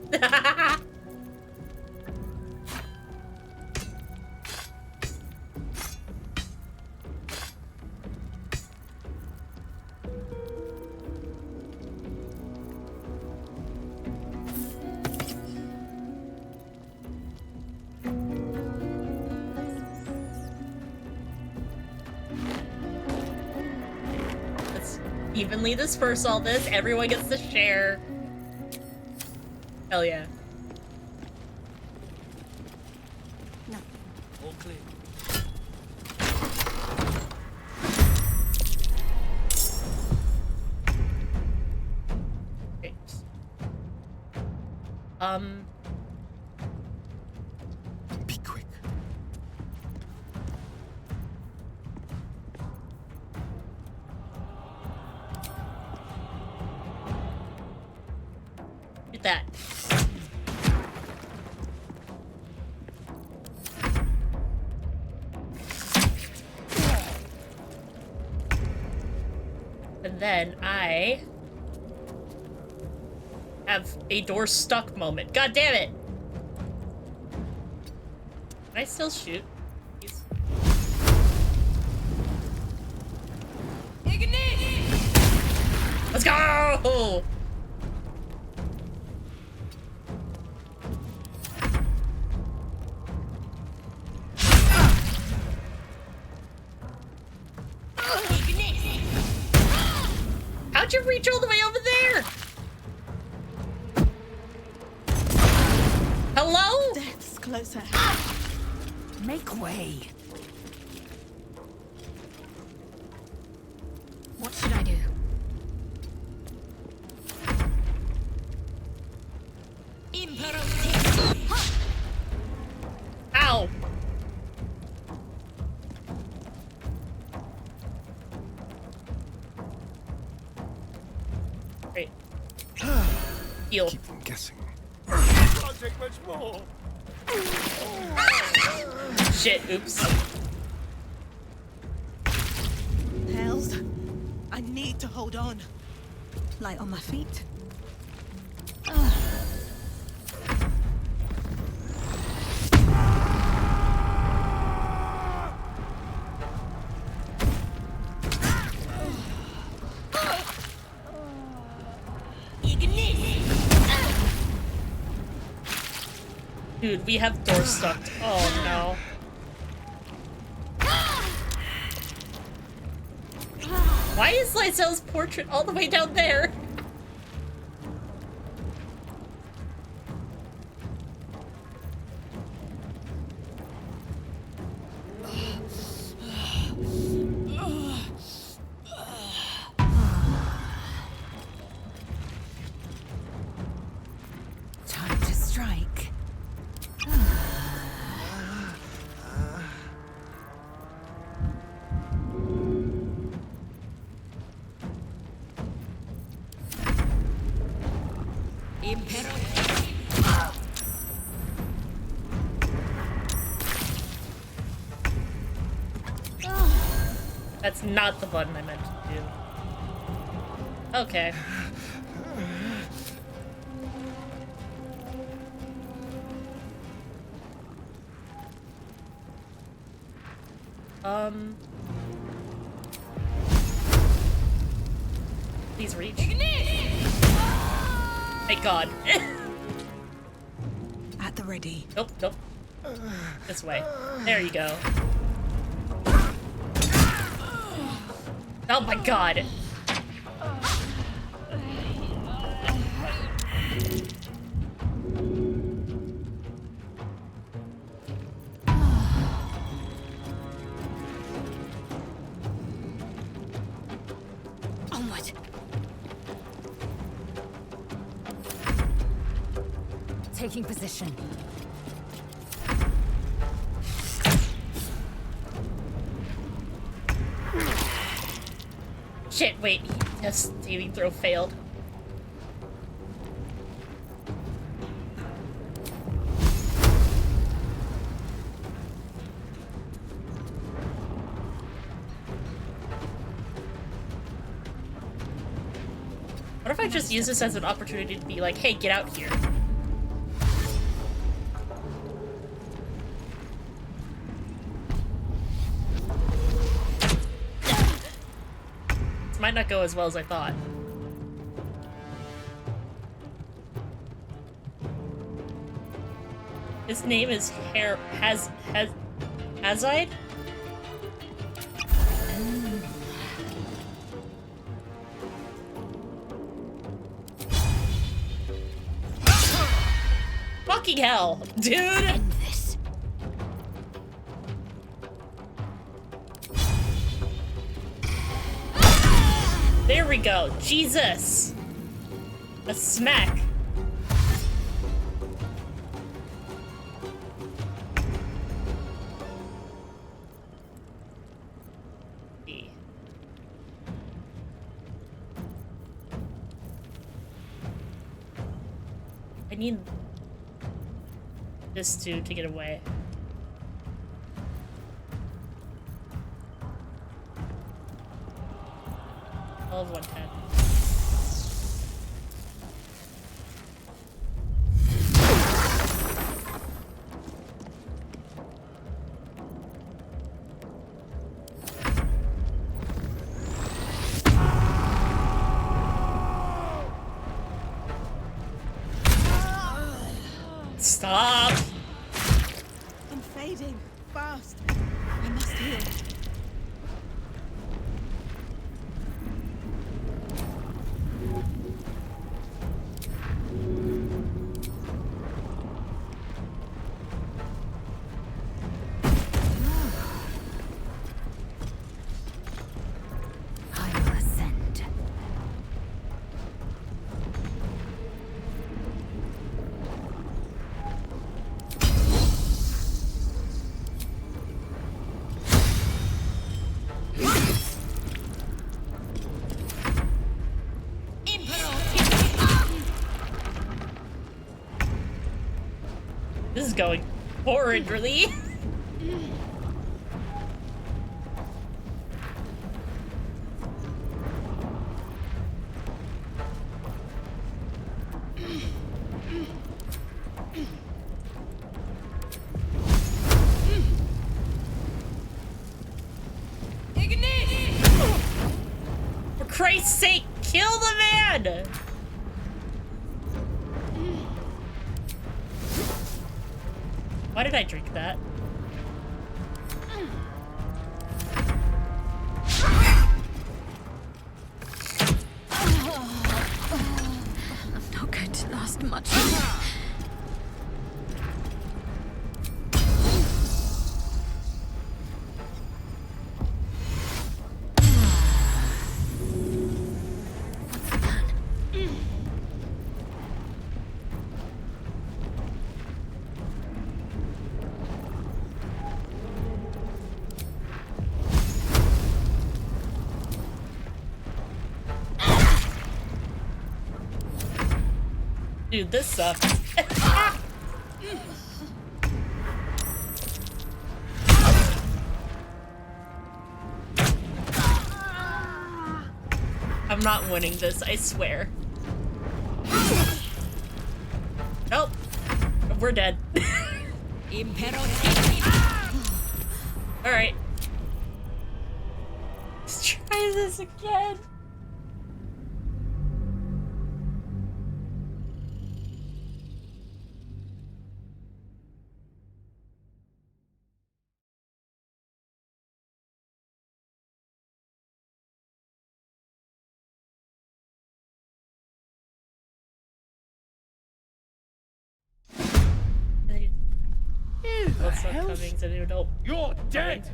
Evenly disperse all this. Everyone gets to share. Hell yeah. No. All clear. Okay. Be quick. That. And then I have a door stuck moment. God damn it! Can I still shoot? Please? Let's go! How'd you reach all the way over there? Hello? Death's closer. Make way. What should I do? Ow! Great. Heal. Keep them guessing. Can't take much more. Shit, oops. Hells, I need to hold on. Light on my feet. Dude, we have doors stuck. Oh no. Why is Lysel's portrait all the way down there? Time to strike. That's not the button I meant to do. Okay. Please reach. Thank God. At the ready. Nope, nope. This way. There you go. Oh my god. Onward. Taking position. Shit, wait. His saving throw failed. What if I just use this as an opportunity to be like, hey, get out here? This might not go as well as I thought. His name is Hazide? Fucking hell, dude! End this. There we go. Jesus! A smack. I need this to get away. All of 110. Stop! I'm fading. Fast. I must heal. I will ascend. This is going horridly. For Christ's sake, kill the man! Why did I drink that? I'm not going to last much longer. Dude, this sucks. I'm not winning this, I swear. Nope. We're dead. Alright. Let's try this again. Cummings, I don't even know. You're dead!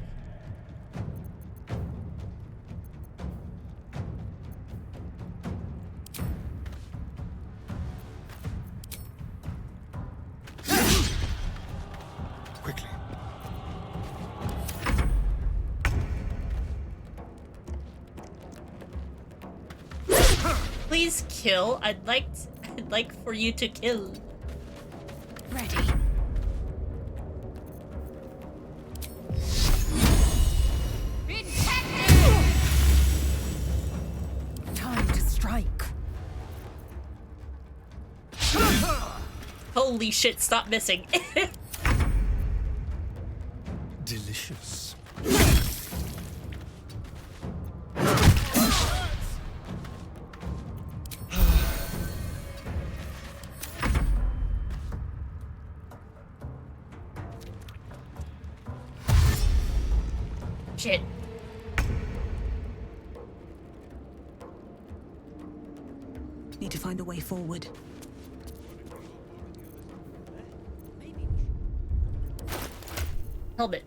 Quickly. Please kill. I'd like for you to kill. Ready. Time to strike. Holy shit, stop missing. Delicious. Shit. Need to find a way forward. Helmet.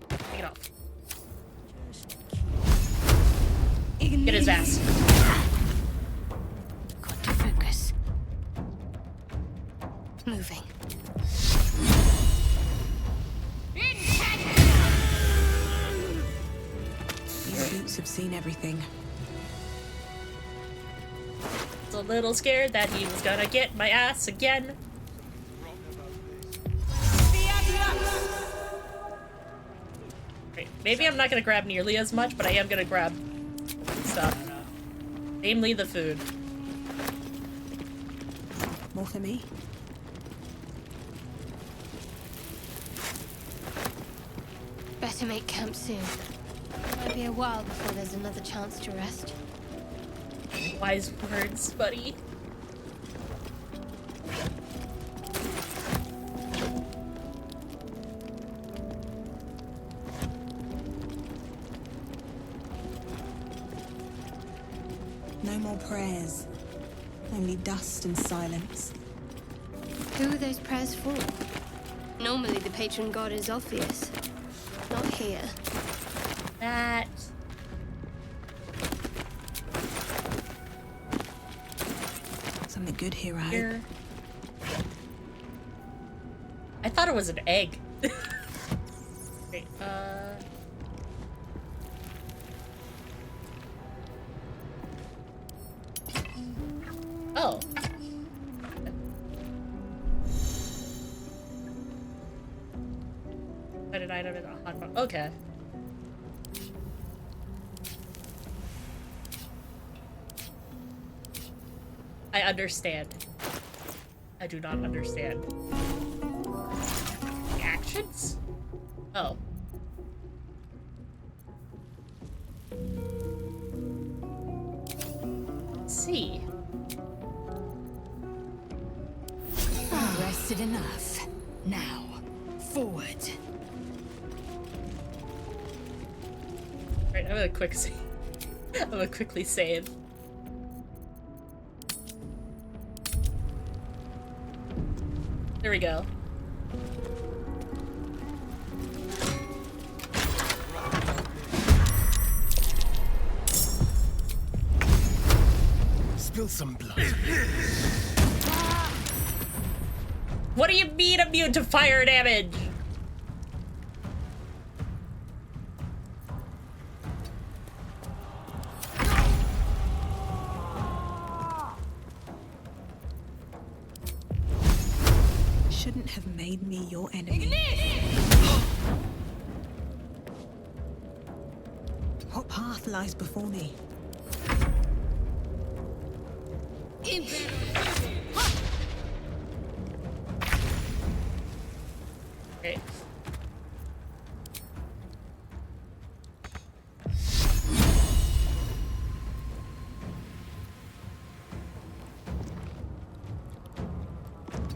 Take it off. Get his ass. Got to focus. Moving. These boots have seen everything. I was a little scared that he was gonna get my ass again. Right. Maybe I'm not gonna grab nearly as much, but I am gonna grab stuff. Namely the food. More for me? Better make camp soon. Might be a while before there's another chance to rest. Wise words, buddy. No more prayers. Only dust and silence. Who are those prayers for? Normally the patron god is obvious. Not here. That. Something good here, I hope. Here. I thought it was an egg. Wait, Oh. Put an item in a hot box. Okay. I understand. I do not understand. The actions? Oh. Let's see. Rested enough. Now, forward. Right, I'm gonna quick save. I'm gonna quickly save. There we go. Spill some blood. What do you mean immune to fire damage? Shouldn't have made me your enemy. What path lies before me? Okay.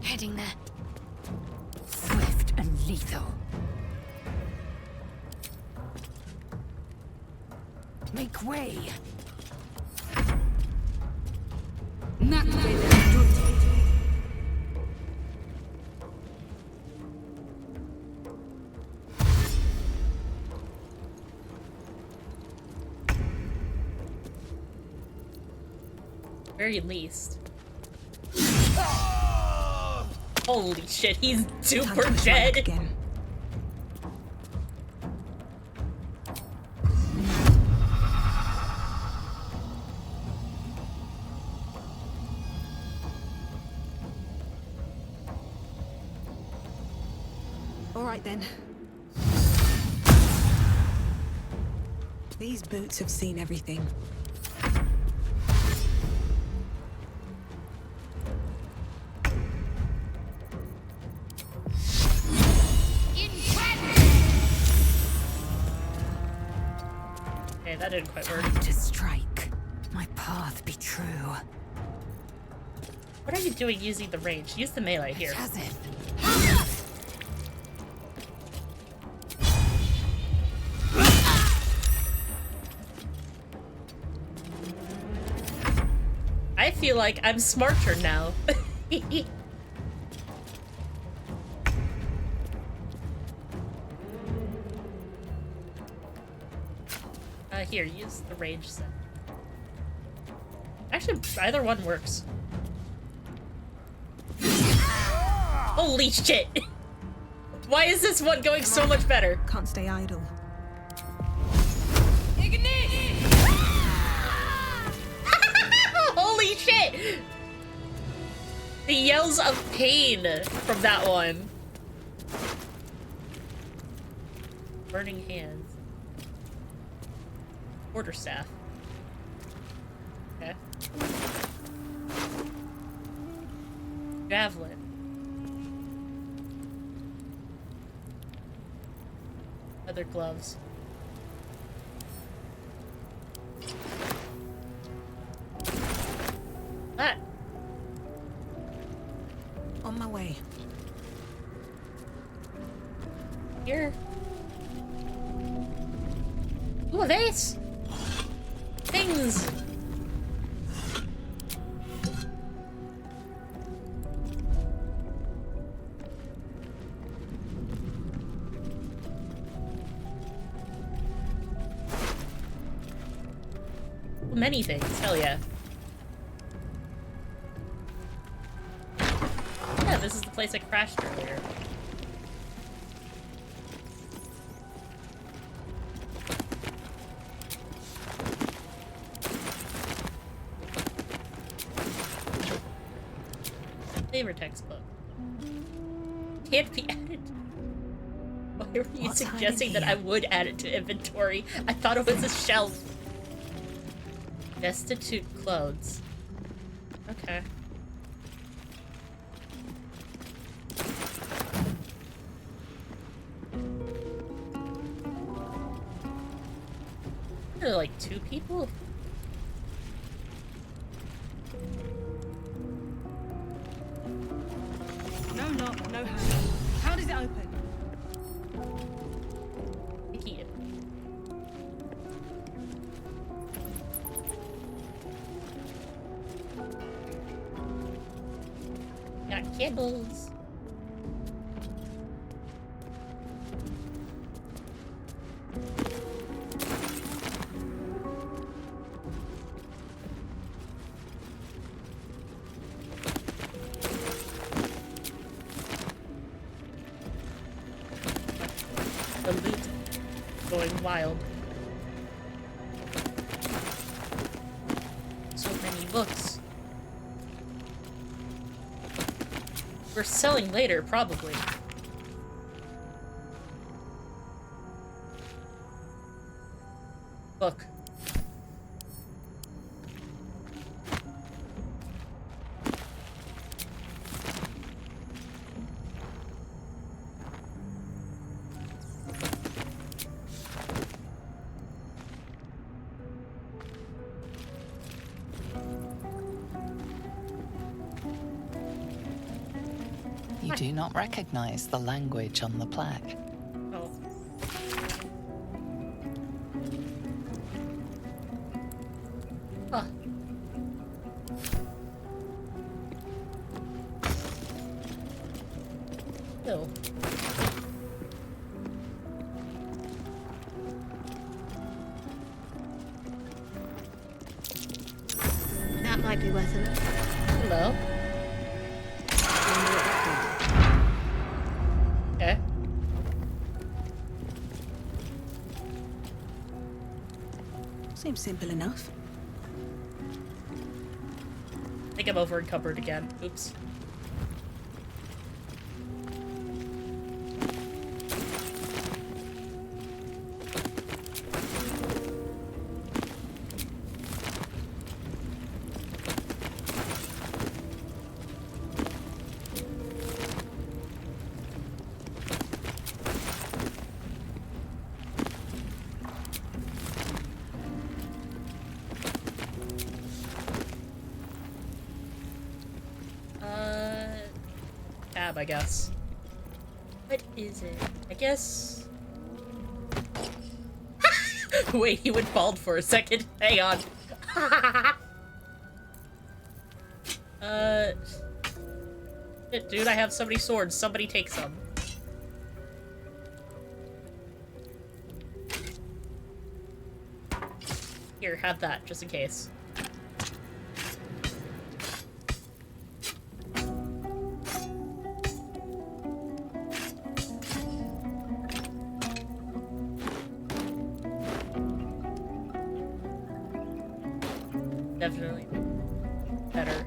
Heading there. Swift and lethal. Make way. Very least. Holy shit, he's super dead. Again. All right then. These boots have seen everything. Okay, that didn't quite work. Time to strike. My path be true. What are you doing using the range? Use the melee here. Has it? I feel like I'm smarter now. Here, use the range set. Actually, either one works. Holy shit! Why is this one going so much better? Can't stay idle. Holy shit! The yells of pain from that one. Burning hands. Quarterstaff. Okay. Javelin. Leather gloves. That. On my way. Here. Ooh, a vase! Things! Many things, hell yeah. Yeah, this is the place I crashed earlier. Flavor textbook. Can't be added. Why were you What's suggesting hiding that I would add it to inventory? I thought it was a shelf. Destitute clothes. Okay. There are like 2 people? No knock, no handle. How does it open? Picky it. Got kibbles. The loot going wild. So many books. We're selling later, probably. Book. You do not recognize the language on the plaque. Oh. Huh. No. That Might be worth a look. Hello. Okay. Seems simple enough. I think I'm over encumbered again. Oops. Tab, I guess. What is it? I guess... Wait, he went bald for a second. Hang on. Shit, dude, I have so many swords. Somebody take some. Here, have that, just in case. Definitely better.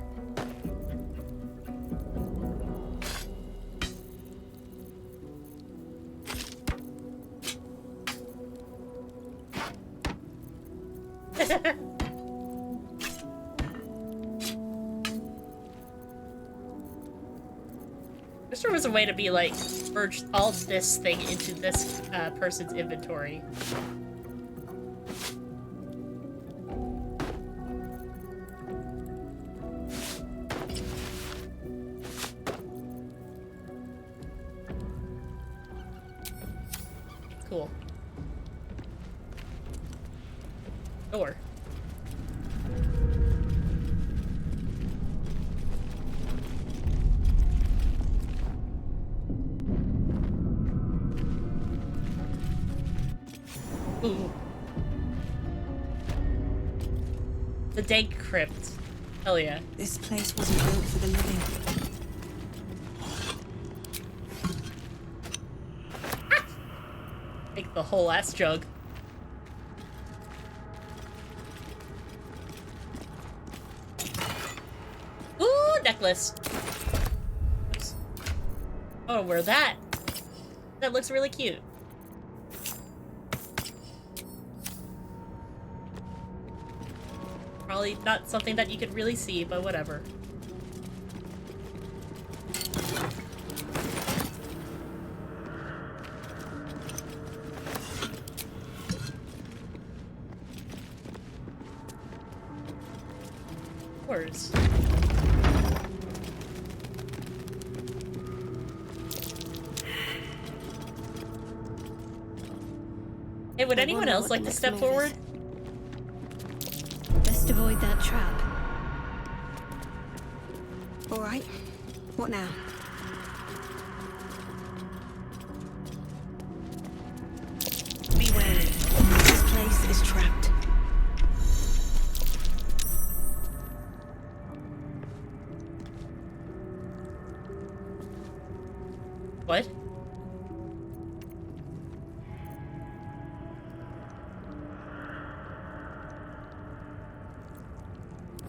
Wish there was a way to be like, merge all this thing into this person's inventory. Cool. Door. Ooh. The dank crypt. Hell yeah. This place wasn't built for the living. Take the whole ass jug. Ooh, necklace. Oops. Oh, wear that. That looks really cute. Probably not something that you could really see, but whatever. Words. Hey, would anyone else like to step forward? Best avoid that trap. All right. What now? Be wary. This place is trapped. What?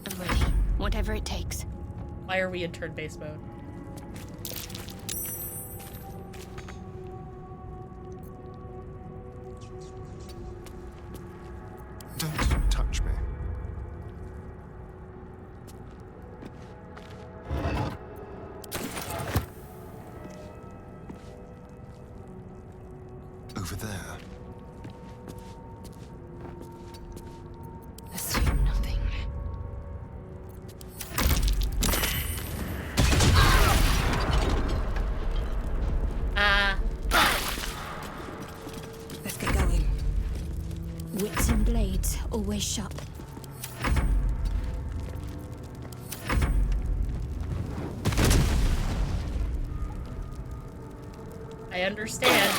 I'm ready. Whatever it takes. Why are we in turn-based mode? Don't touch me. Over there. Assume nothing. Let's get going. Wits and blades, always sharp. I understand.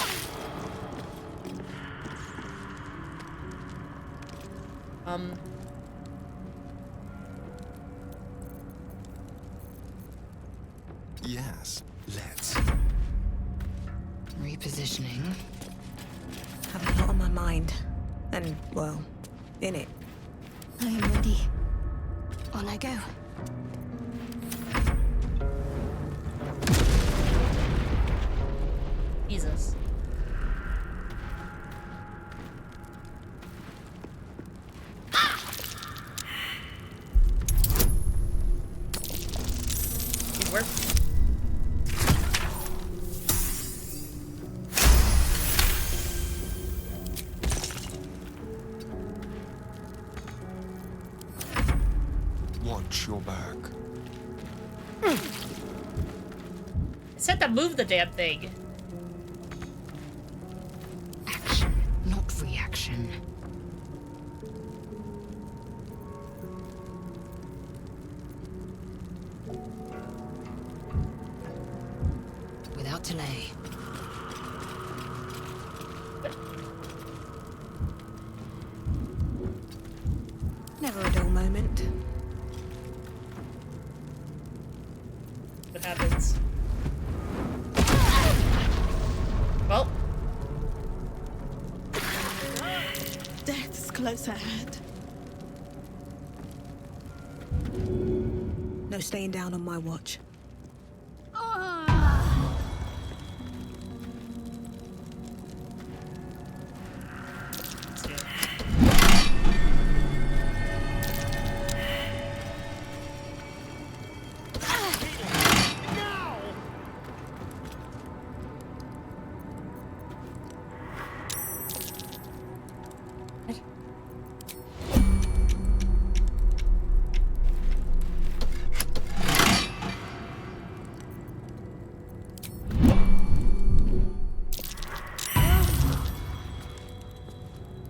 Yes, let's. Repositioning. Have a lot on my mind. And, well, in it. I am ready. On I go. Jesus. Good work. Watch your back. I said to move the damn thing. Action, not reaction. Without delay. Never a dull moment. What happens? Well. Death's close at hand. No staying down on my watch.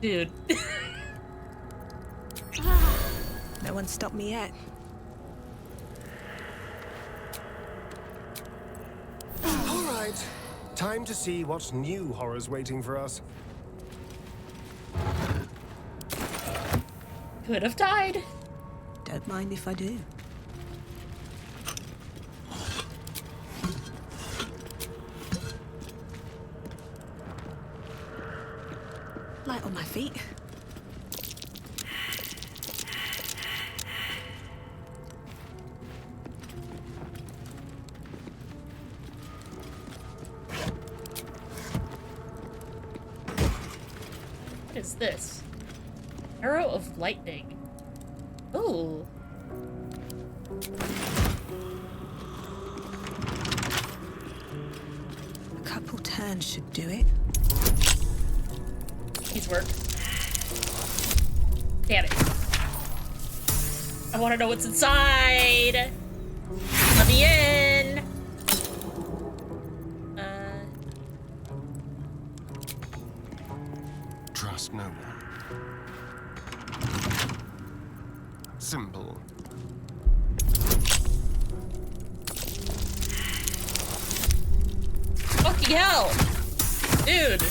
Dude. No one stopped me yet. All right. Time to see what new horror's waiting for us. Could have died. Don't mind if I do. Light on my feet. What is this? Arrow of lightning. Oh. A couple turns should do it. He's work. Damn it. I want to know what's inside. Let me in. Trust no one. Simple. Fucking hell. Dude.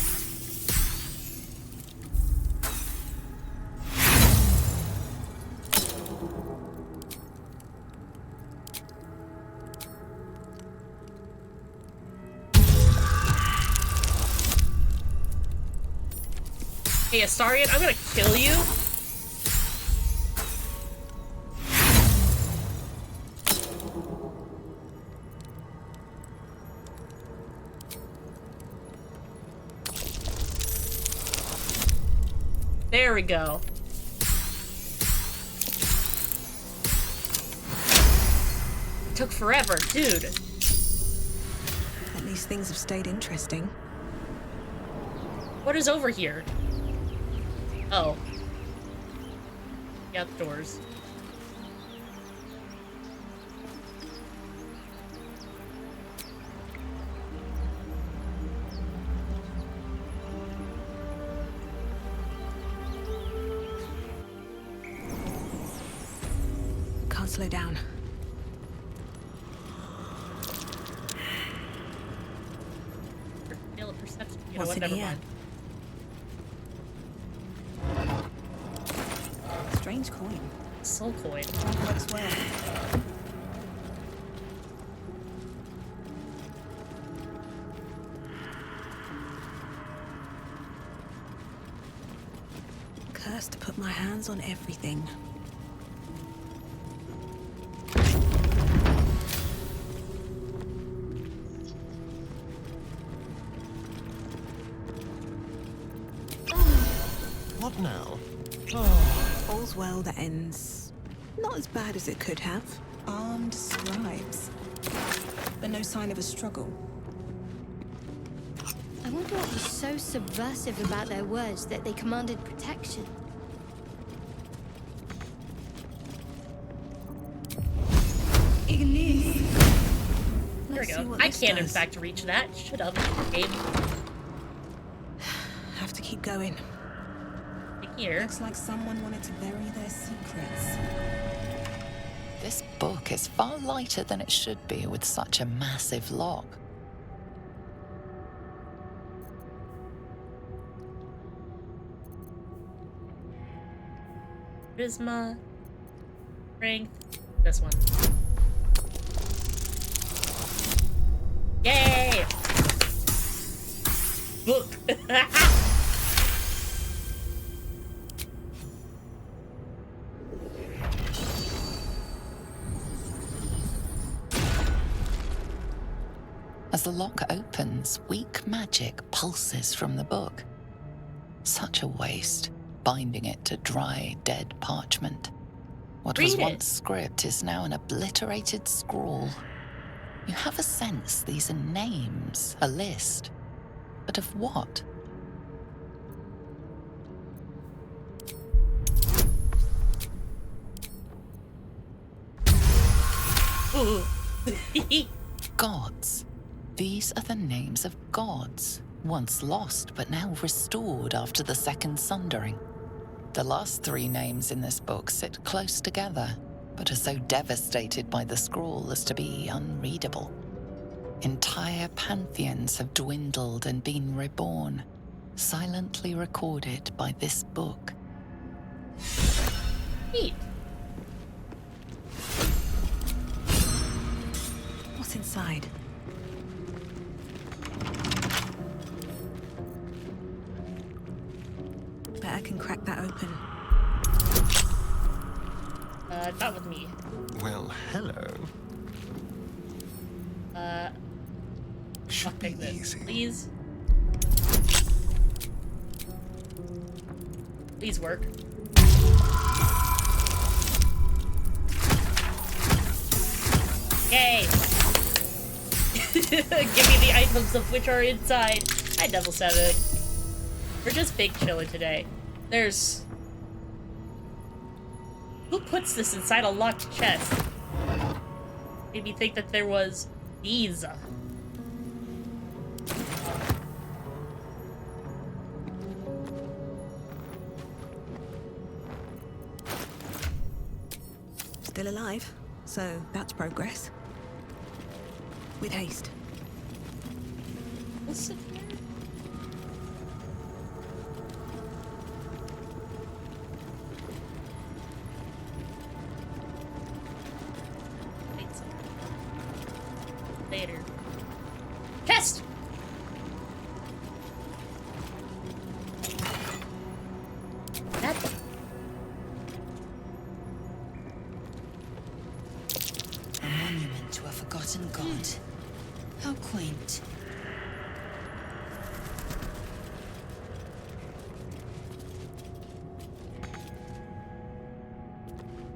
Hey, Astarion, I'm gonna kill you. There we go. Took forever, dude. At least things have stayed interesting. What is over here? Oh. The outdoors. Can't slow down. Fail of perception. You know What's what? in Never here? mind. Strange coin. Soul coin. What's where? put my hands on everything. What now? All's well that ends not as bad as it could have. Armed scribes. But no sign of a struggle. I wonder what was so subversive about their words that they commanded protection. Here we Let's see go. what I this can, in does. fact, reach that. Shut up, game. Have to keep going. Here. Looks like someone wanted to bury their secrets. This book is far lighter than it should be with such a massive lock. Charisma. Strength. This one. Yay! Book. As the lock opens, weak magic pulses from the book. Such a waste, binding it to dry, dead parchment. What was Read it. once script is now an obliterated scrawl. You have a sense these are names, a list. But of what? Gods. These are the names of gods, once lost but now restored after the Second Sundering. The last three names in this book sit close together, but are so devastated by the scrawl as to be unreadable. Entire pantheons have dwindled and been reborn, silently recorded by this book. Neat. What's inside? Bet I can crack that open. Not with me. Well, hello. I'll take this. Please. Please work. Yay! Give me the items of which are inside. Hi, Devil 7. We're just big chilling today. There's... Who puts this inside a locked chest? Made me think that there was these. Still alive, so that's progress. With haste. We'll sit here. Wait some- Later. Chest! That A monument to a forgotten god. How quaint.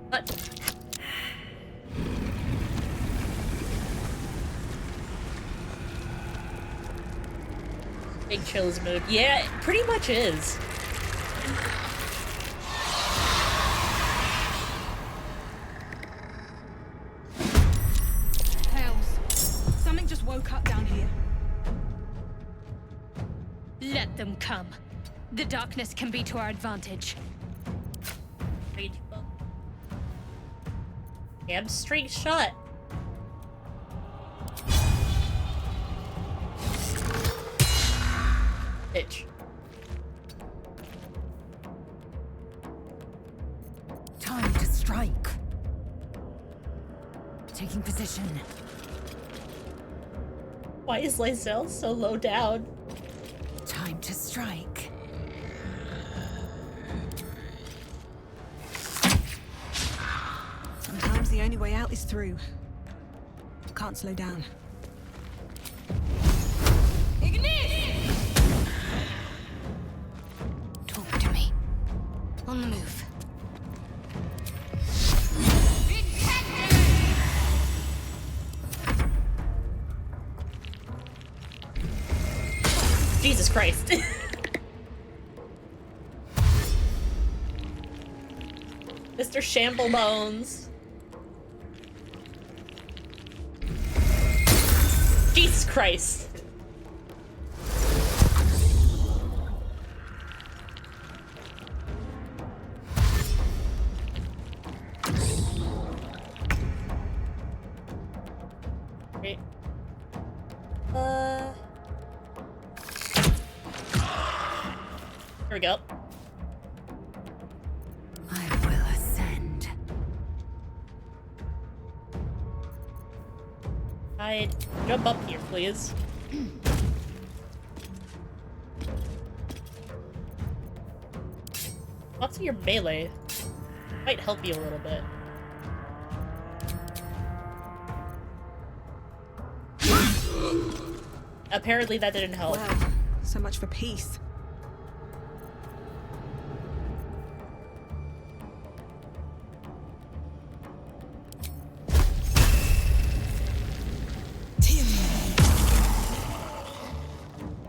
What? Big chills mood. Yeah, it pretty much is. Tails, something just woke up down here. Let them come. The darkness can be to our advantage. Rage book. Hamstring shot. Bitch. Time to strike. Taking position. Why is Lysel so low down? Time to strike. The only way out is through. Can't slow down. Talk to me. On the move. Jesus Christ. Mr. Shamblebones. Jesus Christ. Great. Here we go. I will ascend. I'd jump up here, please. Lots of your melee might help you a little bit. Apparently that didn't help. Well, so much for peace.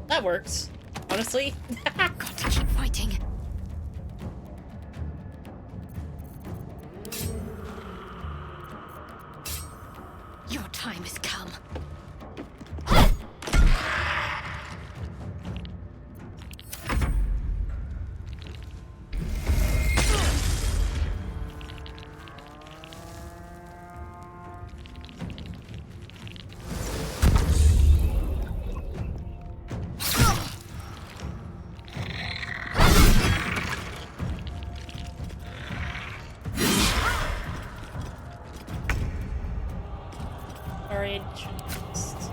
That works, honestly. Got to keep fighting. Your time has come. Sorry, just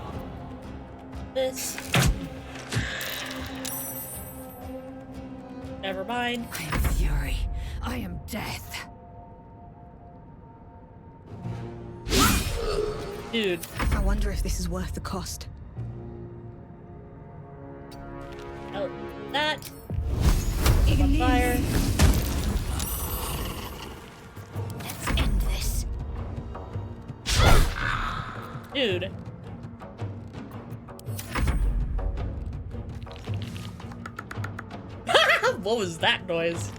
this. Never mind. I am fury. I am death. Dude. I wonder if this is worth the cost. Oh, that. On fire. Let's end this. Dude. What was that noise?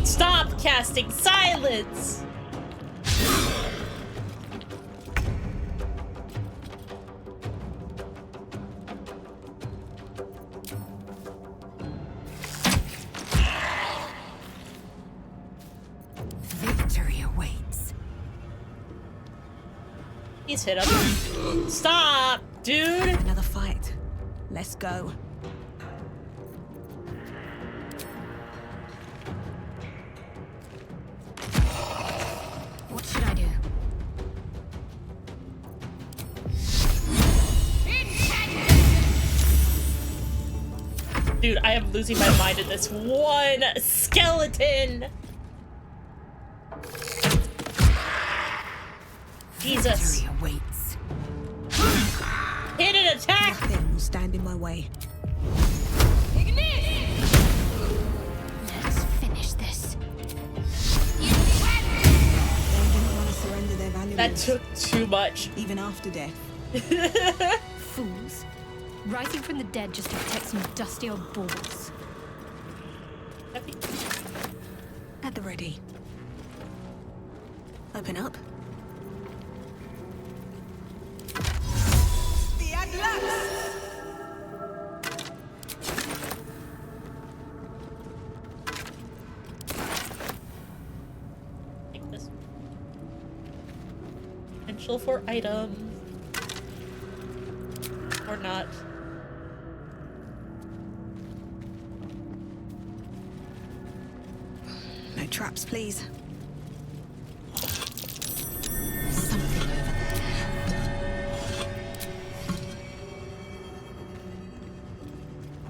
Stop casting silence! Victory awaits. He's hit him. Stop, dude! Another fight. Let's go. What should I do? Dude, I am losing my mind at this one skeleton! Jesus. Victory awaits. Hit an attack! Nothing will stand in my way. Let's finish this. They didn't want to surrender their valuables. That took too much. Even after death. Fools. Rising from the dead just to protect some dusty old balls. At the ready. Open up. The Atlas! Take this. Potential for items. Or not. No traps, please. Something over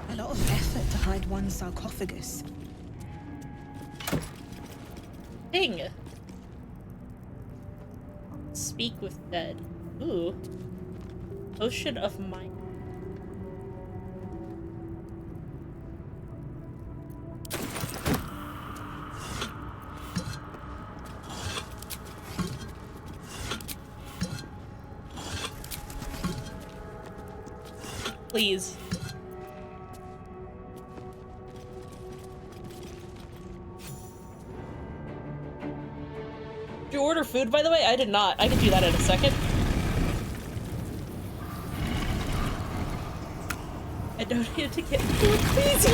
A lot of effort to hide one sarcophagus. Ding! Speak with dead. Ooh. Ocean of Mind. Please. Did you order food, by the way? I did not. I can do that in a second. I don't need to get food, please.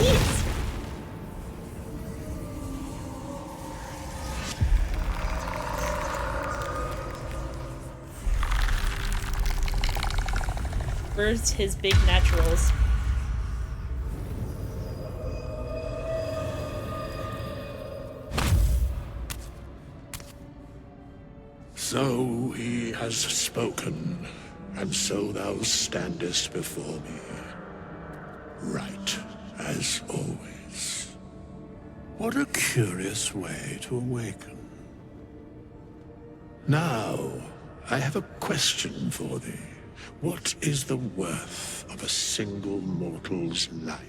Where's his big naturals? So he has spoken, and so thou standest before me. Right, as always. What a curious way to awaken. Now, I have a question for thee. What is the worth of a single mortal's life?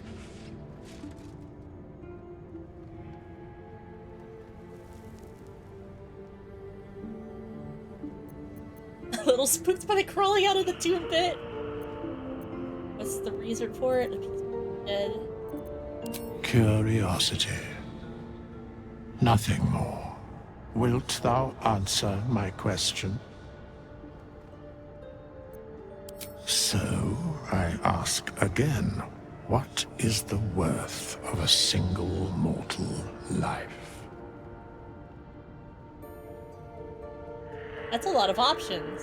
A little spooked by crawling out of the tomb pit. What's the reason for it? Dead. Curiosity. Nothing more. Wilt thou answer my question? So, I ask again, what is the worth of a single mortal life? That's a lot of options.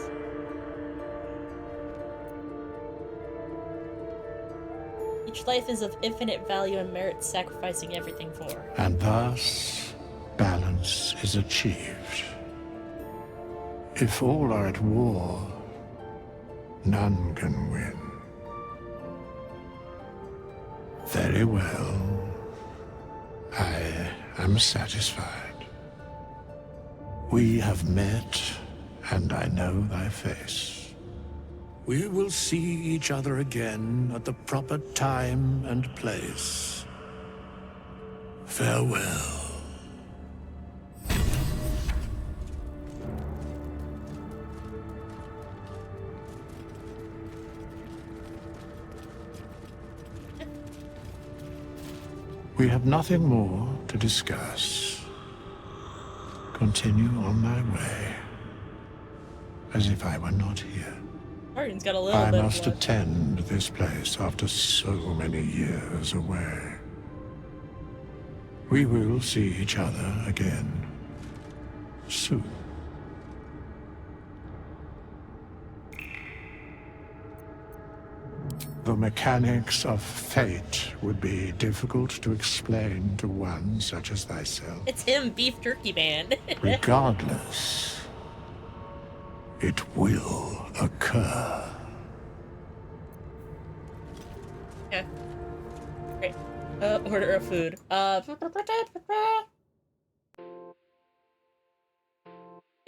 Each life is of infinite value and merits sacrificing everything for. And thus, balance is achieved. If all are at war, none can win. Very well. I am satisfied. We have met, and I know thy face. We will see each other again at the proper time and place. Farewell. We have nothing more to discuss. Continue on my way, as if I were not here. Arden's got a little I bit must more. attend this place after so many years away. We will see each other again soon. The mechanics of fate would be difficult to explain to one such as thyself. It's him, Beef Jerky Man. Regardless, it will occur. Okay. Great. Order of food.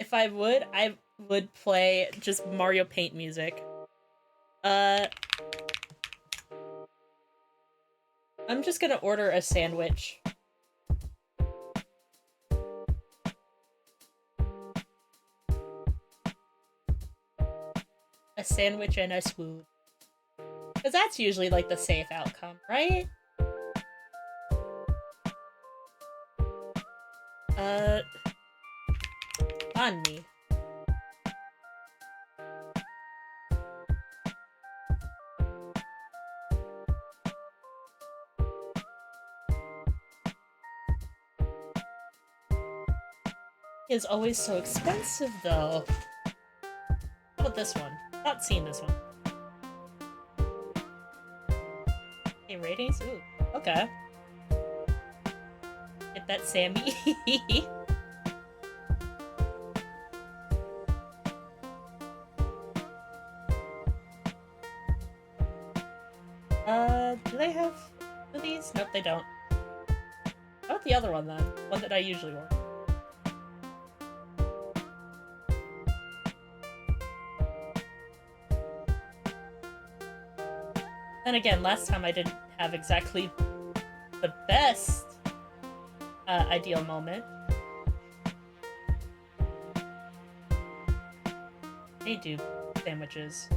If I would play just Mario Paint music. I'm just gonna order a sandwich. A sandwich and a swoon. Because that's usually like the safe outcome, right? On me. Is always so expensive though. How about this one? Not seen this one. Okay, ratings? Ooh, okay. Get that Sammy. Do they have these? Nope, they don't. How about the other one then? One that I usually want. Then again, last time I didn't have exactly the best ideal moment. They do sandwiches.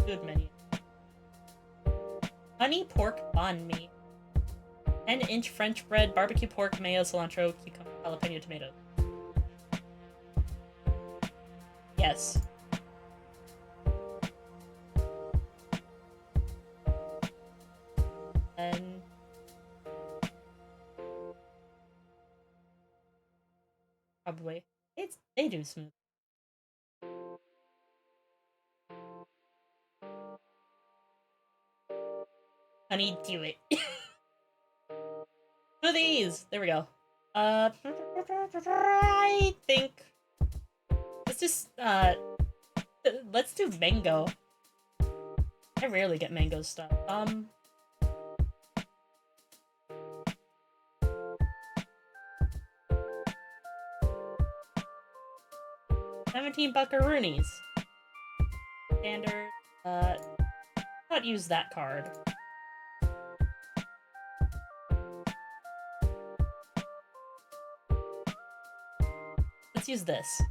Good menu. Honey pork banh mi. 10-inch French bread, barbecue pork, mayo, cilantro, cucumber, jalapeno, tomato. Yes. And probably they do smooth. Honey, do it. Smoothies! There we go. I think let's just let's do mango. I rarely get mango stuff. 17 buckaroonies. Standard. Not use that card. Let's use this.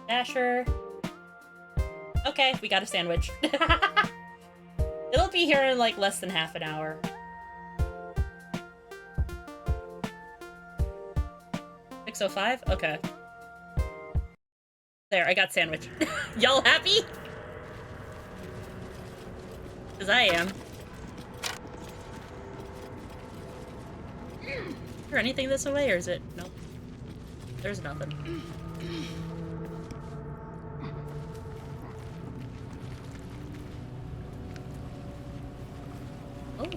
Dasher. Okay, we got a sandwich. It'll be here in like less than half an hour. $6:05? Okay. There, I got sandwich. Y'all happy? Because I am. Is there anything this way, or is it? Nope. There's nothing. Oh.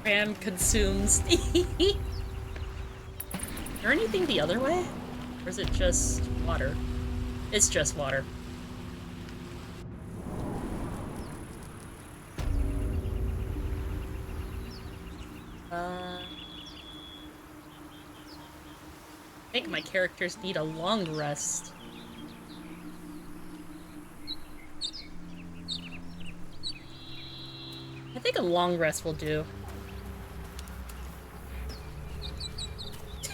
Ram consumes. Is there anything the other way? Or is it just water? It's just water. I think my characters need a long rest. I think a long rest will do.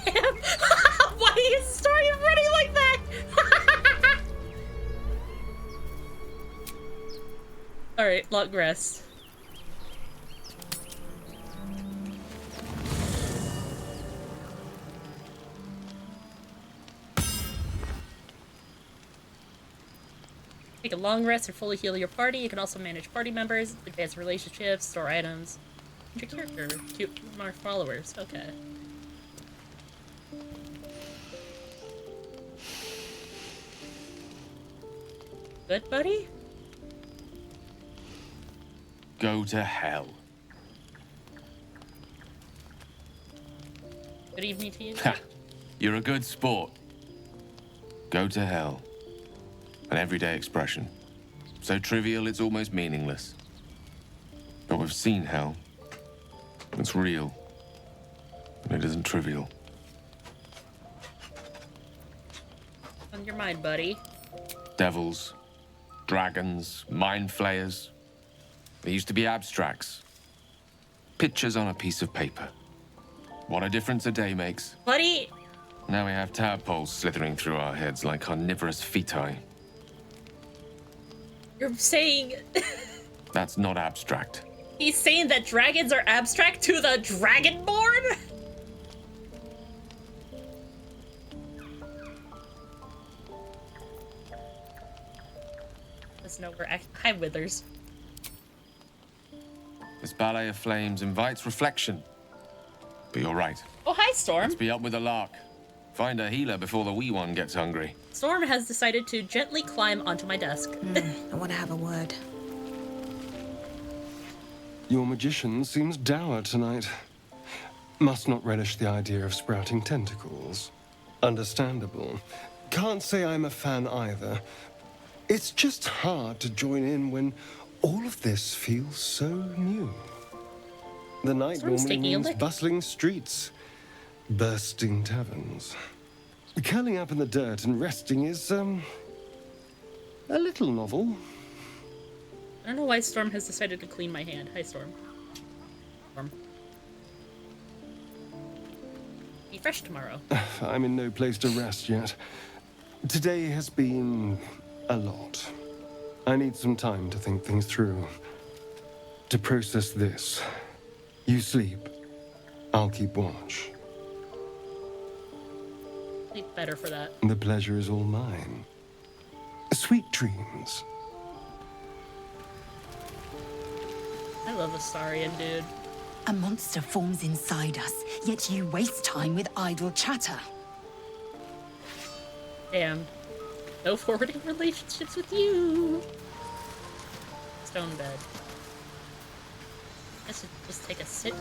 Damn! Why is the story running like that? Alright, long rest. Take a long rest and fully heal your party. You can also manage party members, advance relationships, store items. Your character, cute more followers. Okay. Good, buddy? Go to hell. Good evening to you. Ha! You're a good sport. Go to hell. An everyday expression. So trivial it's almost meaningless. But we've seen hell. It's real. And it isn't trivial. On your mind, buddy. Devils, dragons, mind flayers. They used to be abstracts. Pictures on a piece of paper. What a difference a day makes. Buddy! Now we have tadpoles slithering through our heads like carnivorous feti. You're saying... That's not abstract. He's saying that dragons are abstract to the Dragonborn? Let's know we're Hi, Withers. This ballet of flames invites reflection. But you're right. Oh, hi, Storm. Let's be up with the lark. Find a healer before the wee one gets hungry. Storm has decided to gently climb onto my desk. I want to have a word. Your magician seems dour tonight. Must not relish the idea of sprouting tentacles. Understandable. can't say I'm a fan either. It's just hard to join in when all of this feels so new. The night Storm's normally taking a means lick. bustling streets, bursting taverns. Curling up in the dirt and resting is, a little novel. I don't know why Storm has decided to clean my hand. Hi, Storm. Storm. Be fresh tomorrow. I'm in no place to rest yet. Today has been a lot. I need some time to think things through. To process this. You sleep. I'll keep watch. Sleep better for that. The pleasure is all mine. Sweet dreams. I love Astarion, dude. A monster forms inside us, yet you waste time with idle chatter. Damn. No forwarding relationships with you. Stone bed. I should just take a sit.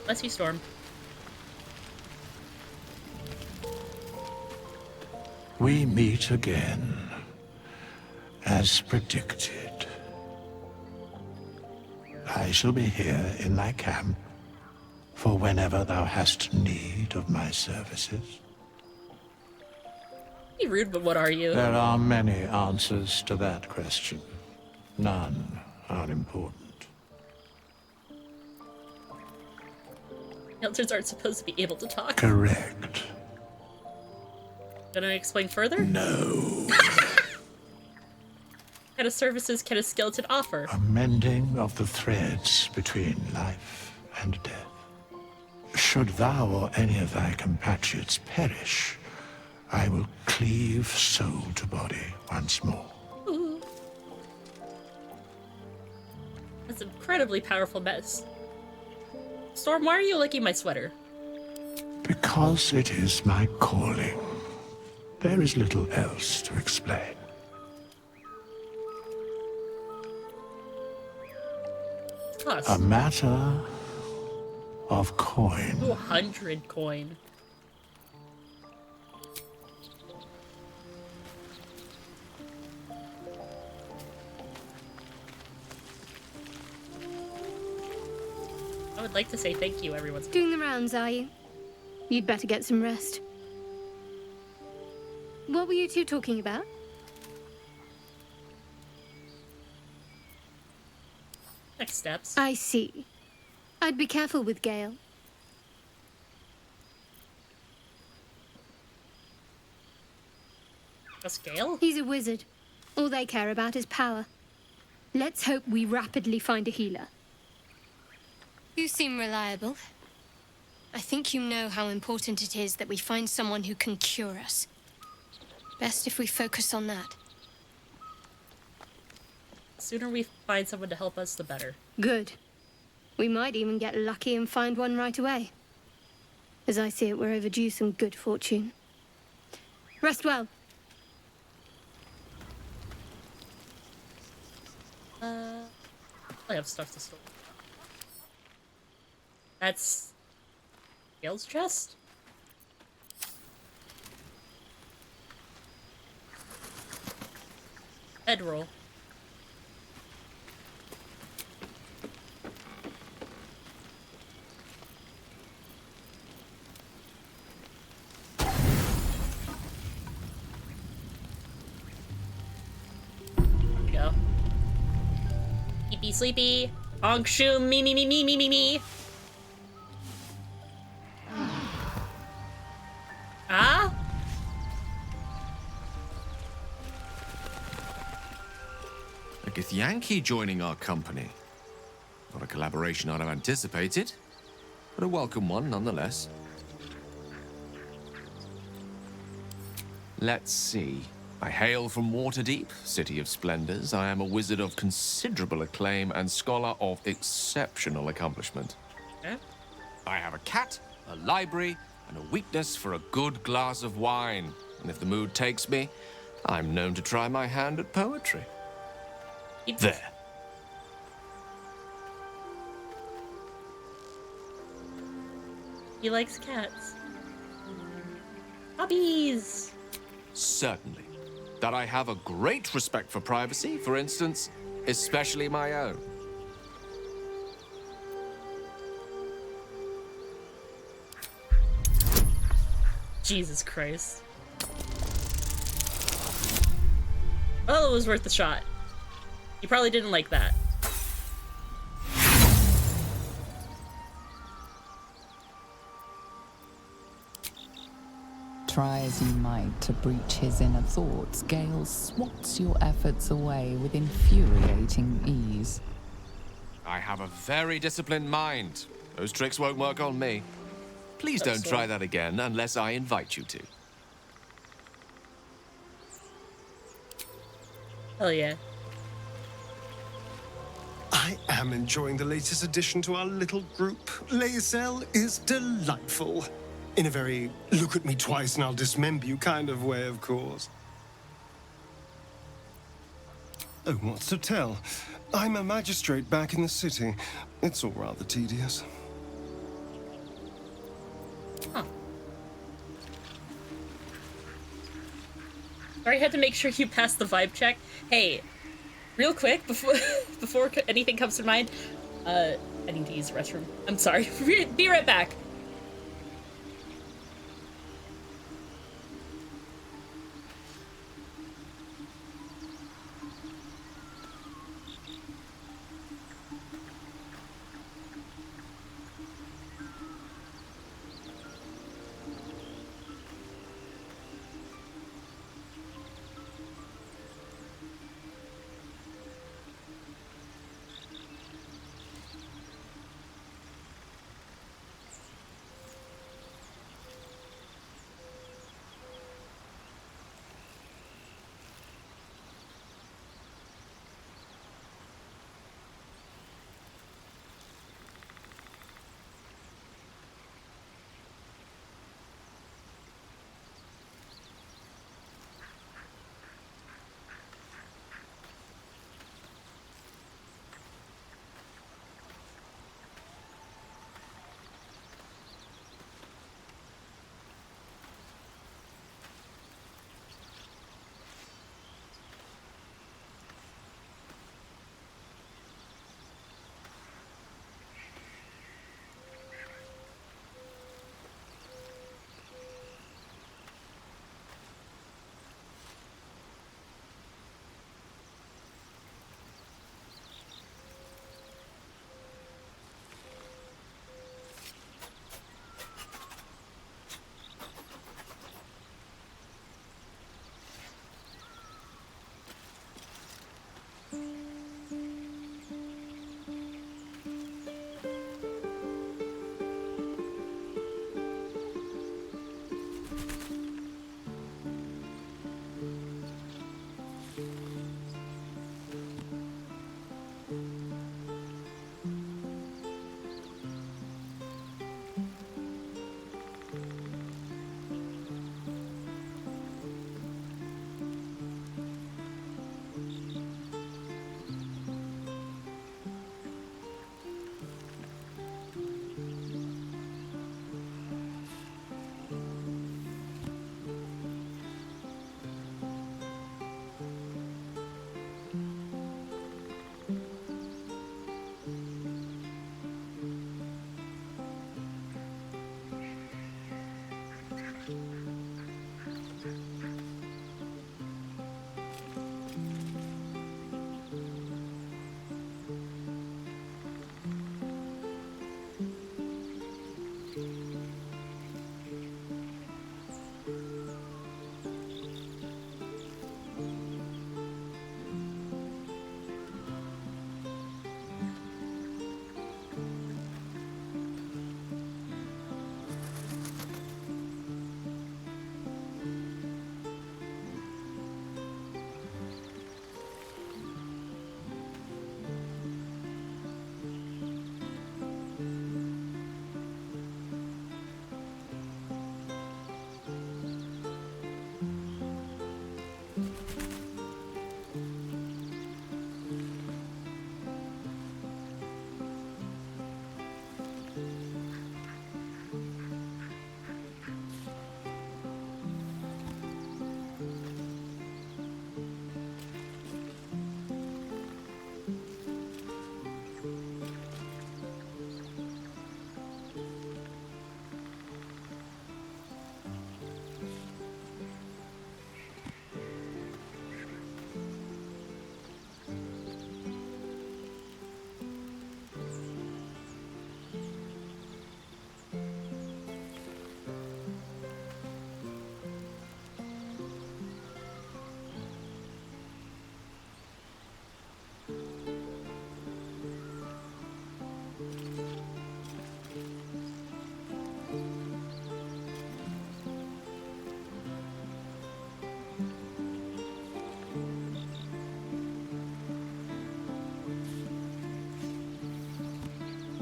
Bless you, Storm. We meet again, as predicted. I shall be here in thy camp for whenever thou hast need of my services. Be rude, but what are you? There are many answers to that question. None are important. Elders aren't supposed to be able to talk. Correct. Gonna explain further? No. What kind of services can a skeleton offer? A mending of the threads between life and death. Should thou or any of thy compatriots perish, I will cleave soul to body once more. Ooh. That's an incredibly powerful mess. Storm, why are you licking my sweater? Because it is my calling. There is little else to explain. Cost. A matter of coin. 200 coin. I would like to say thank you, everyone. Doing the rounds, are you? You'd better get some rest. What were you two talking about? Next steps. I see. I'd be careful with Gale. A scale? He's a wizard. All they care about is power. Let's hope we rapidly find a healer. You seem reliable. I think you know how important it is that we find someone who can cure us. Best if we focus on that. The sooner we find someone to help us, the better. Good. We might even get lucky and find one right away. As I see it, we're overdue some good fortune. Rest well. I have stuff to store. That's Gale's chest? Bedroll. Go. Sleepy, sleepy. Honk shoom, me, me, me, me, me, me, me. Ah? A Githyanki joining our company. Not a collaboration I'd have anticipated, but a welcome one nonetheless. Let's see. I hail from Waterdeep, City of Splendors. I am a wizard of considerable acclaim and scholar of exceptional accomplishment. Okay. I have a cat, a library, and a weakness for a good glass of wine. And if the mood takes me, I'm known to try my hand at poetry. There. He likes cats. Puppies! Certainly. That I have a great respect for privacy, for instance, especially my own. Jesus Christ. Well, it was worth the shot. You probably didn't like that. Try as you might to breach his inner thoughts, Gale swats your efforts away with infuriating ease. I have a very disciplined mind. Those tricks won't work on me. Please don't try that again unless I invite you to. Hell yeah. I am enjoying the latest addition to our little group. Lae'zel is delightful. In a very look at me twice and I'll dismember you kind of way, of course. Oh, what's to tell? I'm a magistrate back in the city. It's all rather tedious. Huh. Sorry, I had to make sure you passed the vibe check. Hey, real quick, before anything comes to mind, I need to use the restroom. I'm sorry. Be right back.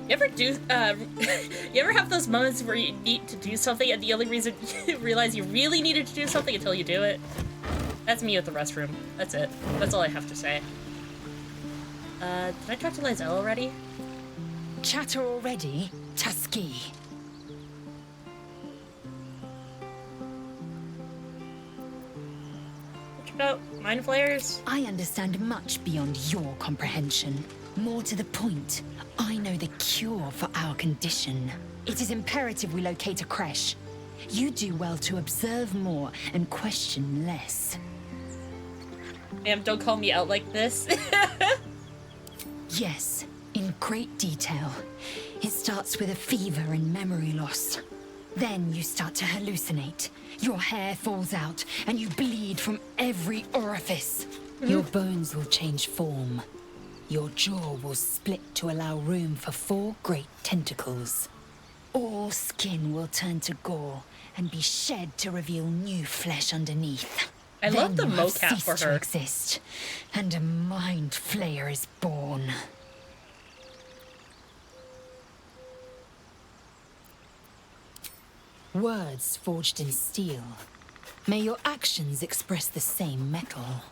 You ever do, you ever have those moments where you need to do something and the only reason you realize you really needed to do something until you do it? That's me with the restroom. That's it. That's all I have to say. Did I talk to Lizelle already? Chatter already? Tusky. What about mind flayers? I understand much beyond your comprehension. More to the point, I know the cure for our condition. It is imperative we locate a creche. You do well to observe more and question less. Ma'am, don't call me out like this. Yes, in great detail. It starts with a fever and memory loss. Then you start to hallucinate. Your hair falls out and you bleed from every orifice. Your bones will change form. Your jaw will split to allow room for 4 great tentacles. All skin will turn to gore and be shed to reveal new flesh underneath. I love the Then you have mocap for ceased her. to exist, and a mind flayer is born. Words forged in steel. May your actions express the same metal.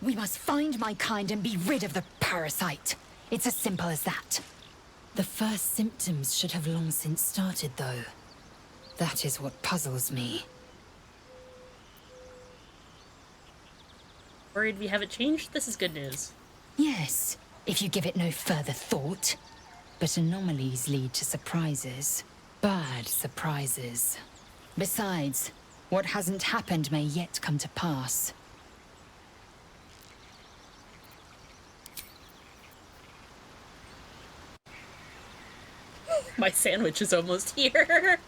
We must find my kind and be rid of the parasite. It's as simple as that. The first symptoms should have long since started, though. That is what puzzles me. Worried we haven't changed? This is good news. Yes, if you give it no further thought. But anomalies lead to surprises. Bad surprises. Besides, what hasn't happened may yet come to pass. My sandwich is almost here,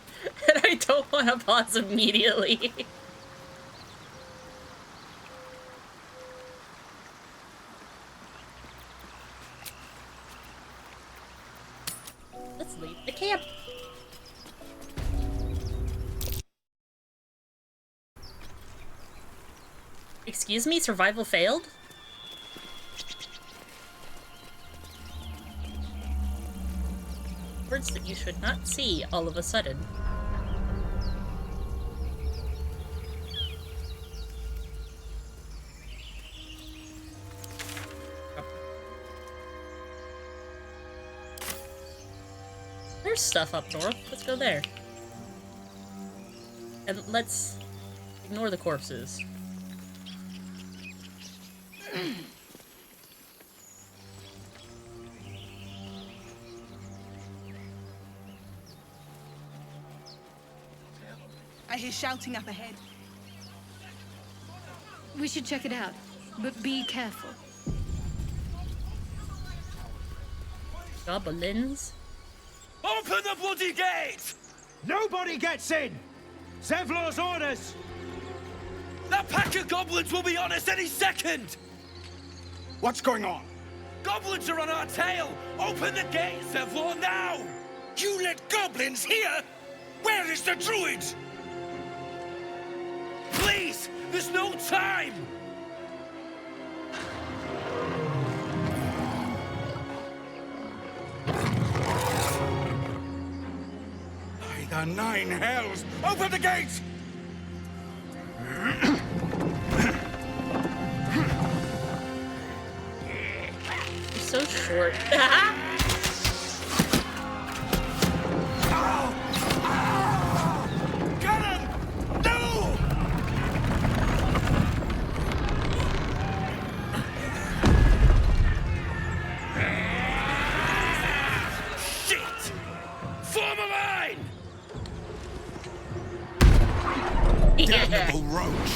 and I don't want to pause immediately. Let's leave the camp. Excuse me, survival failed? Words that you should not see all of a sudden. There's stuff up north. Let's go there. And let's ignore the corpses. I hear shouting up ahead. We should check it out, but be careful. Goblins? Open the bloody gate! Nobody gets in! Zevlor's orders! That pack of goblins will be on us any second! What's going on? Goblins are on our tail! Open the gate, Zevlor, now! You let goblins here? Where is the druid? Please! There's no time! By the 9 hells! Open the gate! You're so short. Get him! No! Shit! Form a line! Damnable roach!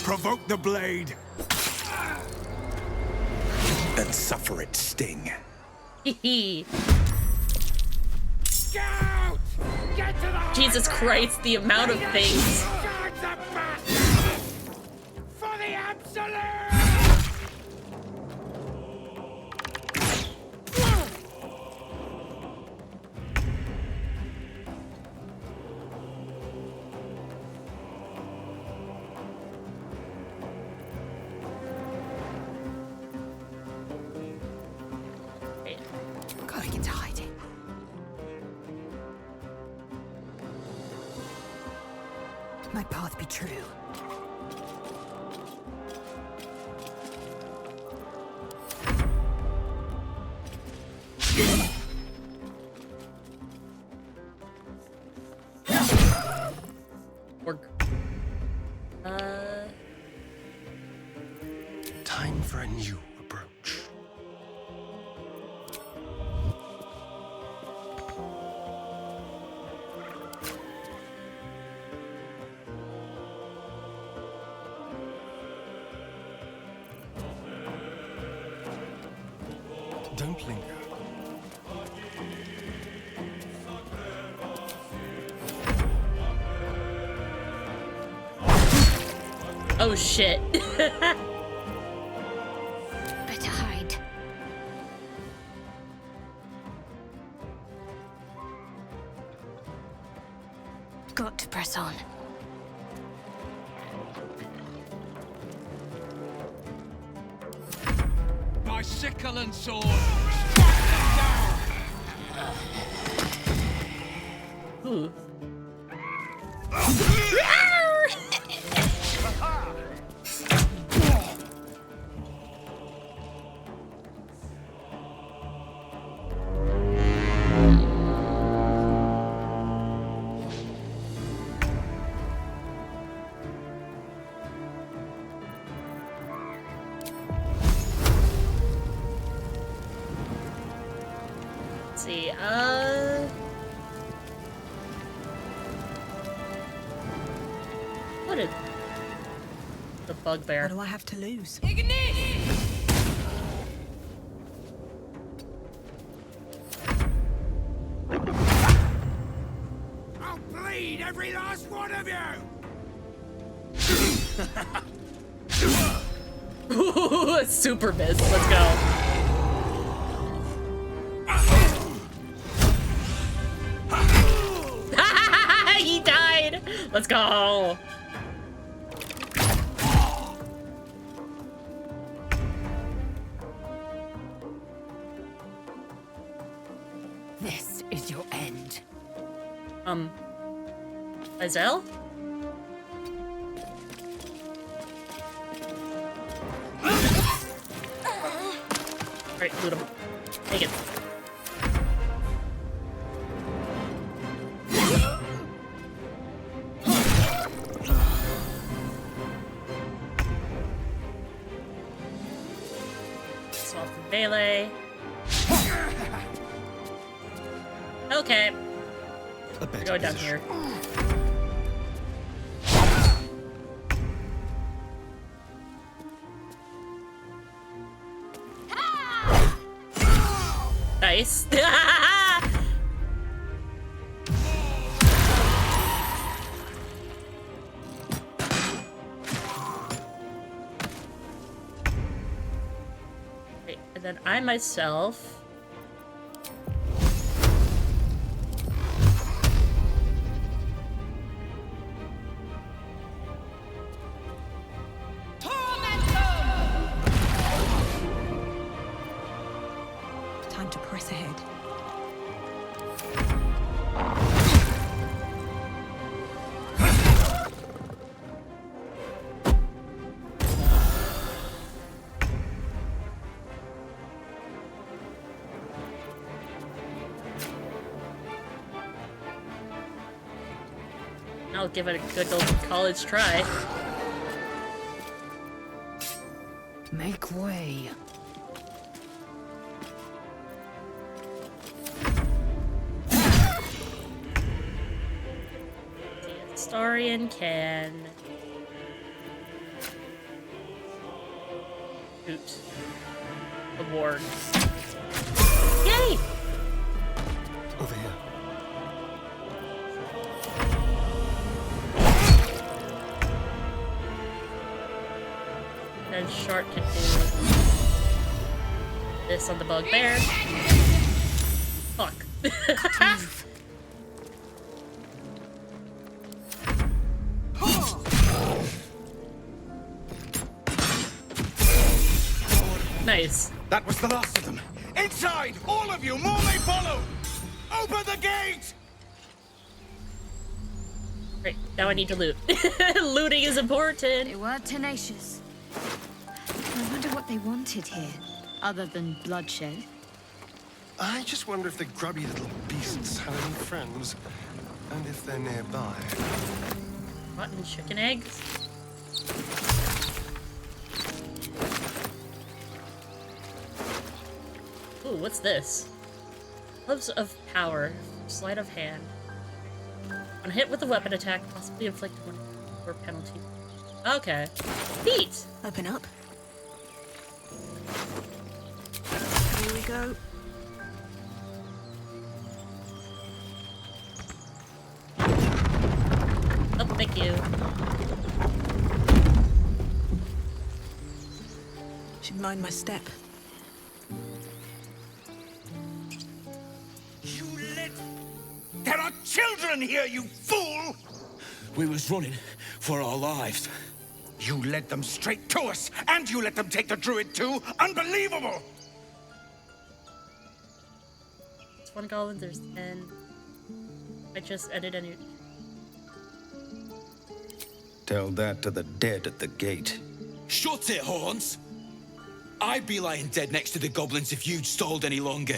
Provoke the blade! And suffer its sting. Jesus Christ, the amount of things. For the absolute! going into hiding. My path be true. Time for a new approach. Don't linger. Oh shit. Better hide. Got to press on. My sickle and sword. Ooh. Let's see, what is the bugbear? What do I have to lose? I'll bleed every last one of you! Ooh, super miss. Let's go. He died. Let's go. This is your end. Azelle? Alright, loot him. Take it. Soft melee. Okay. We're going down here. Nice. Okay, and then I myself. Time to press ahead. I'll give it a good old college try. Make way. Astarion can... Oops. Award. Yay! Over here. Then Short can do this on the bugbear. Fuck. Nice. That was the last of them. Inside! All of you! More may follow! Open the gate! Great, now I need to loot. Looting is important. They were tenacious. I wonder what they wanted here, other than bloodshed. I just wonder if the grubby little beasts have any friends, and if they're nearby. Rotten chicken eggs? Ooh, what's this? Gloves of power. Sleight of hand. When hit with a weapon attack, possibly inflict 1 or penalty. Okay. Neat! Open up. Here we go. Oh, thank you. Should mind my step. There are children here, you fool! We was running for our lives. You led them straight to us, and you let them take the druid too? Unbelievable! It's 1 goblin, there's 10. I just ended any... Tell that to the dead at the gate. Shut it, Horns! I'd be lying dead next to the goblins if you'd stalled any longer.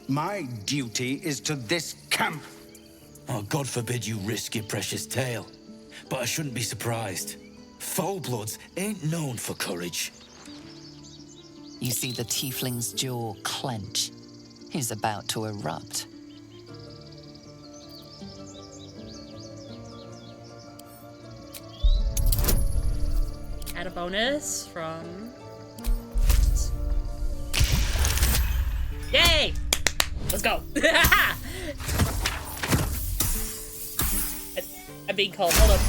My duty is to this camp. Oh, God forbid you risk your precious tail. But I shouldn't be surprised. Foulbloods ain't known for courage. You see the tiefling's jaw clench. He's about to erupt. Add a bonus from... Yay! Let's go! I'm being called. Hold up.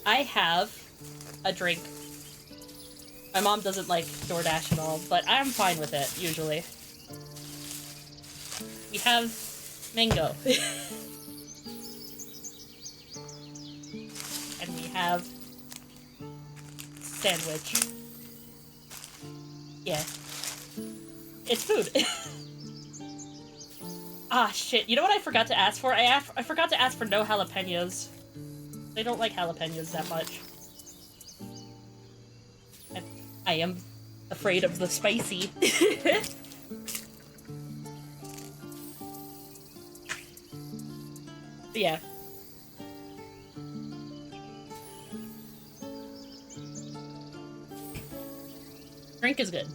I have a drink. My mom doesn't like DoorDash at all, but I'm fine with it, usually. We have mango. And we have sandwich. Yeah. It's food. Ah, shit. You know what I forgot to ask for? I forgot to ask for no jalapenos. They don't like jalapenos that much. And I am afraid of the spicy. Yeah. Drink is good.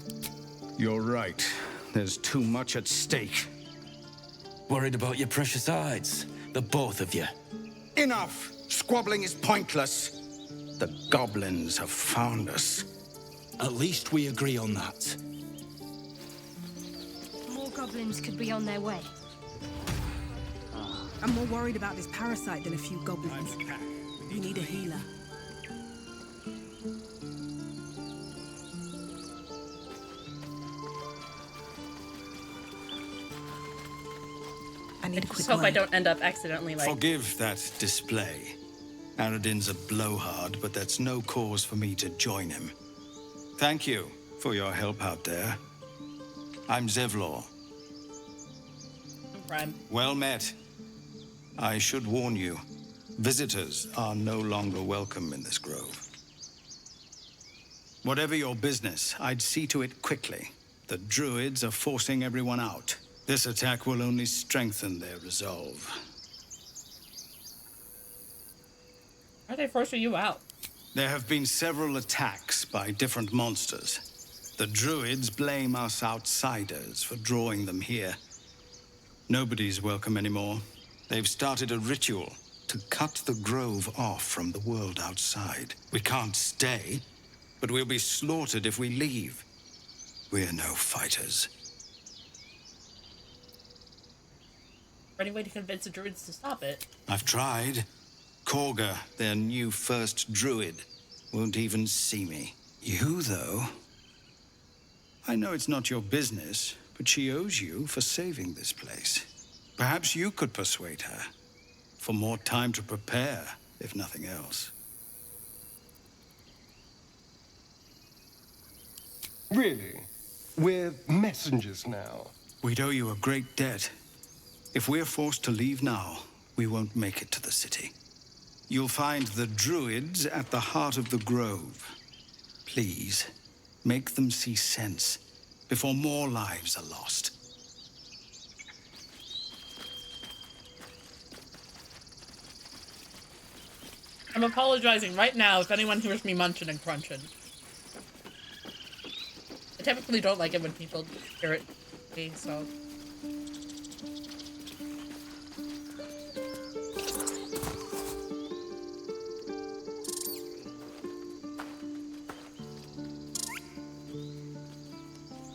You're right. There's too much at stake. Worried about your precious hides, the both of you. Enough! Squabbling is pointless. The goblins have found us. At least we agree on that. More goblins could be on their way. I'm more worried about this parasite than a few goblins. You need a healer. I need a quick Just hope I word. don't end up accidentally like... Forgive that display. Aradin's a blowhard, but that's no cause for me to join him. Thank you for your help out there. I'm Zevlor. Rhyme. Well met. I should warn you, visitors are no longer welcome in this grove. Whatever your business, I'd see to it quickly. The druids are forcing everyone out. This attack will only strengthen their resolve. Why are they forcing you out? There have been several attacks by different monsters. The druids blame us outsiders for drawing them here. Nobody's welcome anymore. They've started a ritual to cut the grove off from the world outside. We can't stay, but we'll be slaughtered if we leave. We're no fighters. Any way to convince the druids to stop it? I've tried. Korga, their new first druid, won't even see me. You, though? I know it's not your business, but she owes you for saving this place. Perhaps you could persuade her. For more time to prepare, if nothing else. Really? We're messengers now. We'd owe you a great debt. If we're forced to leave now, we won't make it to the city. You'll find the druids at the heart of the grove. Please, make them see sense before more lives are lost. I'm apologizing right now if anyone hears me munching and crunching. I typically don't like it when people hear it me, so...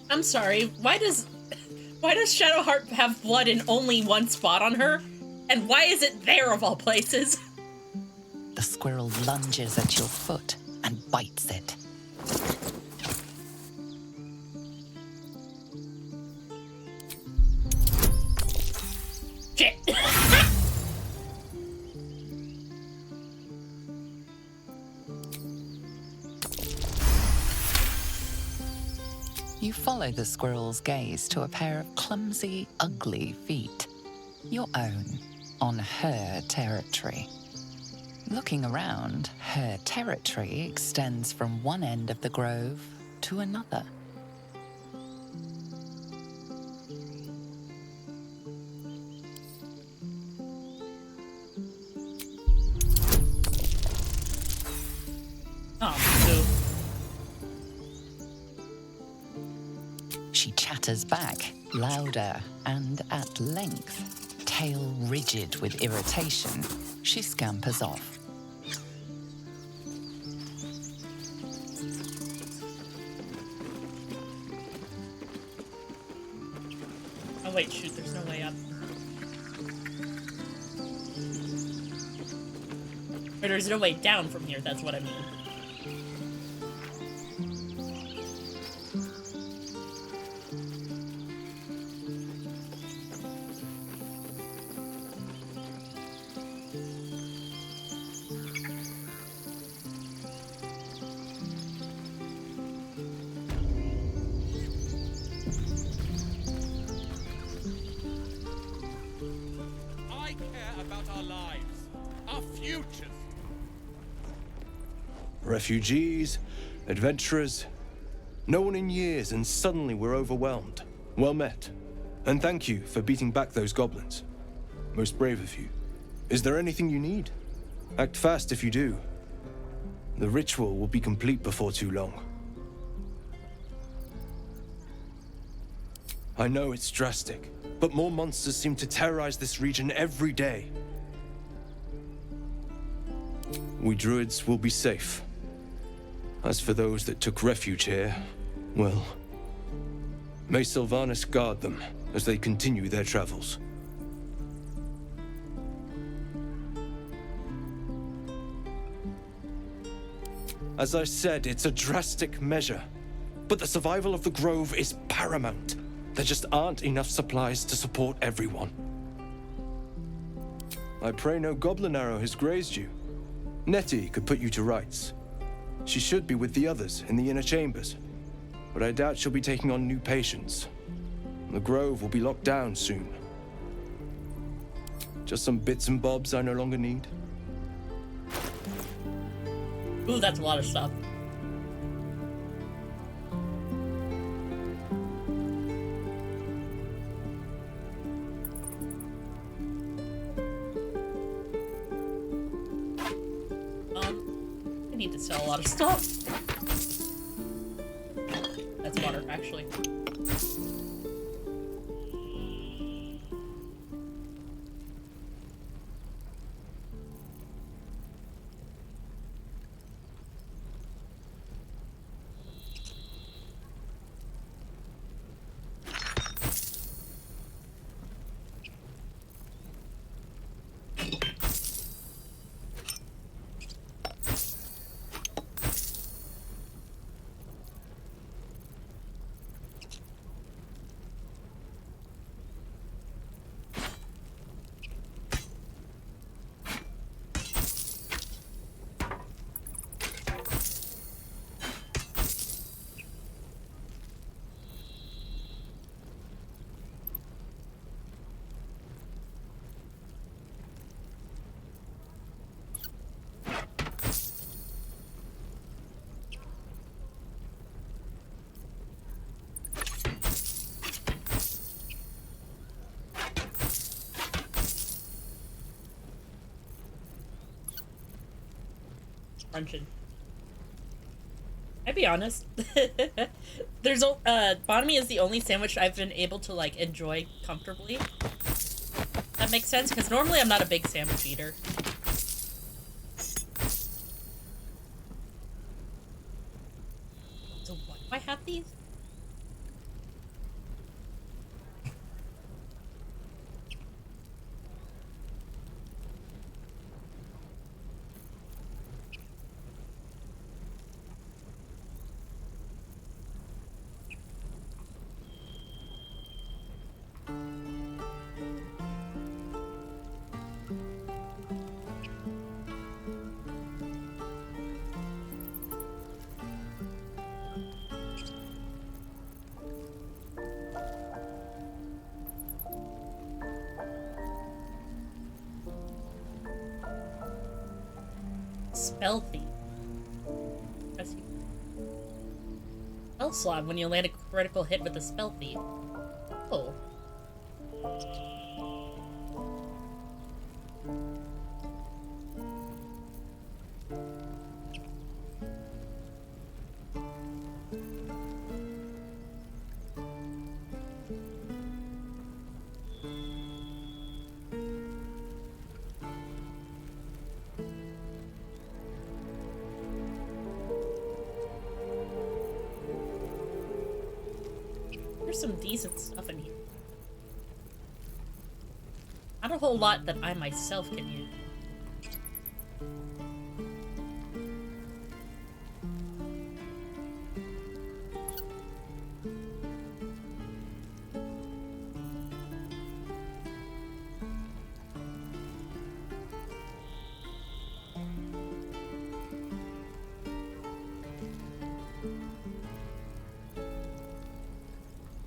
I'm sorry, why does Shadowheart have blood in only one spot on her? And why is it there of all places? The squirrel lunges at your foot and bites it. Shit! You follow the squirrel's gaze to a pair of clumsy, ugly feet. Your own, on her territory. Looking around, her territory extends from one end of the grove to another. She chatters back, louder and at length. Tail rigid with irritation, she scampers off. Oh wait, shoot, there's no way up. Or there's no way down from here, that's what I mean. Refugees, adventurers, no one in years, and suddenly we're overwhelmed. Well met. And thank you for beating back those goblins. Most brave of you. Is there anything you need? Act fast if you do. The ritual will be complete before too long. I know it's drastic, but more monsters seem to terrorize this region every day. We druids will be safe. As for those that took refuge here, well, may Sylvanas guard them as they continue their travels. As I said, it's a drastic measure, but the survival of the Grove is paramount. There just aren't enough supplies to support everyone. I pray no goblin arrow has grazed you. Nettie could put you to rights. She should be with the others in the inner chambers, but I doubt she'll be taking on new patients. The Grove will be locked down soon. Just some bits and bobs I no longer need. Ooh, that's a lot of stuff. I need to sell a lot of stuff. That's water, actually. crunching. I'd be honest. There's banh mi is the only sandwich I've been able to like enjoy comfortably. That makes sense, because normally I'm not a big sandwich eater. So why do I have these? Spell slot when you land a critical hit with a spell thief. Oh. There's some decent stuff in here. Not a whole lot that I myself can use.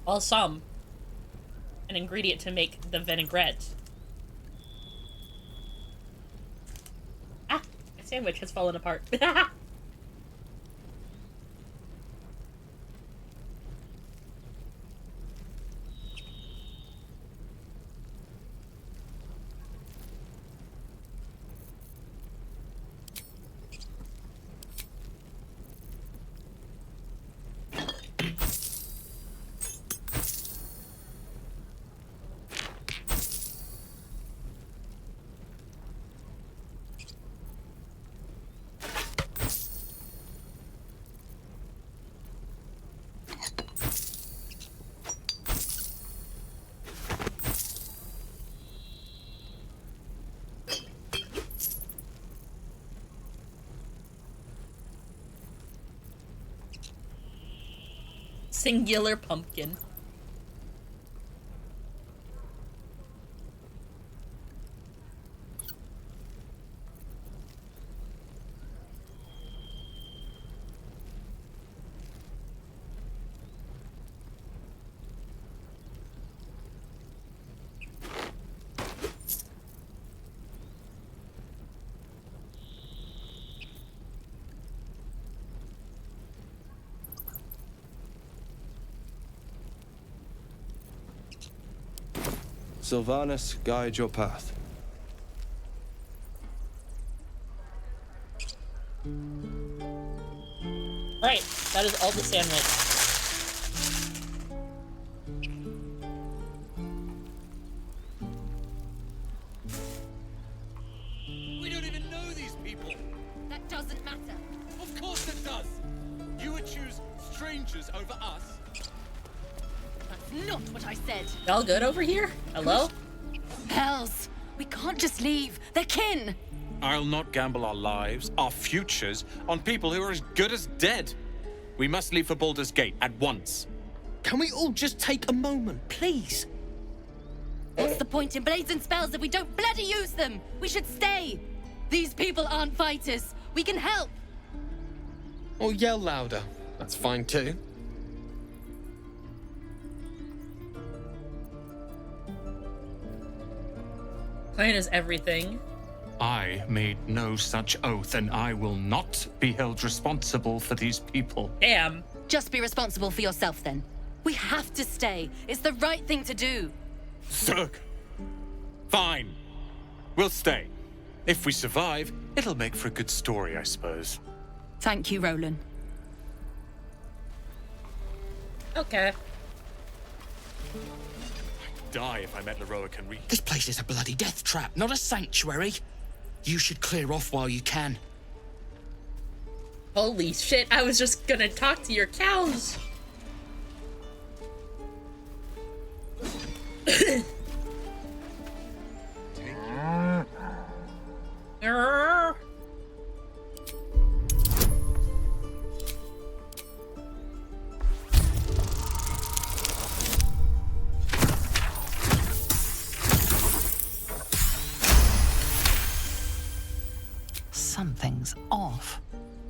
Balsam, an ingredient to make the vinaigrette. Ah, my sandwich has fallen apart. Singular pumpkin. Sylvanas, guide your path. Right, that is all the sandwich. We don't even know these people. That doesn't matter. Of course it does. You would choose strangers over us. That's not what I said. Y'all good over here? Hello? Hells, we can't just leave. They're kin. I'll not gamble our lives, our futures, on people who are as good as dead. We must leave for Baldur's Gate at once. Can we all just take a moment, please? What's the point in blades and spells if we don't bloody use them? We should stay. These people aren't fighters. We can help. Or yell louder. That's fine too. Plan is everything. I made no such oath, and I will not be held responsible for these people. Damn. Just be responsible for yourself then. We have to stay. It's the right thing to do. Zerg. Fine. We'll stay. If we survive, it'll make for a good story, I suppose. Thank you, Roland. Okay. I'd die if I met Leroic and Reed. This place is a bloody death trap, not a sanctuary. You should clear off while you can. Holy shit, I was just gonna talk to your cows. Something's off.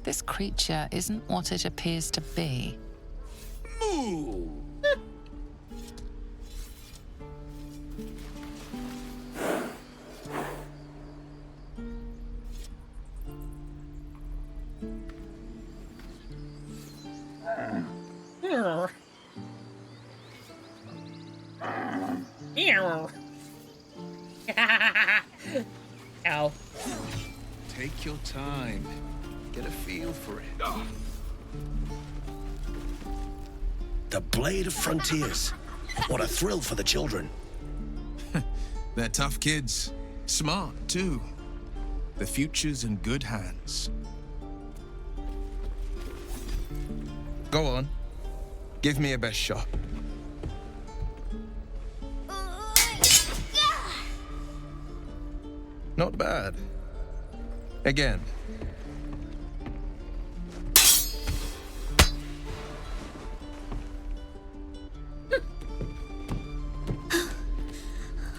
This creature isn't what it appears to be. Moo! Ow. Take your time. Get a feel for it. The Blade of Frontiers. What a thrill for the children. They're tough kids. Smart, too. The future's in good hands. Go on. Give me your best shot. Not bad. Again.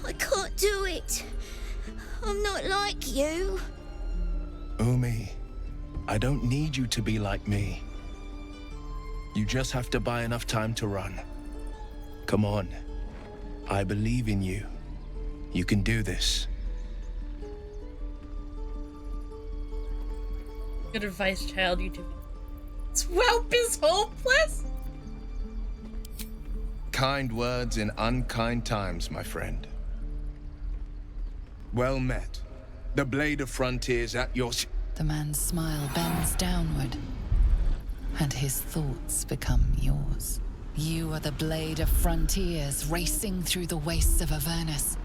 I can't do it. I'm not like you. Umi, I don't need you to be like me. You just have to buy enough time to run. Come on. I believe in you. You can do this. Good advice, child. YouTube. Swelp is hopeless. Kind words in unkind times, my friend. Well met. The Blade of Frontiers at your... The man's smile bends downward, and his thoughts become yours. You are the Blade of Frontiers racing through the wastes of Avernus.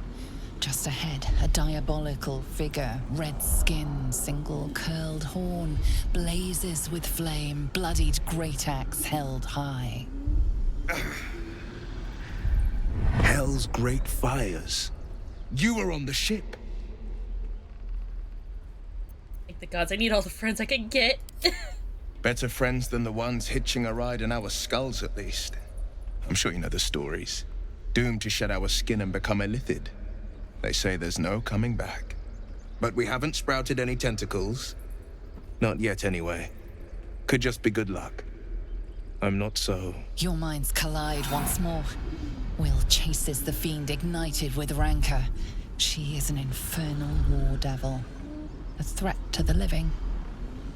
Just ahead, a diabolical figure, red skin, single curled horn, blazes with flame, bloodied great axe held high. Hell's great fires. You were on the ship. Thank the gods, I need all the friends I can get. Better friends than the ones hitching a ride in our skulls, at least. I'm sure you know the stories. Doomed to shed our skin and become illithid. They say there's no coming back. But we haven't sprouted any tentacles. Not yet, anyway. Could just be good luck. I'm not so... Your minds collide once more. Will chases the fiend ignited with rancor. She is an infernal war devil. A threat to the living.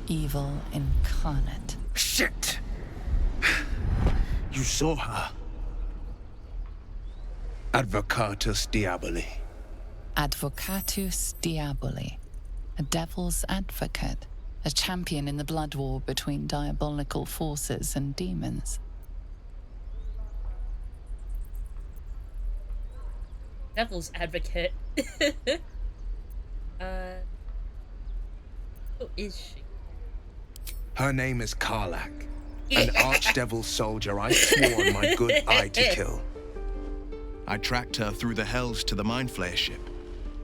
Evil incarnate. Shit! You saw her. Advocatus Diaboli. Advocatus Diaboli. A devil's advocate. A champion in the blood war between diabolical forces and demons. Devil's advocate. Who is she? Her name is Karlach. An archdevil soldier I swore on my good eye to kill. I tracked her through the hells to the Mind Flayer ship,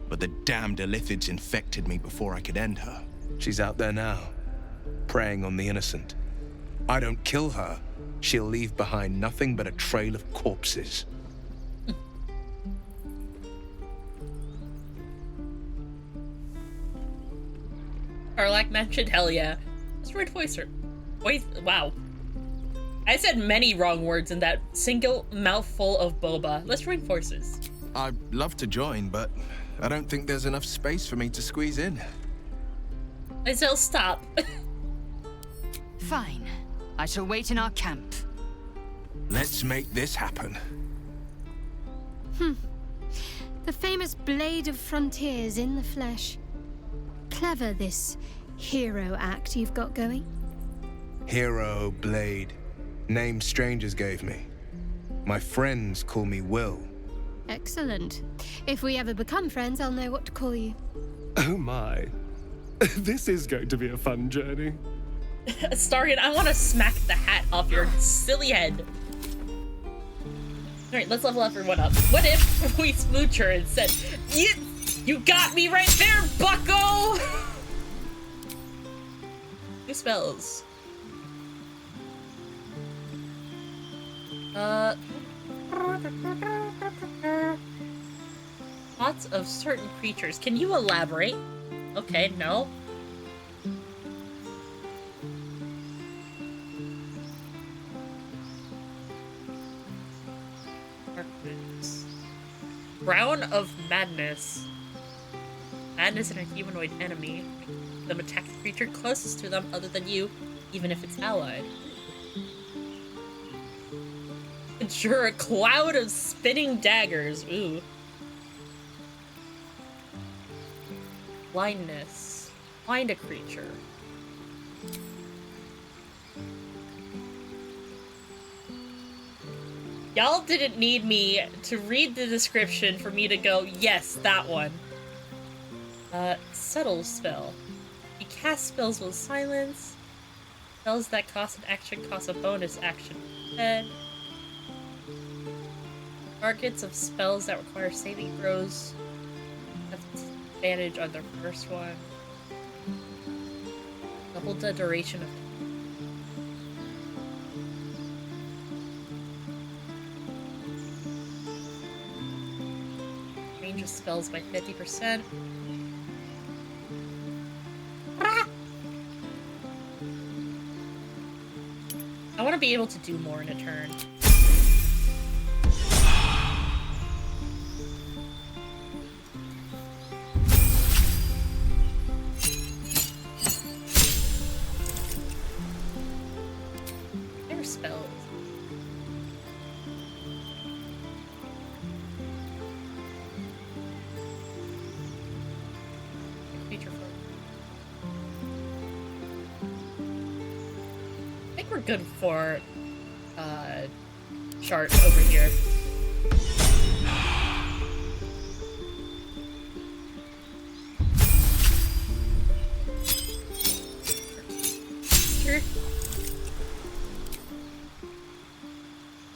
but the damned illithids infected me before I could end her. She's out there now, preying on the innocent. I don't kill her, she'll leave behind nothing but a trail of corpses. Karlach mentioned, hell yeah. Let's read voice her. Wow. I said many wrong words in that single mouthful of boba. Let's join forces. I'd love to join, but I don't think there's enough space for me to squeeze in. Isel, stop. Fine. I shall wait in our camp. Let's make this happen. The famous Blade of Frontiers in the flesh. clever, this hero act you've got going. Hero Blade. Name strangers gave me. My friends call me Will. Excellent. If we ever become friends, I'll know what to call you. Oh my. This is going to be a fun journey. Starion, I want to smack the hat off your silly head. Alright, let's level everyone up. What if we smooch her and said, you got me right there, bucko! New spells. Lots of certain creatures. Can you elaborate? Okay, no. Crown of Madness. Madness and a humanoid enemy. Make them attack the creature closest to them other than you, even if it's allied. Ensure a cloud of spinning daggers. Ooh. Blindness. Blind a creature. Y'all didn't need me to read the description for me to go, yes, that one. Subtle spell. You cast spells with silence. Spells that cost an action cost a bonus action instead. Targets of spells that require saving throws have advantage on their first one. Double the duration of range of spells by 50%. I want to be able to do more in a turn. Spells. Creature folk. I think we're good for chart over here. Sure.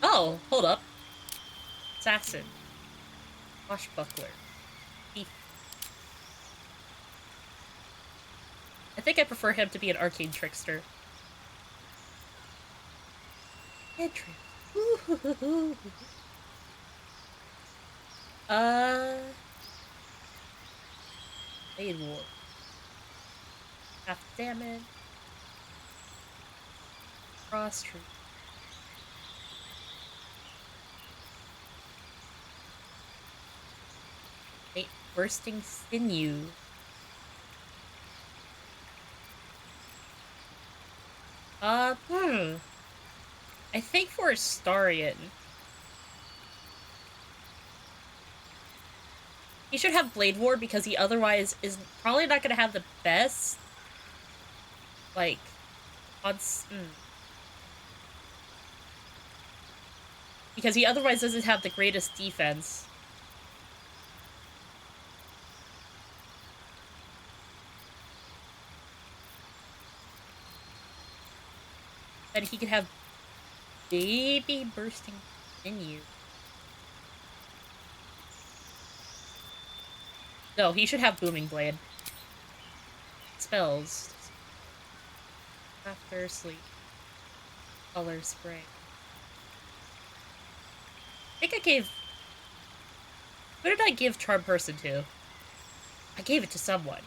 Oh, hold up. Assassin. Swashbuckler. Thief. I think I prefer him to be an arcane trickster. Head trick. Blade War. Half damage. Cross tree. Bursting sinew. I think for Astarion, he should have Blade Ward because he otherwise is probably not going to have the best, like, odds. Because he otherwise doesn't have the greatest defense. And he could have baby bursting sinew. No, he should have Booming Blade. Spells. After sleep. Color spray. I think I gave... Who did I give Charm Person to? I gave it to someone.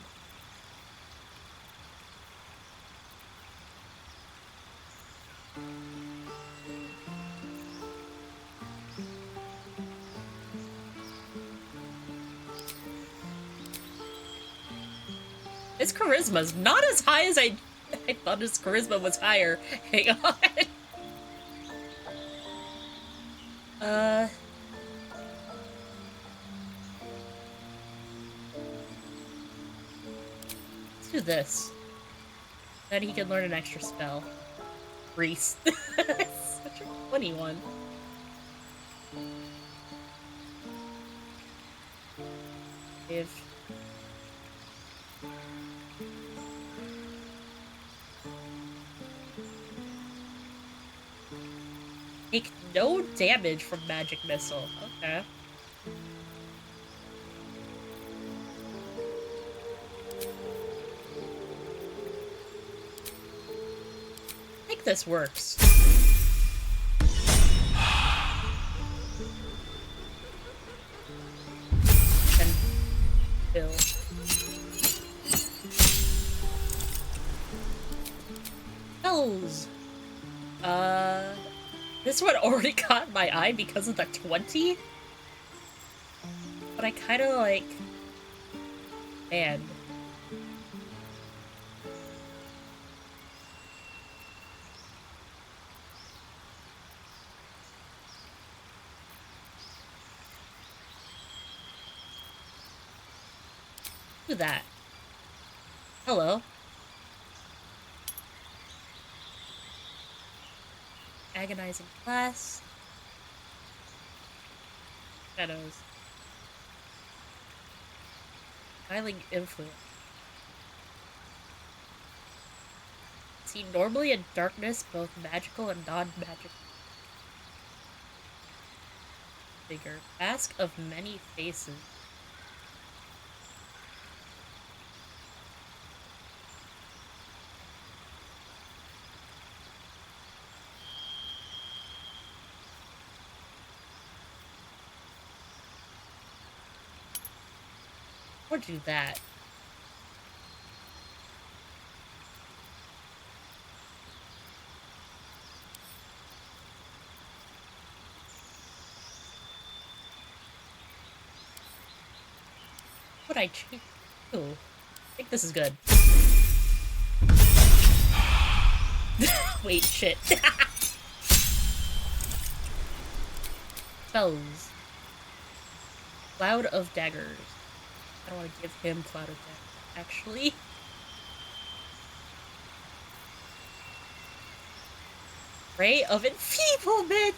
His charisma's not as high as I thought his charisma was higher. Hang on. do this. Then he can learn an extra spell. Grease. Such a funny one. If take no damage from magic missile. Okay. I think this works. And Bill. Spells. This one already caught my eye because of the 20. But I kind of like... Man. Do that. Hello. Agonizing class. Shadows. Styling influence. See, normally in darkness, both magical and non-magical. Figure. Mask of many faces. Or do that. What I change? Ooh, I think this is good. Wait, shit. Spells. Cloud of Daggers. I don't want to give him Cloud of Daggers, actually. Ray of Enfeeblement!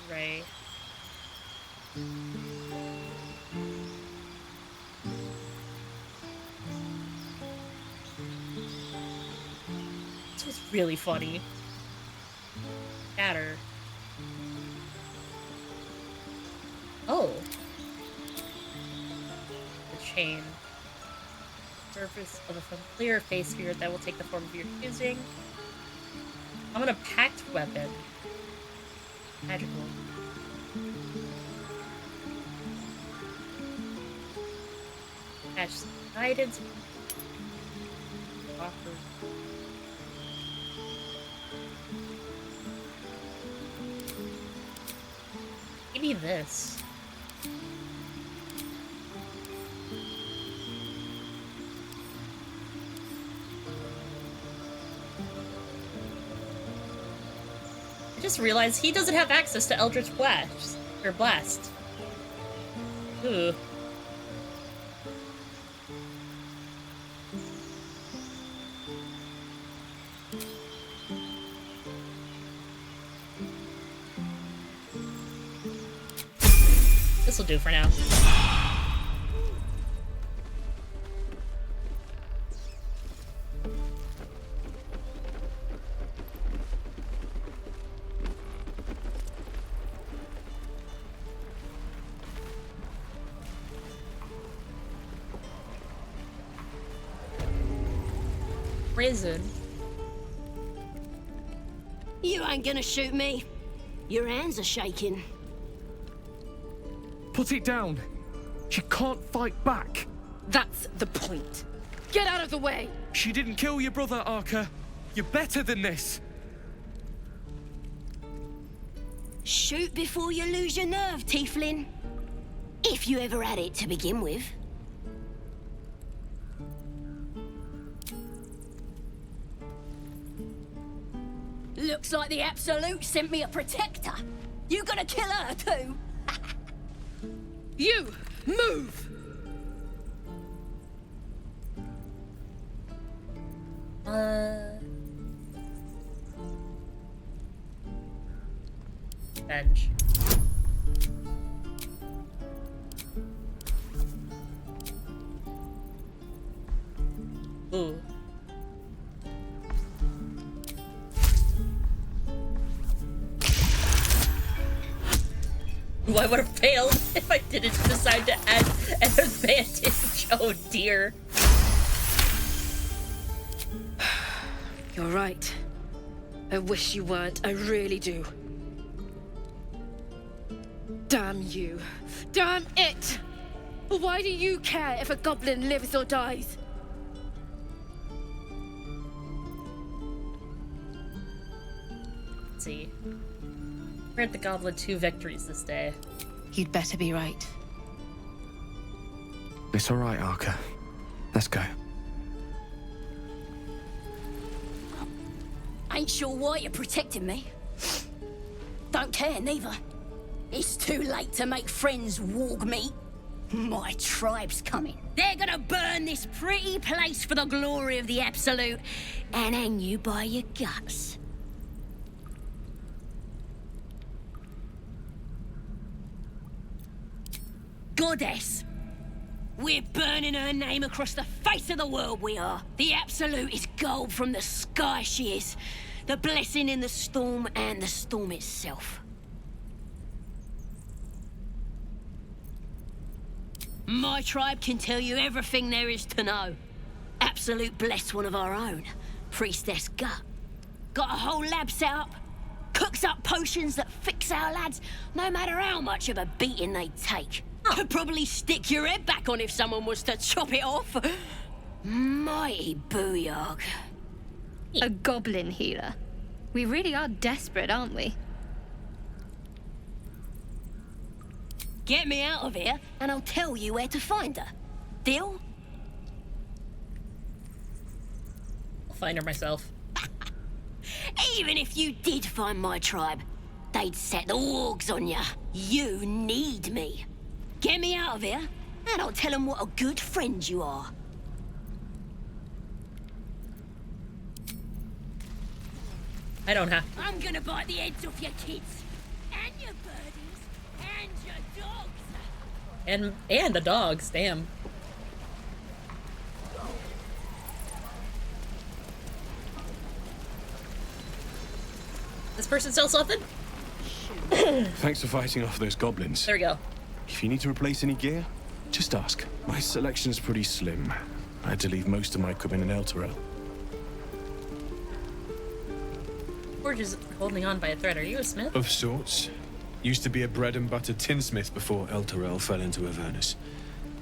Ray. This was really funny. Shatter. Oh. The chain. Surface of a familiar face spirit that will take the form of your choosing. I'm gonna pact weapon. Magical. Attach guidance. Offer. Give me this. I just realized he doesn't have access to Eldritch Blast. Or Blast. Ooh. This'll do for now. Prison. You ain't gonna shoot me. Your hands are shaking. Put it down. She can't fight back. That's the point. Get out of the way! She didn't kill your brother, Arca. You're better than this. Shoot before you lose your nerve, Tiefling. If you ever had it to begin with. Looks like the Absolute sent me a protector. You gonna kill her too? You! Move! Bench. Ooh. Ooh, I would have failed if I didn't decide to add an advantage. Oh dear. You're right. I wish you weren't. I really do. Damn you. Damn it! Why do you care if a goblin lives or dies? Let's see. Grant the goblin 2 victories this day. You'd better be right. It's all right, Arca. Let's go. Ain't sure why you're protecting me. Don't care, neither. It's too late to make friends, warg meat. My tribe's coming. They're gonna burn this pretty place for the glory of the Absolute and hang you by your guts. Goddess. We're burning her name across the face of the world, we are. The Absolute is gold from the sky, she is. The blessing in the storm and the storm itself. My tribe can tell you everything there is to know. Absolute bless one of our own, Priestess Gut. Got a whole lab set up. Cooks up potions that fix our lads, no matter how much of a beating they take. Could probably stick your head back on if someone was to chop it off. Mighty booyog. A goblin healer. We really are desperate, aren't we? Get me out of here, and I'll tell you where to find her. Deal? I'll find her myself. Even if you did find my tribe, they'd set the wargs on you. You need me. Get me out of here, and I'll tell them what a good friend you are. I don't have to. I'm gonna bite the heads off your kids, and your birdies, and your dogs. And the dogs, damn. This person sell something? Thanks for fighting off those goblins. There we go. If you need to replace any gear, just ask. My selection's pretty slim. I had to leave most of my equipment in Elturel. Forge is holding on by a thread. Are you a smith? Of sorts. Used to be a bread and butter tinsmith before Elturel fell into Avernus.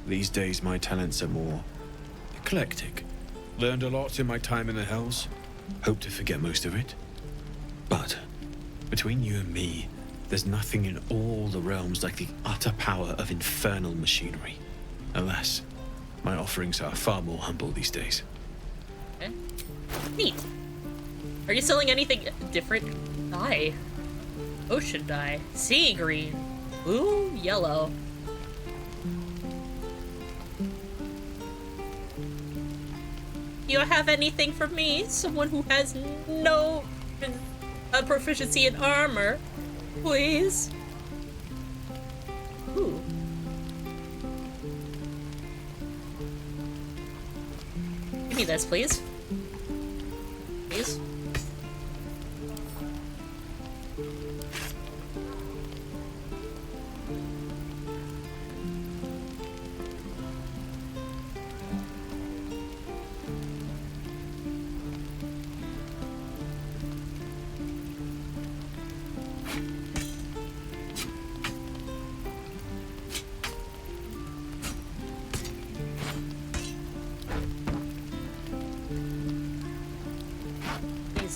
These days, my talents are more eclectic. Learned a lot in my time in the Hells. Hope to forget most of it. But between you and me, there's nothing in all the realms like the utter power of infernal machinery. Alas, my offerings are far more humble these days. Okay. Neat. Are you selling anything different? Dye. Ocean dye. Sea green. Blue, yellow. You have anything for me? Someone who has no proficiency in armor, please. Ooh. Give me this, please. Please.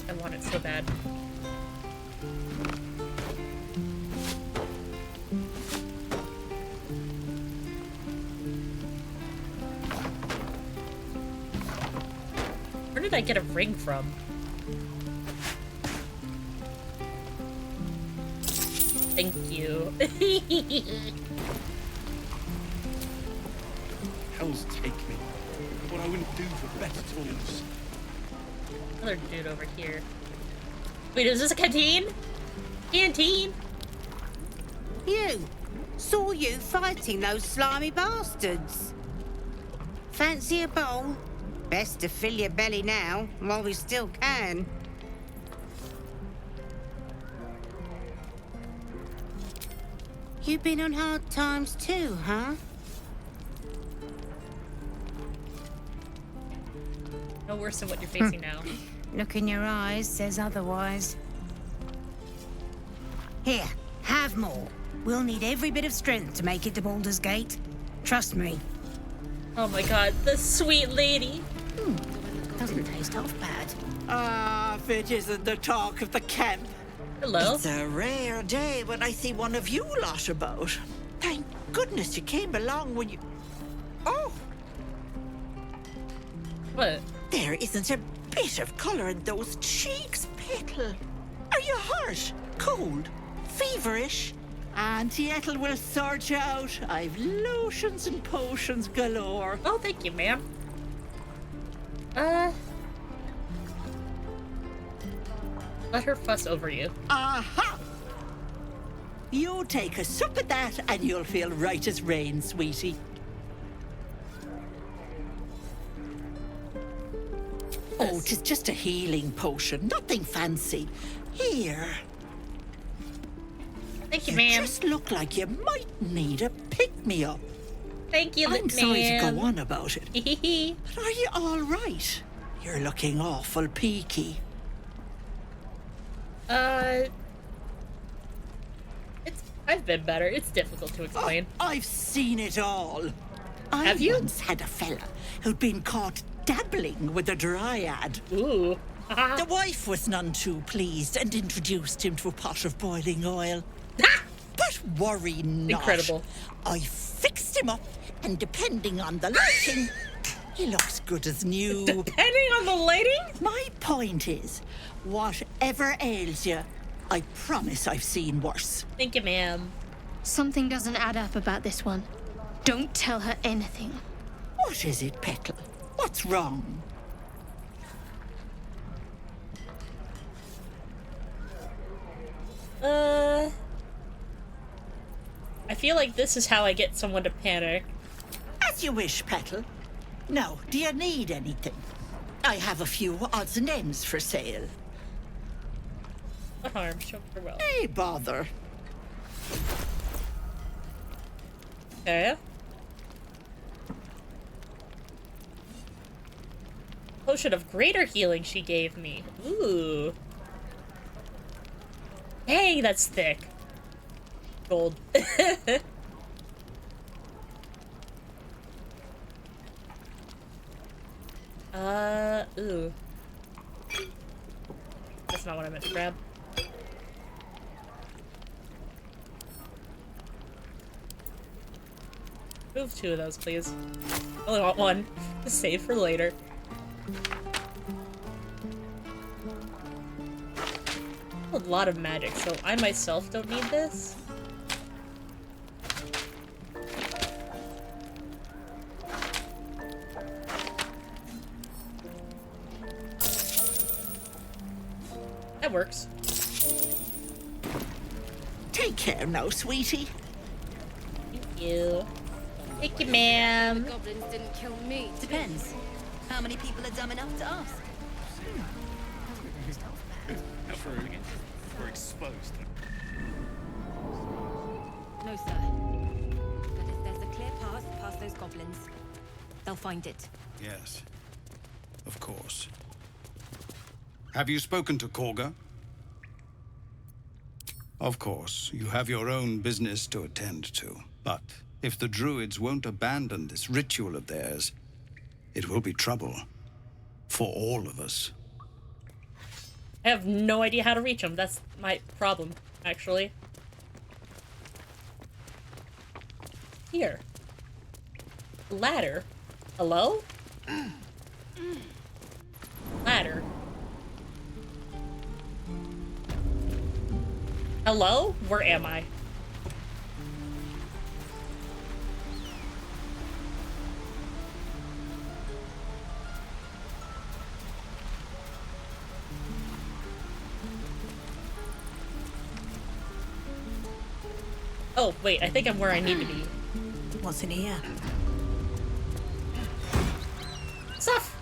I want it so bad. Where did I get a ring from? Thank you. Hells take me. What I wouldn't do for better tools. Another dude over here. Wait, is this a canteen? Canteen? You! Saw you fighting those slimy bastards. Fancy a bowl? Best to fill your belly now, while we still can. You been on hard times too, huh? No worse than what you're facing now. Look in your eyes says otherwise. Here, have more. We'll need every bit of strength to make it to Baldur's Gate. Trust me. Oh my god, the sweet lady. Doesn't taste half bad. Ah, if it isn't the talk of the camp. Hello. It's a rare day when I see one of you lot about. Thank goodness you came along when you... Oh! What? There isn't a bit of colour in those cheeks, Petal. Are you hurt? Cold? Feverish? Auntie Ethel will sort you out. I've lotions and potions galore. Oh, thank you, ma'am. Let her fuss over you. Aha! You take a sup at that and you'll feel right as rain, sweetie. Oh, 'tis just a healing potion, nothing fancy. Here. Thank you, ma'am. Just look like you might need a pick-me-up. Thank you, I'm sorry to ma'am. go on about it. But are you all right? You're looking awful peaky. I've been better. It's difficult to explain. Oh, I've seen it all. Have you? I once had a fella who'd been caught dabbling with a dryad. Ooh. The wife was none too pleased and introduced him to a pot of boiling oil. But worry not. Incredible. I fixed him up, and depending on the lighting, he looks good as new. Depending on the lighting? My point is, whatever ails you, I promise I've seen worse. Thank you, ma'am. Something doesn't add up about this one. Don't tell her anything. What is it, Petal? What's wrong? I feel like this is how I get someone to panic. As you wish, Petal. Now, do you need anything? I have a few odds and ends for sale. What harm? Show her well. Hey, bother. Okay. Potion of greater healing she gave me. Ooh. Dang, that's thick. Gold. Ooh. That's not what I meant to grab. Move 2 of those, please. I only want 1 to save for later. A lot of magic, so I myself don't need this. That works. Take care now, sweetie. Thank you. Thank you, ma'am. The goblins didn't kill me. Depends. How many people are dumb enough to ask? We're exposed. No, sir. But if there's a clear path past those goblins, they'll find it. Yes, of course. Have you spoken to Korga? Of course, you have your own business to attend to. But if the druids won't abandon this ritual of theirs, it will be trouble for all of us. I have no idea how to reach them. That's my problem, actually. Here. Ladder. Hello? Ladder. Hello? Where am I? Oh, wait, I think I'm where I need to be. What's in here? Stuff!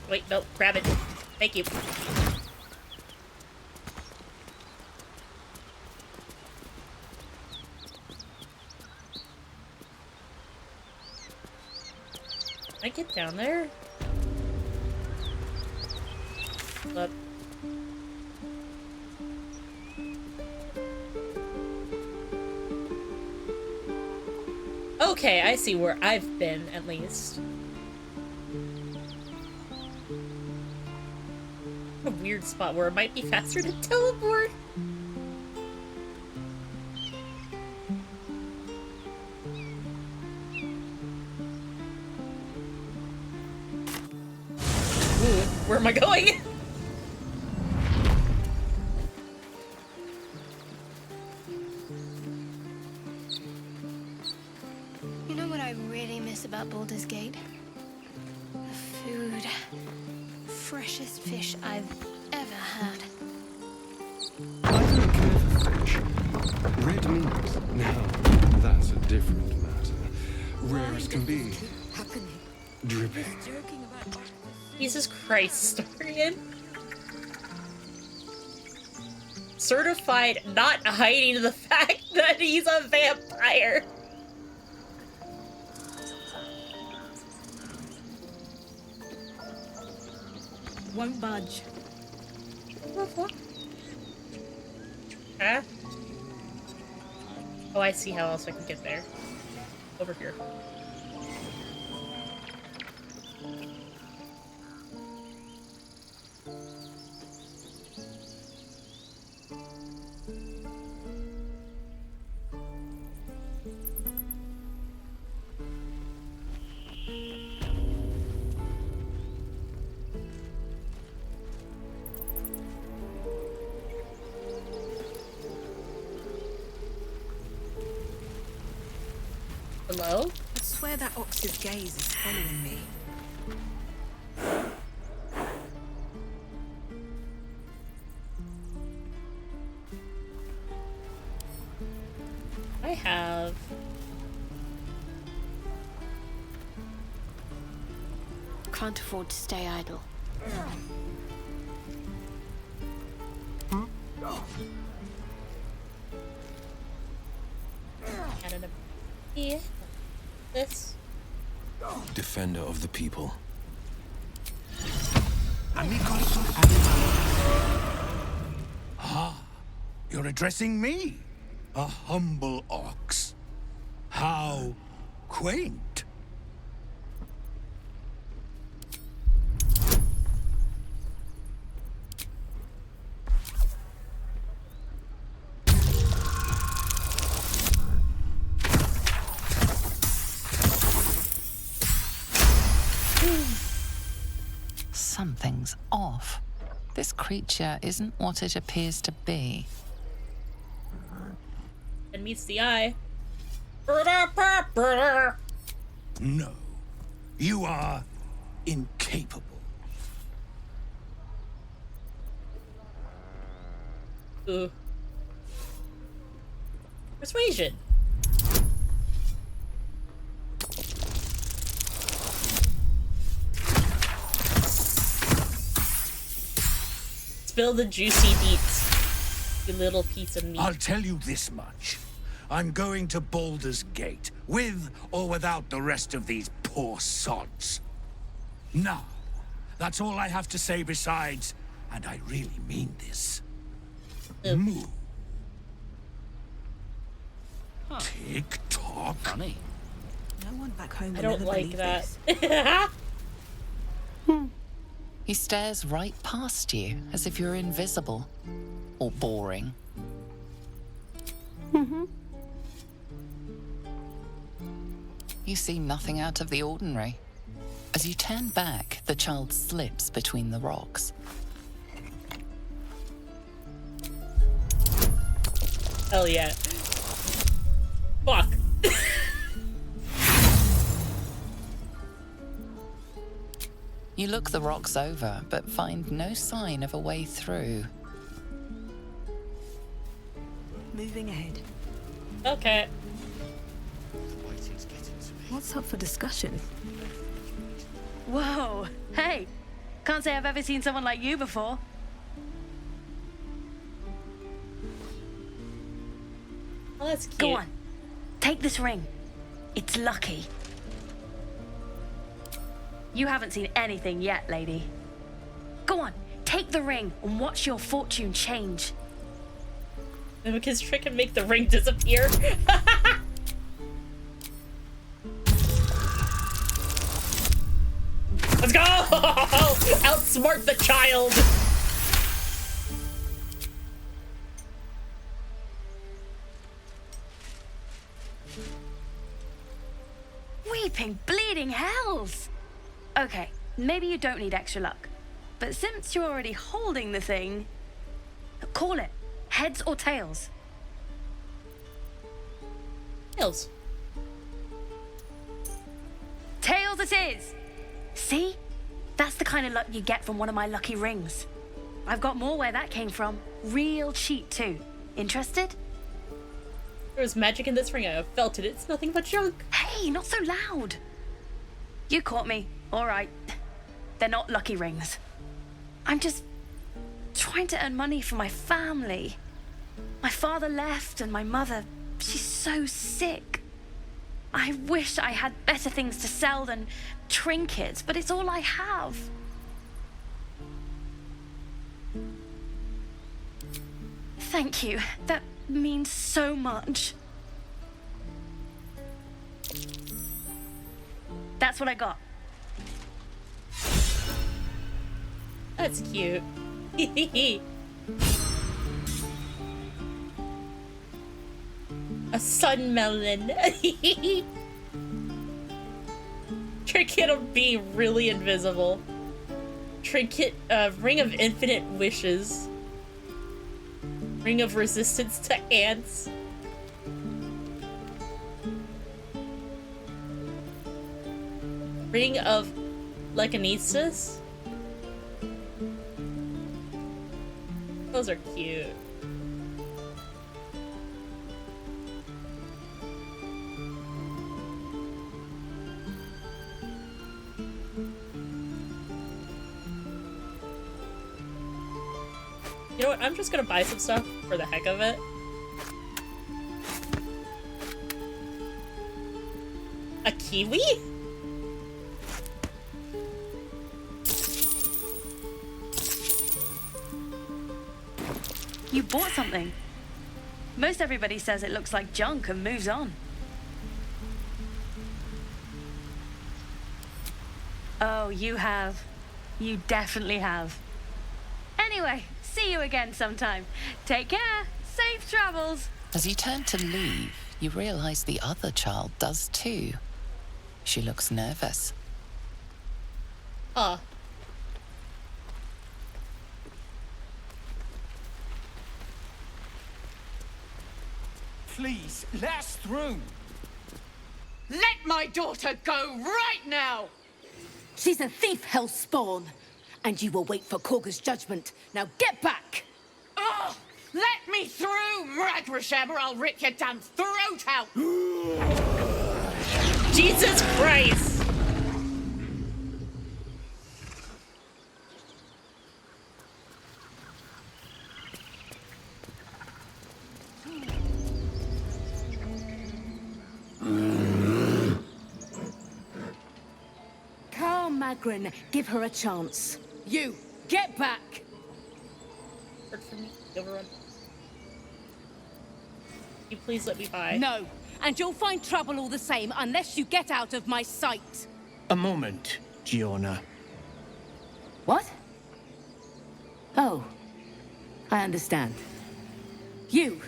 Wait, no, grab it. Thank you. Can I get down there? Up. Okay, I see where I've been, at least. A weird spot where it might be faster to teleport. Ooh, where am I going? You know what I really miss about Baldur's Gate? The food. Freshest fish I've ever had. I don't care for fish. Red meat, now, that's a different matter. Rare as can be. Dripping. Jesus Christ, Storian. Certified not hiding the fact that he's a vampire. Won't budge. What? Huh? Oh, I see how else I can get there. Over here. Hello? I swear that ox's gaze is following me. I have... Can't afford to stay idle. Added a... Yeah. This. Defender of the people. Ah, you're addressing me, a humble ox. How quaint. Something's off. This creature isn't what it appears to be. And meets the eye. No, you are incapable. Ooh. Persuasion. Spill the juicy deets, you little piece of meat. I'll tell you this much. I'm going to Baldur's Gate, with or without the rest of these poor sods. Now, that's all I have to say besides, and I really mean this. Move. Tick-tock. Funny. No one back home I will don't ever like believe that. this. He stares right past you, as if you're invisible. Or boring. You see nothing out of the ordinary. As you turn back, the child slips between the rocks. Hell yeah. Fuck. You look the rocks over, but find no sign of a way through. moving ahead. Okay. What's up for discussion? Whoa! Hey! Can't say I've ever seen someone like you before. Oh, that's cute. Go on. Take this ring. It's lucky. You haven't seen anything yet, lady. Go on. Take the ring and watch your fortune change. Mimica's trick and make the ring disappear. Let's go! Outsmart the child! Weeping, bleeding hells! Okay, maybe you don't need extra luck. But since you're already holding the thing, call it. Heads or tails? Tails. Tails it is! See? That's the kind of luck you get from one of my lucky rings. I've got more where that came from. Real cheap too. Interested? There was magic in this ring. I have felt it. It's nothing but junk. Hey, not so loud. You caught me. All right. They're not lucky rings. I'm just trying to earn money for my family. My father left and my mother, she's so sick. I wish I had better things to sell than trinkets, but it's all I have. Thank you. That means so much. That's what I got. That's cute. A sun melon. Trinket of being really invisible. Trinket, ring of infinite wishes. Ring of resistance to ants. Ring of Leconesis. Those are cute. You know what? I'm just gonna buy some stuff for the heck of it. A kiwi? You bought something. Most everybody says it looks like junk and moves on. Oh, you have. You definitely have. Anyway, see you again sometime. Take care. Safe travels. As you turn to leave, you realize the other child does too. She looks nervous. Please, let us through. Let my daughter go right now! She's a thief, Hellspawn. And you will wait for Korga's judgment. Now get back! Oh, let me through, Mragrasham, or I'll rip your damn throat out! Jesus Christ! Carl Magrin, give her a chance. You, get back! Can you please let me by? No, and you'll find trouble all the same unless you get out of my sight. A moment, Giona. What? Oh, I understand. You.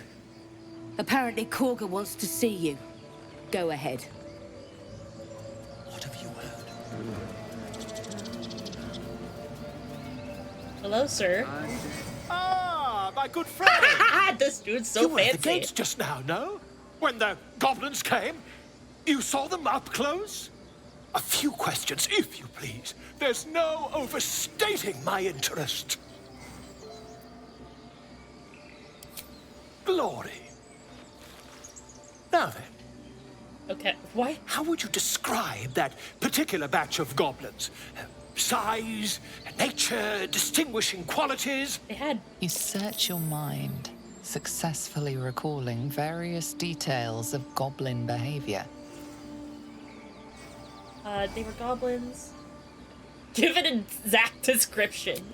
Apparently Korga wants to see you. Go ahead. Hello, sir. Ah, my good friend. This dude's so you were fancy. at the gates just now, no? When the goblins came? You saw them up close? A few questions, if you please. There's no overstating my interest. Glory. Now then, Okay, why? how would you describe that particular batch of goblins? Size, nature, distinguishing qualities? They had. You search your mind, successfully recalling various details of goblin behavior. They were goblins. Give an exact description.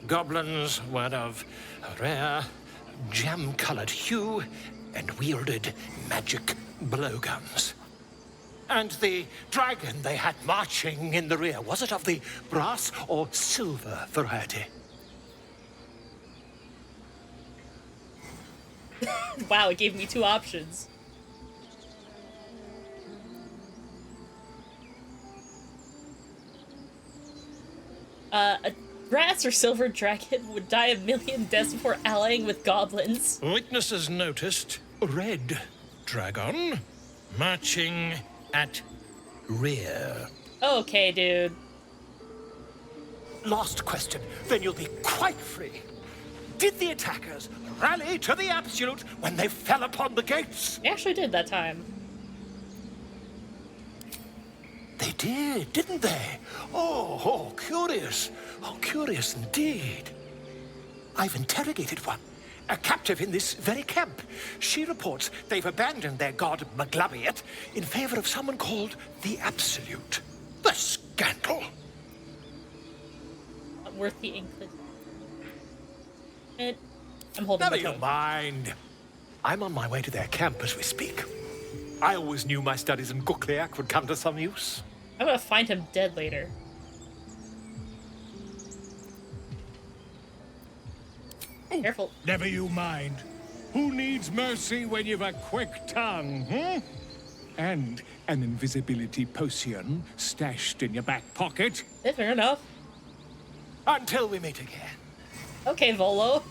Goblins were of a rare, jam-colored hue and wielded magic blowguns. And the dragon they had marching in the rear, was it of the brass or silver variety? Wow, it gave me 2 options. A brass or silver dragon would die 1,000,000 deaths before allying with goblins. Witnesses noticed red dragon marching at rear. Okay, dude. Last question, then you'll be quite free. Did the attackers rally to the Absolute when they fell upon the gates? They actually did that time. They did, didn't they? Oh, curious. Oh, curious indeed. I've interrogated one, a captive in this very camp. She reports they've abandoned their god Maglabiet in favor of someone called the Absolute. The scandal! Not worth the inkling. I'm holding Never my you tongue. mind. I'm on my way to their camp as we speak. I always knew my studies in Gukliak would come to some use. I'm gonna find him dead later. Careful. Never you mind. Who needs mercy when you've a quick tongue, And an invisibility potion stashed in your back pocket. Yeah, fair enough. Until we meet again. Okay, Volo.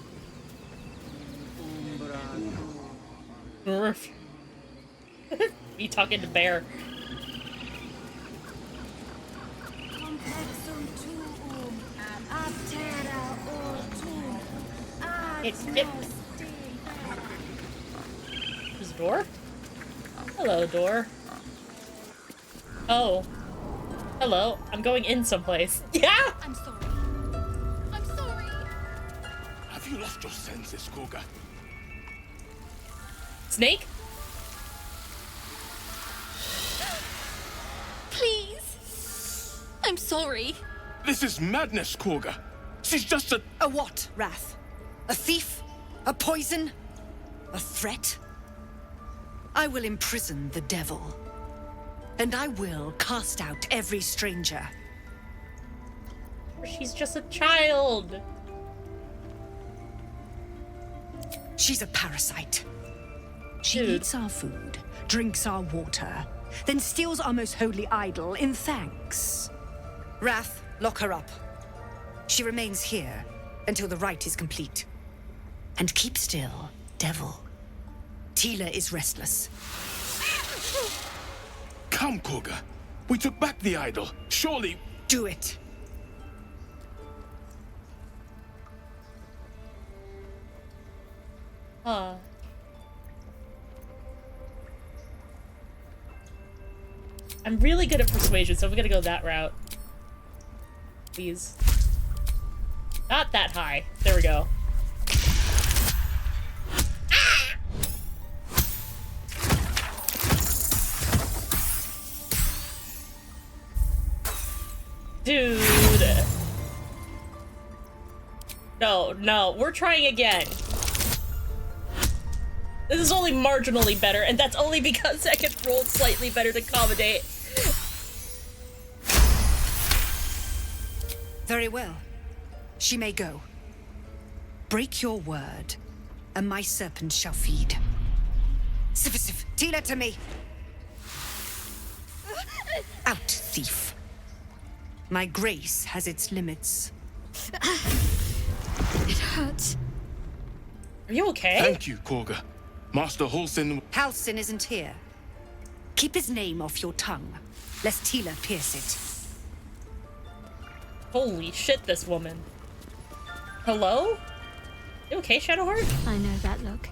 Me talking to Bear. It. There's a door? Hello, door. Oh. Hello. I'm going in someplace. Yeah! I'm sorry. I'm sorry. Have you lost your senses, Koga? Snake? Please. I'm sorry. This is madness, Koga. She's just a... A what, Wrath? A thief? A poison? A threat? I will imprison the devil. And I will cast out every stranger. She's just a child. She's a parasite. She eats our food, drinks our water, then steals our most holy idol in thanks. Wrath, lock her up. She remains here until the rite is complete. And keep still, devil. Tila is restless. Come, Koga. We took back the idol. Surely... Do it. Huh. I'm really good at persuasion, so I'm gonna go that route. Please. Not that high. There we go. Dude. No, we're trying again. This is only marginally better, and that's only because I can roll slightly better to accommodate. Very well. She may go. Break your word, and my serpent shall feed. Sif, Tila to me. Out, thief. My grace has its limits. It hurts. Are you okay? Thank you, Koga. Master Halsin... Halsin isn't here. Keep his name off your tongue, lest Tila pierce it. Holy shit, this woman. Hello? You okay, Shadowheart? I know that look.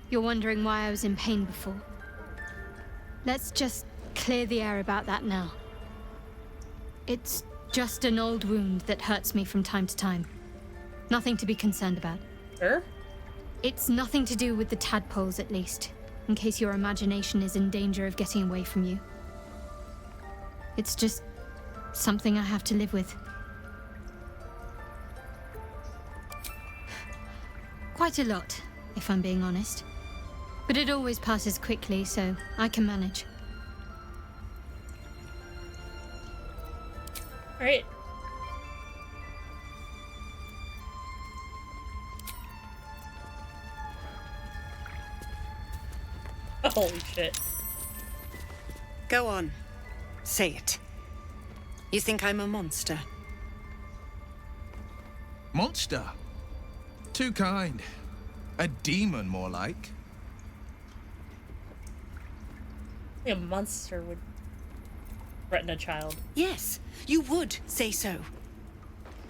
You're wondering why I was in pain before. Let's just clear the air about that now. It's just an old wound that hurts me from time to time. Nothing to be concerned about. Sure? It's nothing to do with the tadpoles, at least, in case your imagination is in danger of getting away from you. It's just something I have to live with. Quite a lot, if I'm being honest. But it always passes quickly, so I can manage. All right. Holy shit. Go on. Say it. You think I'm a monster? Monster? Too kind. A demon, more like. A monster would threaten a child. Yes, you would say so.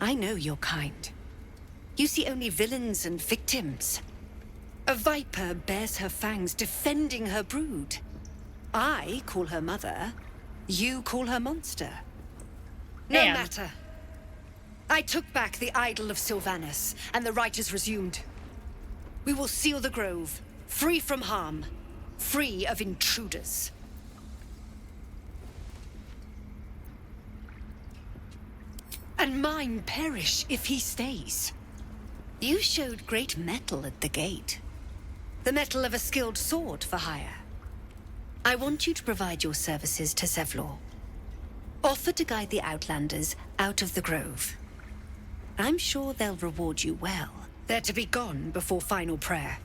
I know your kind. You see only villains and victims. A viper bears her fangs defending her brood. I call her mother. You call her monster. No Damn. matter. I took back the idol of Sylvanus, and the rite is resumed. We will seal the grove, free from harm, free of intruders. And mine perish if he stays. You showed great mettle at the gate. The mettle of a skilled sword for hire. I want you to provide your services to Zevlor. Offer to guide the Outlanders out of the grove. I'm sure they'll reward you well. They're to be gone before final prayer.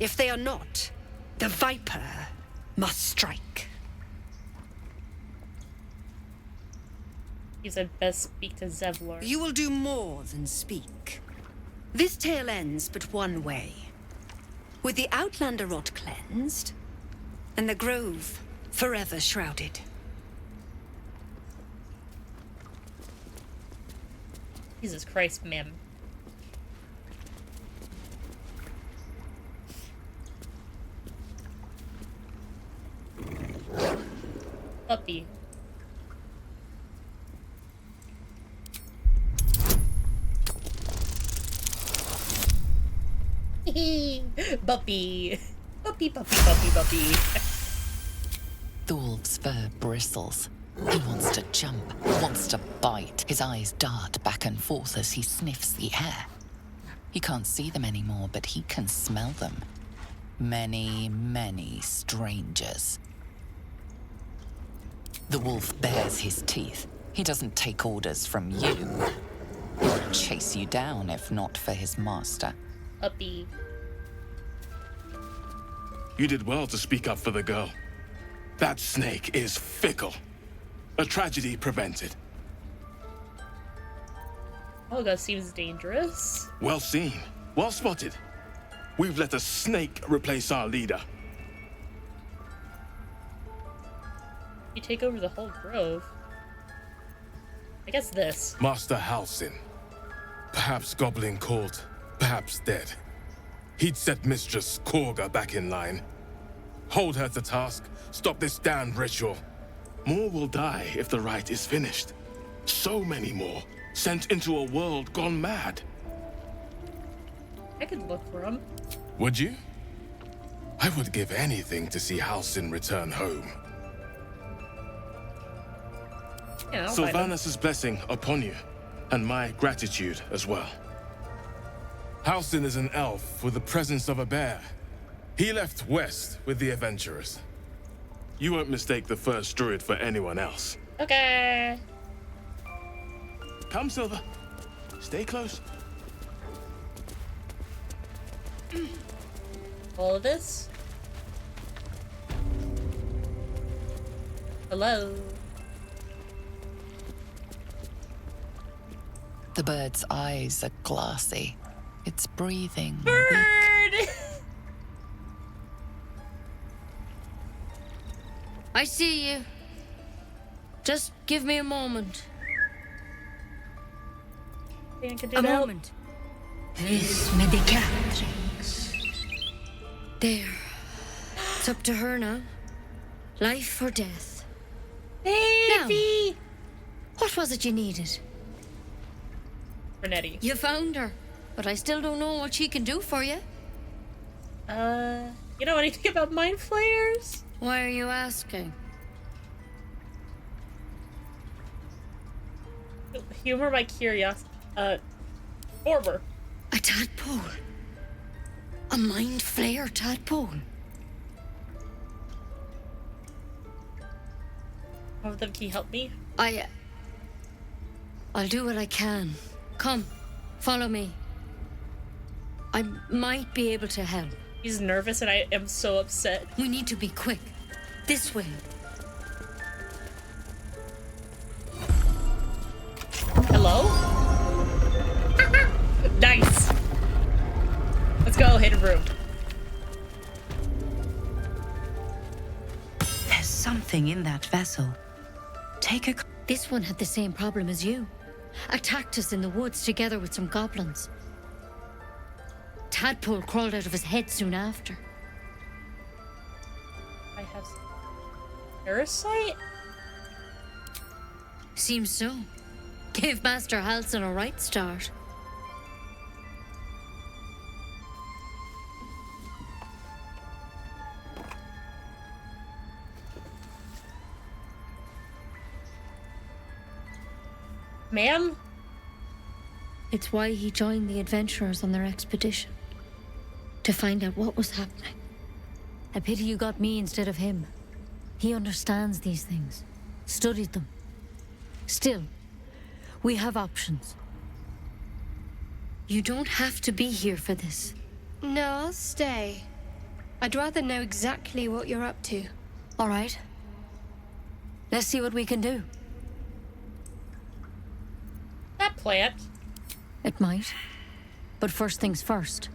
If they are not, the Viper must strike. He said best speak to Zevlor. You will do more than speak. This tale ends but one way. With the Outlander rot cleansed, and the grove forever shrouded. Jesus Christ, ma'am. Puppy. Buppy. Buppy, puppy, puppy, puppy. The wolf's fur bristles. He wants to jump, wants to bite. His eyes dart back and forth as he sniffs the air. He can't see them anymore, but he can smell them. Many, many strangers. The wolf bares his teeth. He doesn't take orders from you. He'd chase you down if not for his master. Puppy. You did well to speak up for the girl. That snake is fickle. A tragedy prevented. Olga seems dangerous. Well seen. Well spotted. We've let a snake replace our leader. You take over the whole grove. I guess this. Master Halsin. Perhaps goblin caught, perhaps dead. He'd set Mistress Korga back in line. Hold her to task, stop this damned ritual. More will die if the rite is finished. So many more, sent into a world gone mad. I could look for him. Would you? I would give anything to see Halsin return home. Yeah, I'll find him. Sylvanus' blessing upon you, and my gratitude as well. Halsin is an elf with the presence of a bear. He left west with the adventurers. You won't mistake the first druid for anyone else. Okay. Come, Silver. Stay close. All of this? Hello? The bird's eyes are glassy. It's breathing. Bird! I see you. Just give me a moment. A moment. This medicatrix. 'There. It's up to her now. Life or death. Baby! Now, what was it you needed? Renetti. You found her, but I still don't know what she can do for you. You know anything about mind flayers? Why are you asking? Humor my curiosity. Orber. A tadpole. A mind flayer tadpole. One of them, can you help me? I'll do what I can. Come, follow me. I might be able to help. He's nervous and I am so upset. We need to be quick. This way. Hello? Nice. Let's go, hidden room. There's something in that vessel. Take a... This one had the same problem as you. Attacked us in the woods together with some goblins. Tadpole crawled out of his head soon after. I have some parasite? Seems so. Gave Master Halsin a right start. Ma'am? It's why he joined the adventurers on their expedition. To find out what was happening. A pity you got me instead of him. He understands these things. Studied them. Still, we have options. You don't have to be here for this. No, I'll stay. I'd rather know exactly what you're up to. All right. Let's see what we can do. That plant. It might. But first things first.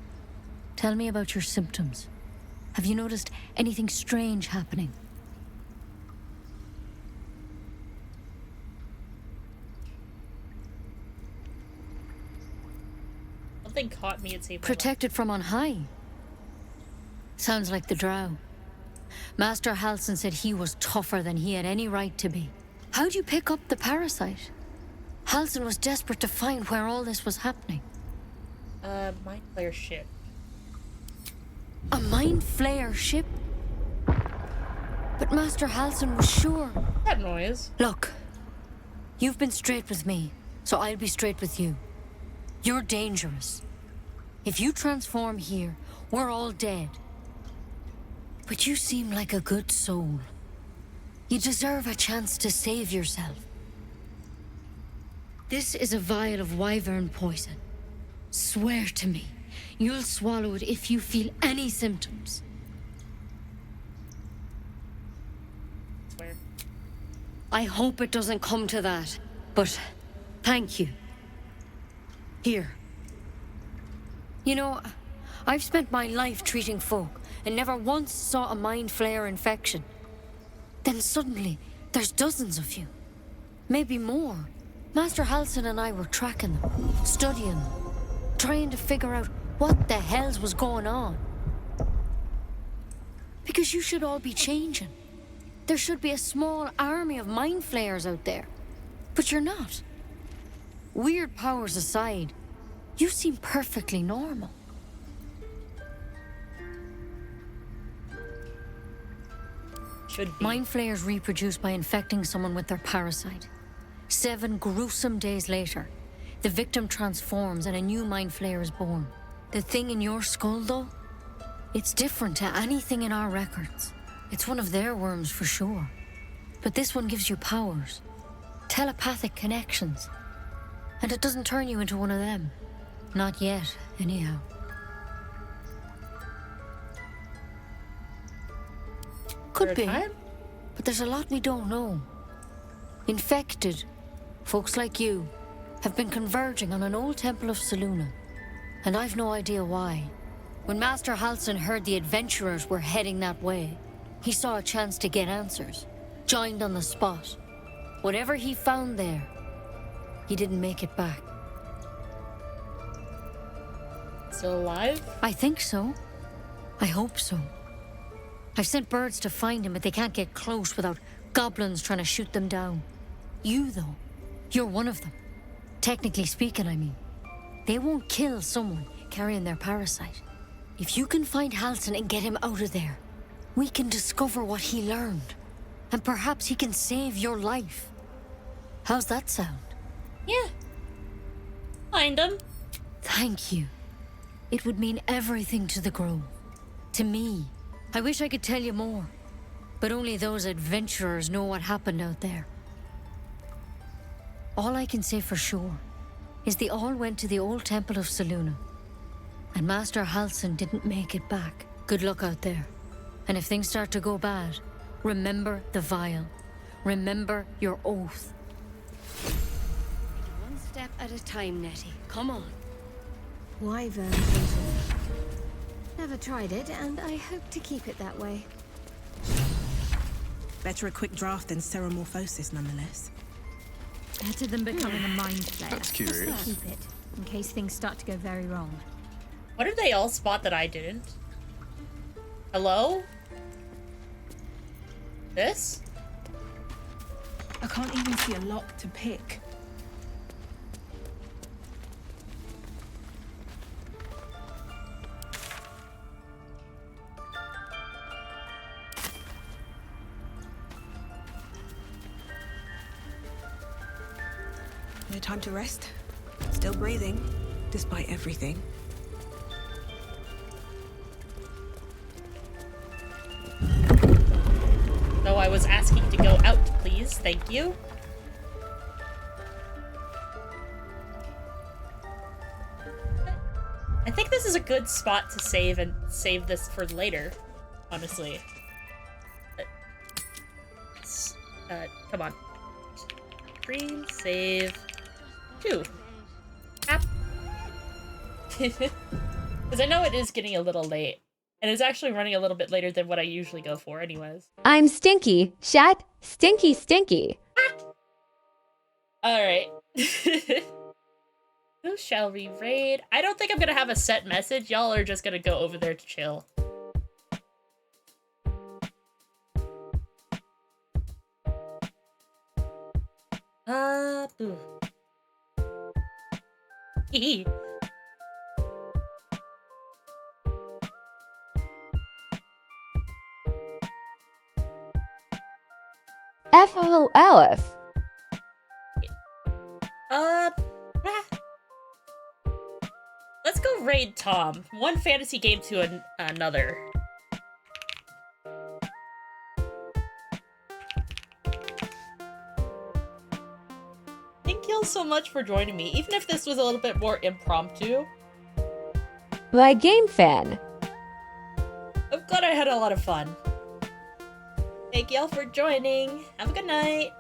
Tell me about your symptoms. Have you noticed anything strange happening? Something caught me at St. Protected from on high. Sounds like the drow. Master Halsin said he was tougher than he had any right to be. How'd you pick up the parasite? Halsin was desperate to find where all this was happening. Mind flayer ship. A mind flayer ship? But Master Halsin was sure. That noise. Look, you've been straight with me, so I'll be straight with you. You're dangerous. If you transform here, we're all dead. But you seem like a good soul. You deserve a chance to save yourself. This is a vial of wyvern poison. Swear to me, you'll swallow it if you feel any symptoms. Swear. I hope it doesn't come to that, but thank you. Here. You know, I've spent my life treating folk and never once saw a mind flayer infection. Then suddenly, there's dozens of you. Maybe more. Master Halsin and I were tracking them, studying them, trying to figure out what the hells was going on. Because you should all be changing. There should be a small army of mind flayers out there. But you're not. Weird powers aside, you seem perfectly normal. Should be. Mind flayers reproduce by infecting someone with their parasite. 7 gruesome days later, the victim transforms and a new mind flayer is born. The thing in your skull, though, it's different to anything in our records. It's one of their worms for sure. But this one gives you powers, telepathic connections. And it doesn't turn you into one of them. Not yet, anyhow. Could be, but there's a lot we don't know. Infected, folks like you, have been converging on an old temple of Selûne, and I've no idea why. When Master Halsin heard the adventurers were heading that way, he saw a chance to get answers, joined on the spot. Whatever he found there, he didn't make it back. Still alive? I think so. I hope so. I've sent birds to find him, but they can't get close without goblins trying to shoot them down. You, though, you're one of them. Technically speaking, I mean. They won't kill someone carrying their parasite. If you can find Halsin and get him out of there, we can discover what he learned. And perhaps he can save your life. How's that sound? Yeah. Find him. Thank you. It would mean everything to the Grove. To me. I wish I could tell you more. But only those adventurers know what happened out there. All I can say for sure is they all went to the old temple of Selûne. And Master Halsin didn't make it back. Good luck out there. And if things start to go bad, remember the vial. Remember your oath. One step at a time, Nettie. Come on. Wyvern hunting. Never tried it, and I hope to keep it that way. Better a quick draft than Ceremorphosis, nonetheless. Better than becoming a mind flayer. That's curious. Keep it, in case things start to go very wrong. What did they all spot that I didn't? Hello? This? I can't even see a lock to pick. No time to rest. Still breathing, despite everything. So I was asking to go out, please. Thank you. I think this is a good spot to save and save this for later, honestly. Come on. Screen save 2. App. Because I know it is getting a little late. And it's actually running a little bit later than what I usually go for anyways. I'm Stinky. Shat, Stinky, Stinky. Alright. Who shall we raid? I don't think I'm gonna have a set message. Y'all are just gonna go over there to chill. Boo. Hee. FLLF. Let's go raid Tom. One fantasy game to another. Thank you all so much for joining me, even if this was a little bit more impromptu. My game fan. I'm glad I had a lot of fun. Thank y'all for joining. Have a good night.